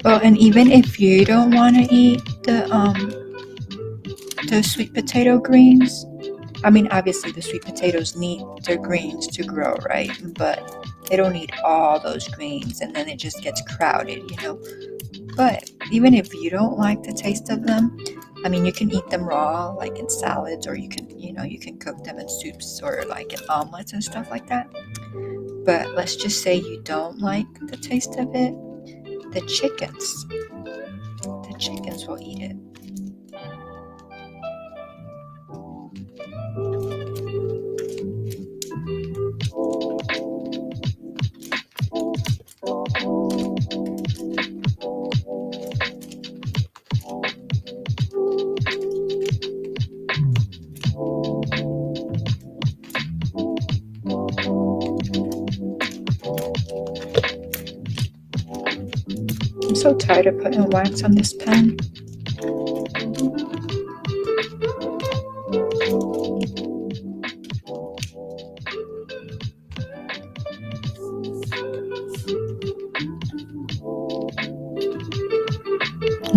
Well, and even if you don't want to eat the sweet potato greens, I mean, obviously the sweet potatoes need their greens to grow, right? But they don't need all those greens, and then it just gets crowded, But even if you don't like the taste of them, I mean, you can eat them raw, like in salads, or you can cook them in soups or like in omelets and stuff like that. But let's just say you don't like the taste of it, the chickens will eat it. I'm so tired of putting wax on this pen.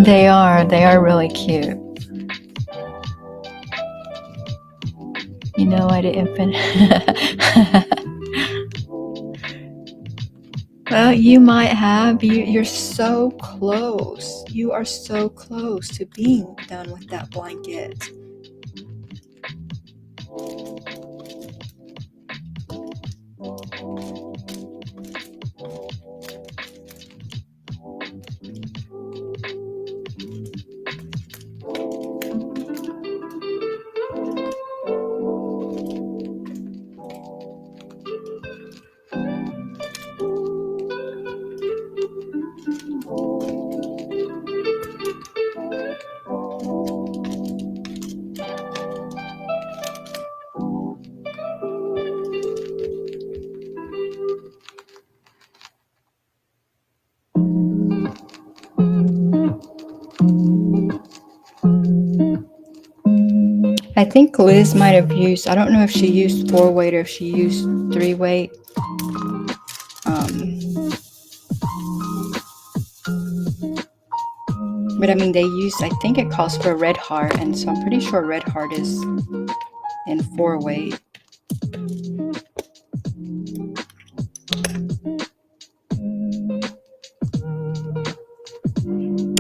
They are really cute. I didn't finish. Well, you might have. You're so close. You are so close to being done with that blanket. I think Liz might have used, I don't know if she used 4-weight or if she used 3-weight. But I mean, I think it calls for Red Heart, and so I'm pretty sure Red Heart is in 4-weight.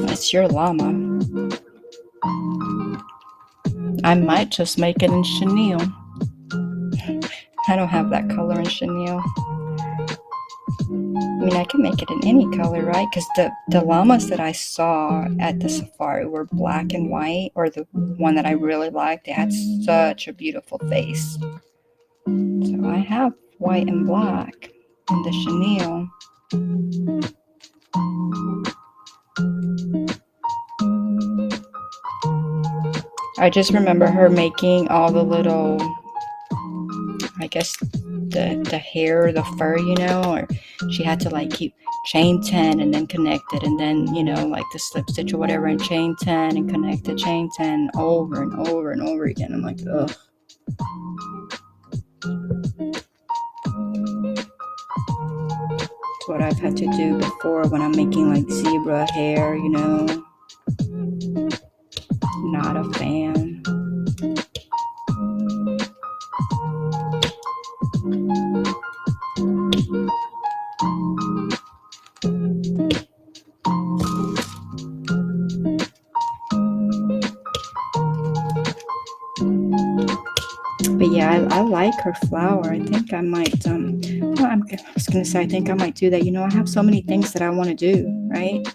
That's your llama. I might just make it in chenille. I don't have that color in chenille. I mean, I can make it in any color, right? Because the llamas that I saw at the safari were black and white, or the one that I really liked, they had such a beautiful face. So I have white and black in the chenille. I just remember her making all the little, I guess, the hair, the fur, or she had to like keep chain 10 and then connect it, and then like the slip stitch or whatever, and chain 10 and connect the chain 10 over and over and over again. I'm like, ugh. It's what I've had to do before when I'm making like zebra hair, not a fan. But yeah, I like her flower. I think I might, well, I was going to say, I think I might do that. I have so many things that I want to do, right?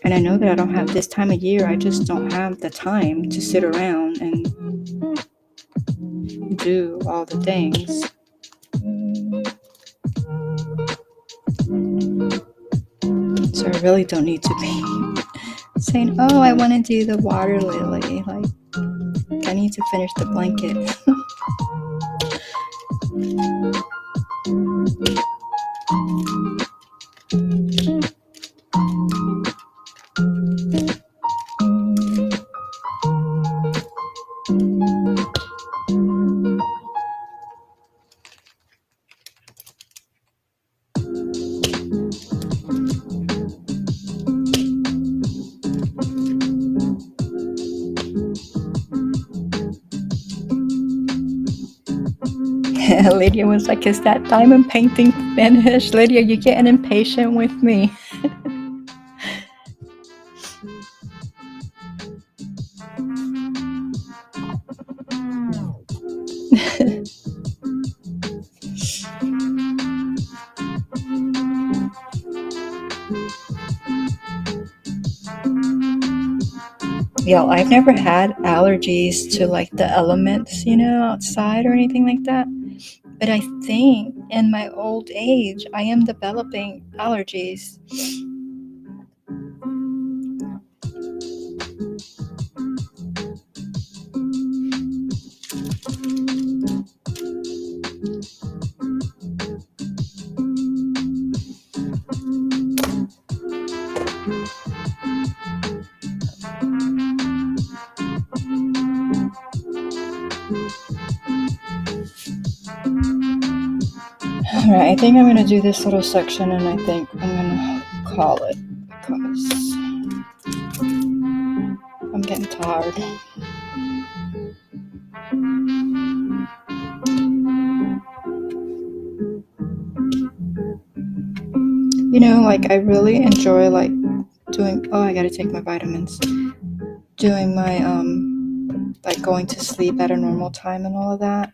And I know that I don't have this time of year, I just don't have the time to sit around and do all the things. So I really don't need to be saying, oh, I want to do the water lily. Like, I need to finish the blanket. Lydia was like, is that diamond painting finished? Lydia, you're getting impatient with me. Yo, I've never had allergies to like the elements, outside or anything like that. But I think in my old age, I am developing allergies. All right, I think I'm going to do this little section and I think I'm going to call it because I'm getting tired. Like I really enjoy like doing, I got to take my vitamins, doing my, like going to sleep at a normal time and all of that.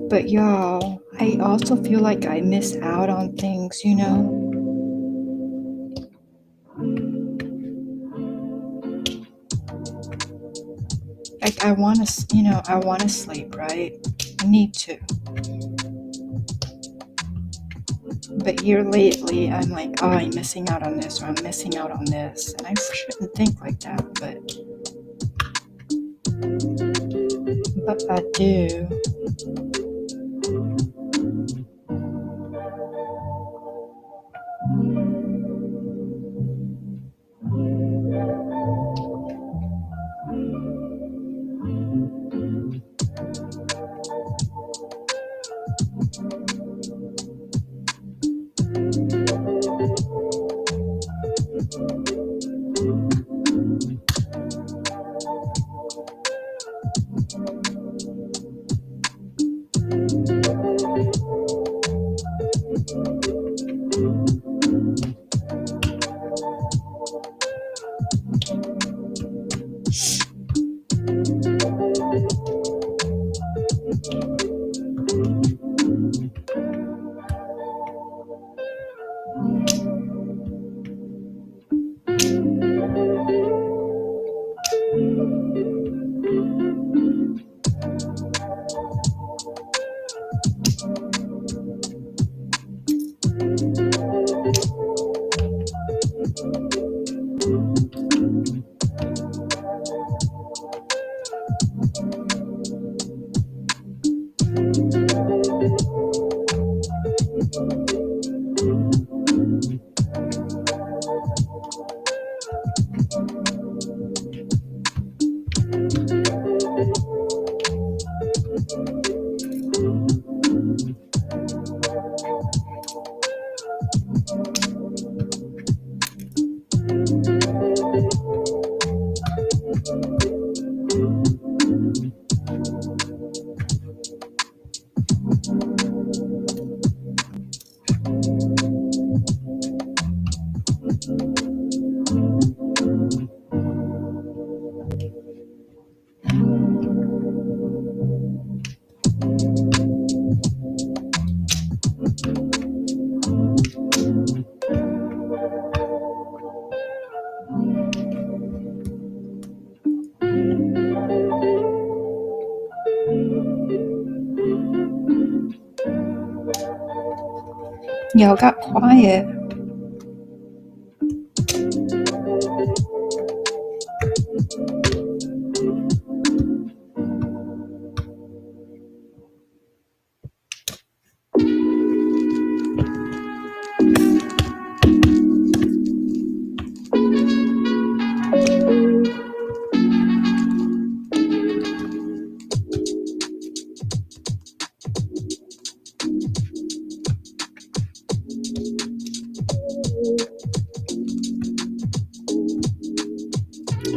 But y'all, I also feel like I miss out on things, Like I want to sleep, right? I need to. But here lately, I'm like, I'm missing out on this or I'm missing out on this. And I shouldn't think like that, but I do. Y'all got quiet.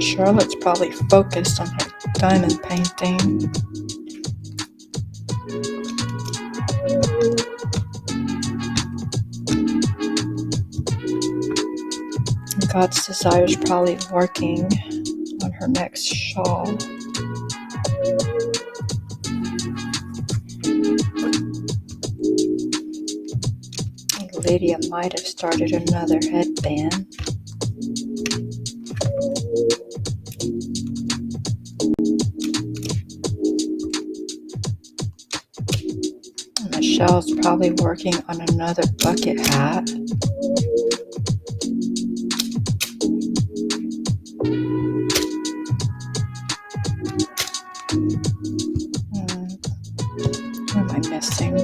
Charlotte's probably focused on her diamond painting. God's Desire is probably working on her next shawl. Lydia might have started another headband. Michelle's probably working on another bucket hat. What am I missing?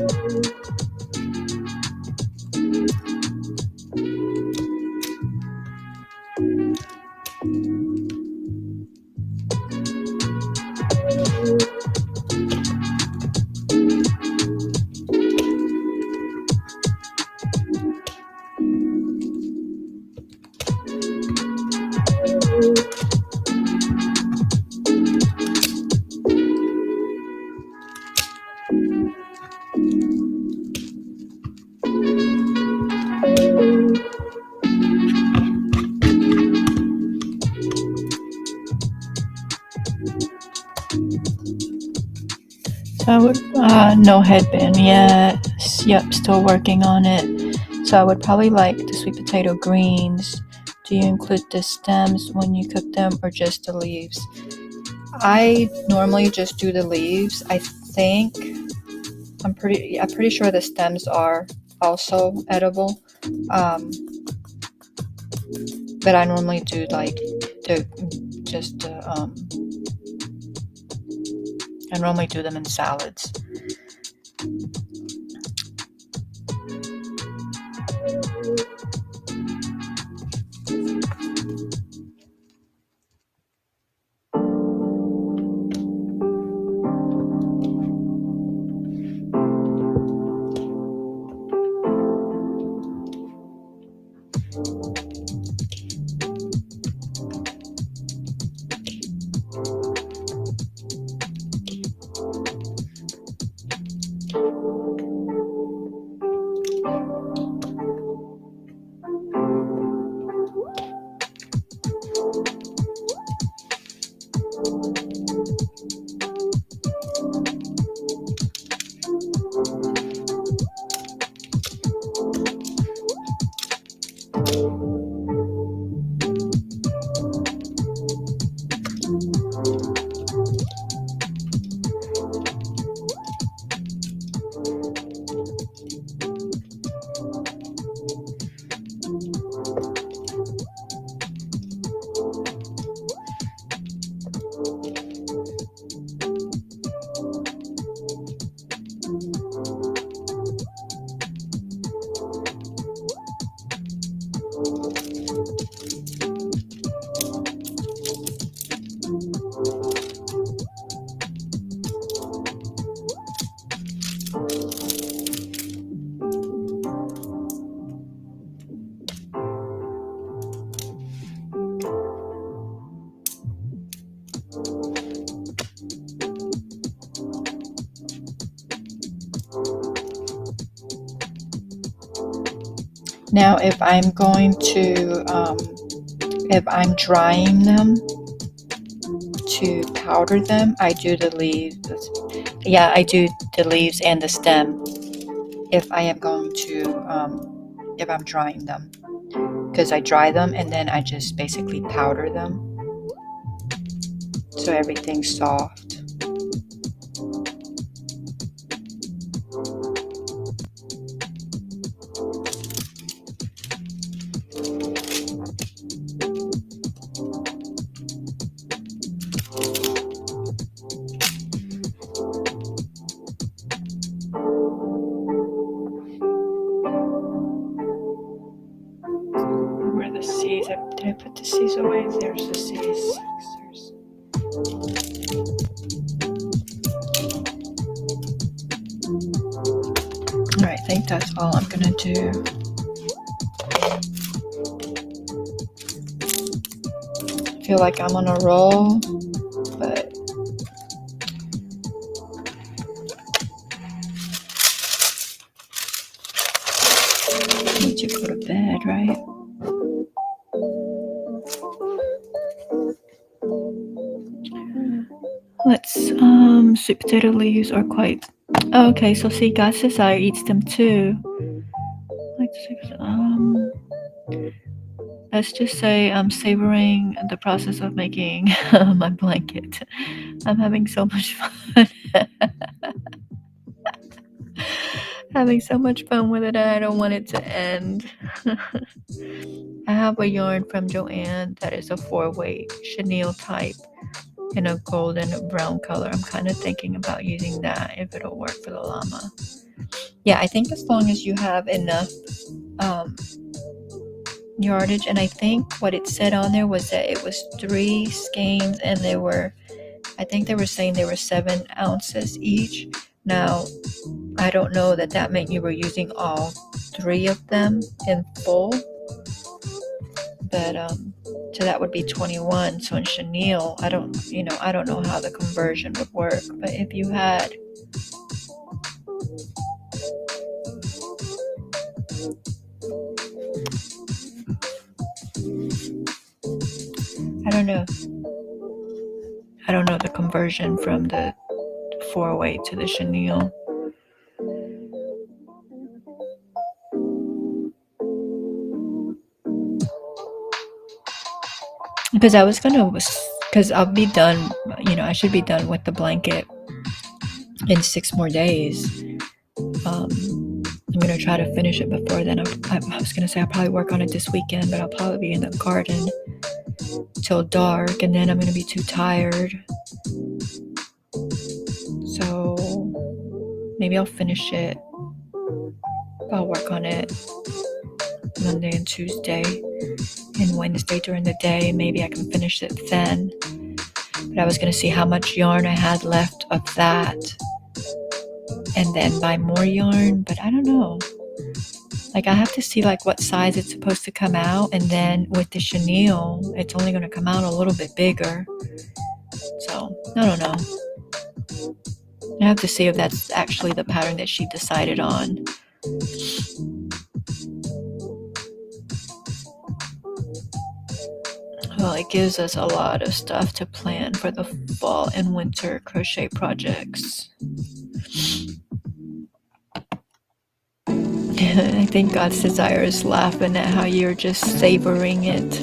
So I would, no headband yet. Yep, still working on it. So I would probably like the sweet potato greens. Do you include the stems when you cook them or just the leaves? I normally just do the leaves. I think I'm pretty sure the stems are also edible. But I normally do like I normally do them in salads. Now, if I'm drying them to powder them, I do the leaves. Yeah, I do the leaves and the stem if I am going to, if I'm drying them. Because I dry them and then I just basically powder them. So everything's soft. All right, I think that's all I'm gonna do. I feel like I'm on a roll, but I need to go to bed, right? Let's sweet potato leaves are quite okay. So see, God's desire eats them too. Like let's just say I'm savoring the process of making my blanket. I'm having so much fun. Having so much fun with it, and I don't want it to end. I have a yarn from Joann that is a 4-weight chenille type in a golden brown color. I'm kind of thinking about using that if it'll work for the llama. Yeah, I think as long as you have enough yardage, and I think what it said on there was that it was 3 skeins, and I think they were saying they were 7 ounces each. Now, I don't know that meant you were using all 3 of them in full, but so that would be 21. So in chenille, I don't know how the conversion would work, but if you had I don't know the conversion from the 4-weight to the chenille. Because I'll be done, I should be done with the blanket in 6 more days. I'm going to try to finish it before then. I was going to say I'll probably work on it this weekend, but I'll probably be in the garden till dark, and then I'm going to be too tired. So maybe I'll finish it. I'll work on it Monday and Tuesday and Wednesday during the day. Maybe I can finish it then. But I was going to see how much yarn I had left of that and then buy more yarn, but I don't know. Like, I have to see like what size it's supposed to come out, and then with the chenille, it's only going to come out a little bit bigger. So I don't know. I have to see if that's actually the pattern that she decided on. Well, it gives us a lot of stuff to plan for the fall and winter crochet projects. I think God's desire is laughing at how you're just savoring it.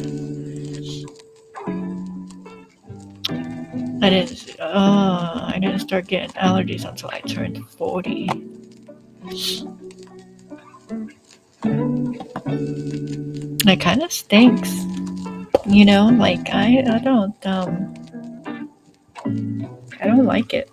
I didn't start getting allergies until I turned 40. It kind of stinks, like I don't like it.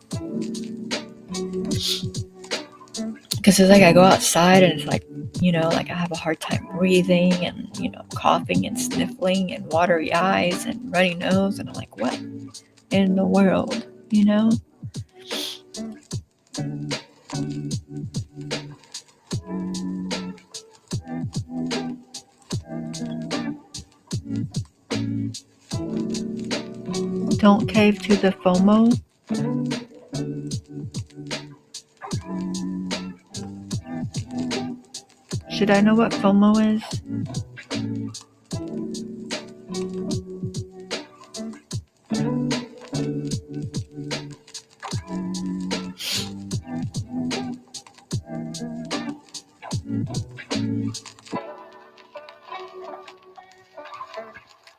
Because it's like I go outside and it's like, like I have a hard time breathing and, coughing and sniffling and watery eyes and runny nose. And I'm like, what in the world, Don't cave to the FOMO. Should I know what FOMO is?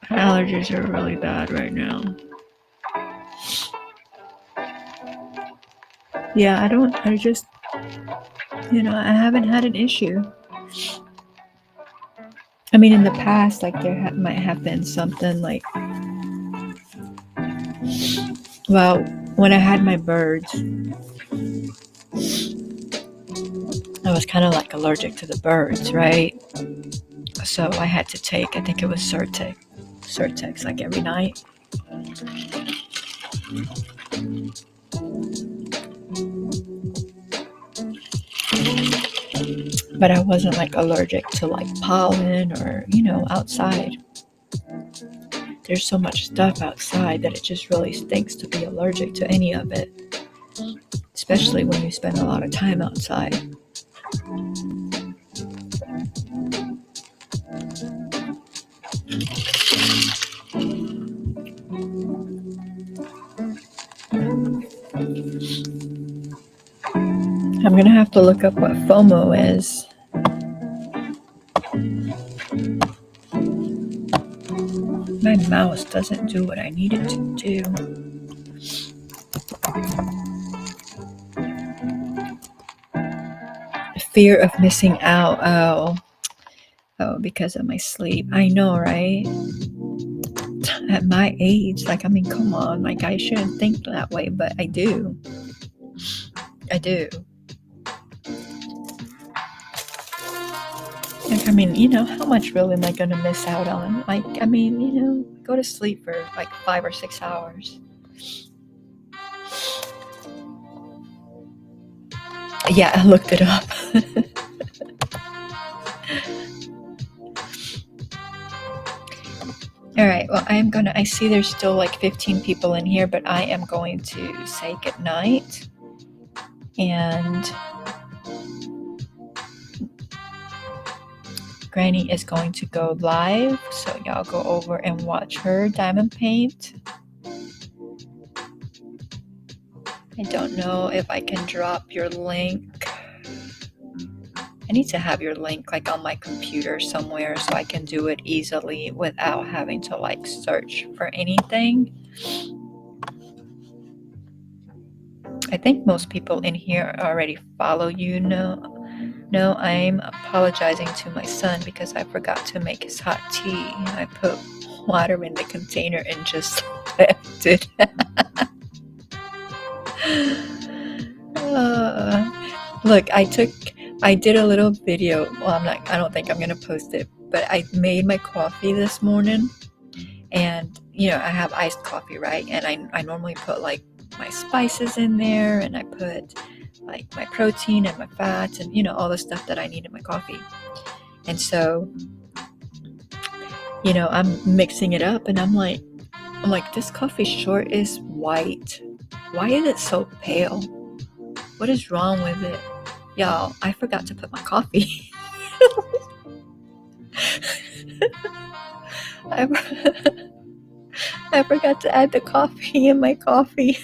Allergies are really bad right now. Yeah, I haven't had an issue. I mean, in the past, like there might have been something like, well, when I had my birds, I was kind of like allergic to the birds, right? So I had to take, I think it was Certex like every night. But I wasn't like allergic to like pollen or, outside. There's so much stuff outside that it just really stinks to be allergic to any of it, especially when you spend a lot of time outside. I'm going to have to look up what FOMO is. My mouse doesn't do what I need it to do. Fear of missing out. Oh, because of my sleep. I know, right? At my age, come on, I shouldn't think that way, but I do. How much really am I going to miss out on? Go to sleep for like 5 or 6 hours. Yeah, I looked it up. All right, well, I see there's still like 15 people in here, but I am going to say goodnight. And Granny is going to go live, so y'all go over and watch her diamond paint. I don't know if I can drop your link. I need to have your link like on my computer somewhere so I can do it easily without having to like search for anything. I think most people in here already follow you. No, I'm apologizing to my son because I forgot to make his hot tea. I put water in the container and just left it. Look, I did a little video. Well, I don't think I'm going to post it, but I made my coffee this morning, and I have iced coffee, right? And I normally put like my spices in there, and I put like my protein and my fats and all the stuff that I need in my coffee. And so I'm mixing it up, and I'm like, this coffee short is white. Why is it so pale? What is wrong with it? Y'all, I forgot to put my coffee. I forgot to add the coffee in my coffee.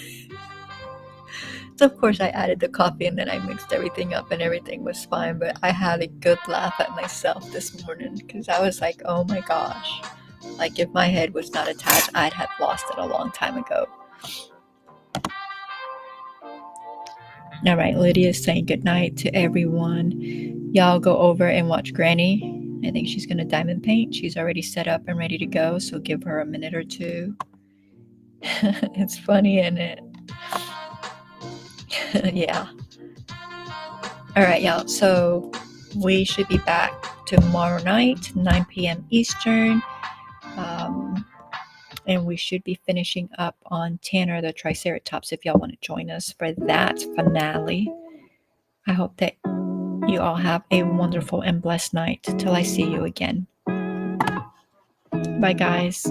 So of course I added the coffee and then I mixed everything up and everything was fine, but I had a good laugh at myself this morning because I was like, oh my gosh. Like if my head was not attached, I'd have lost it a long time ago. All right, Lydia's saying goodnight to everyone. Y'all go over and watch Granny. I think she's going to diamond paint. She's already set up and ready to go, so give her a minute or two. It's funny, isn't it? Yeah. All right, y'all. So we should be back tomorrow night, 9 p.m. Eastern. And we should be finishing up on Tanner the Triceratops if y'all want to join us for that finale. I hope that you all have a wonderful and blessed night till I see you again. Bye, guys.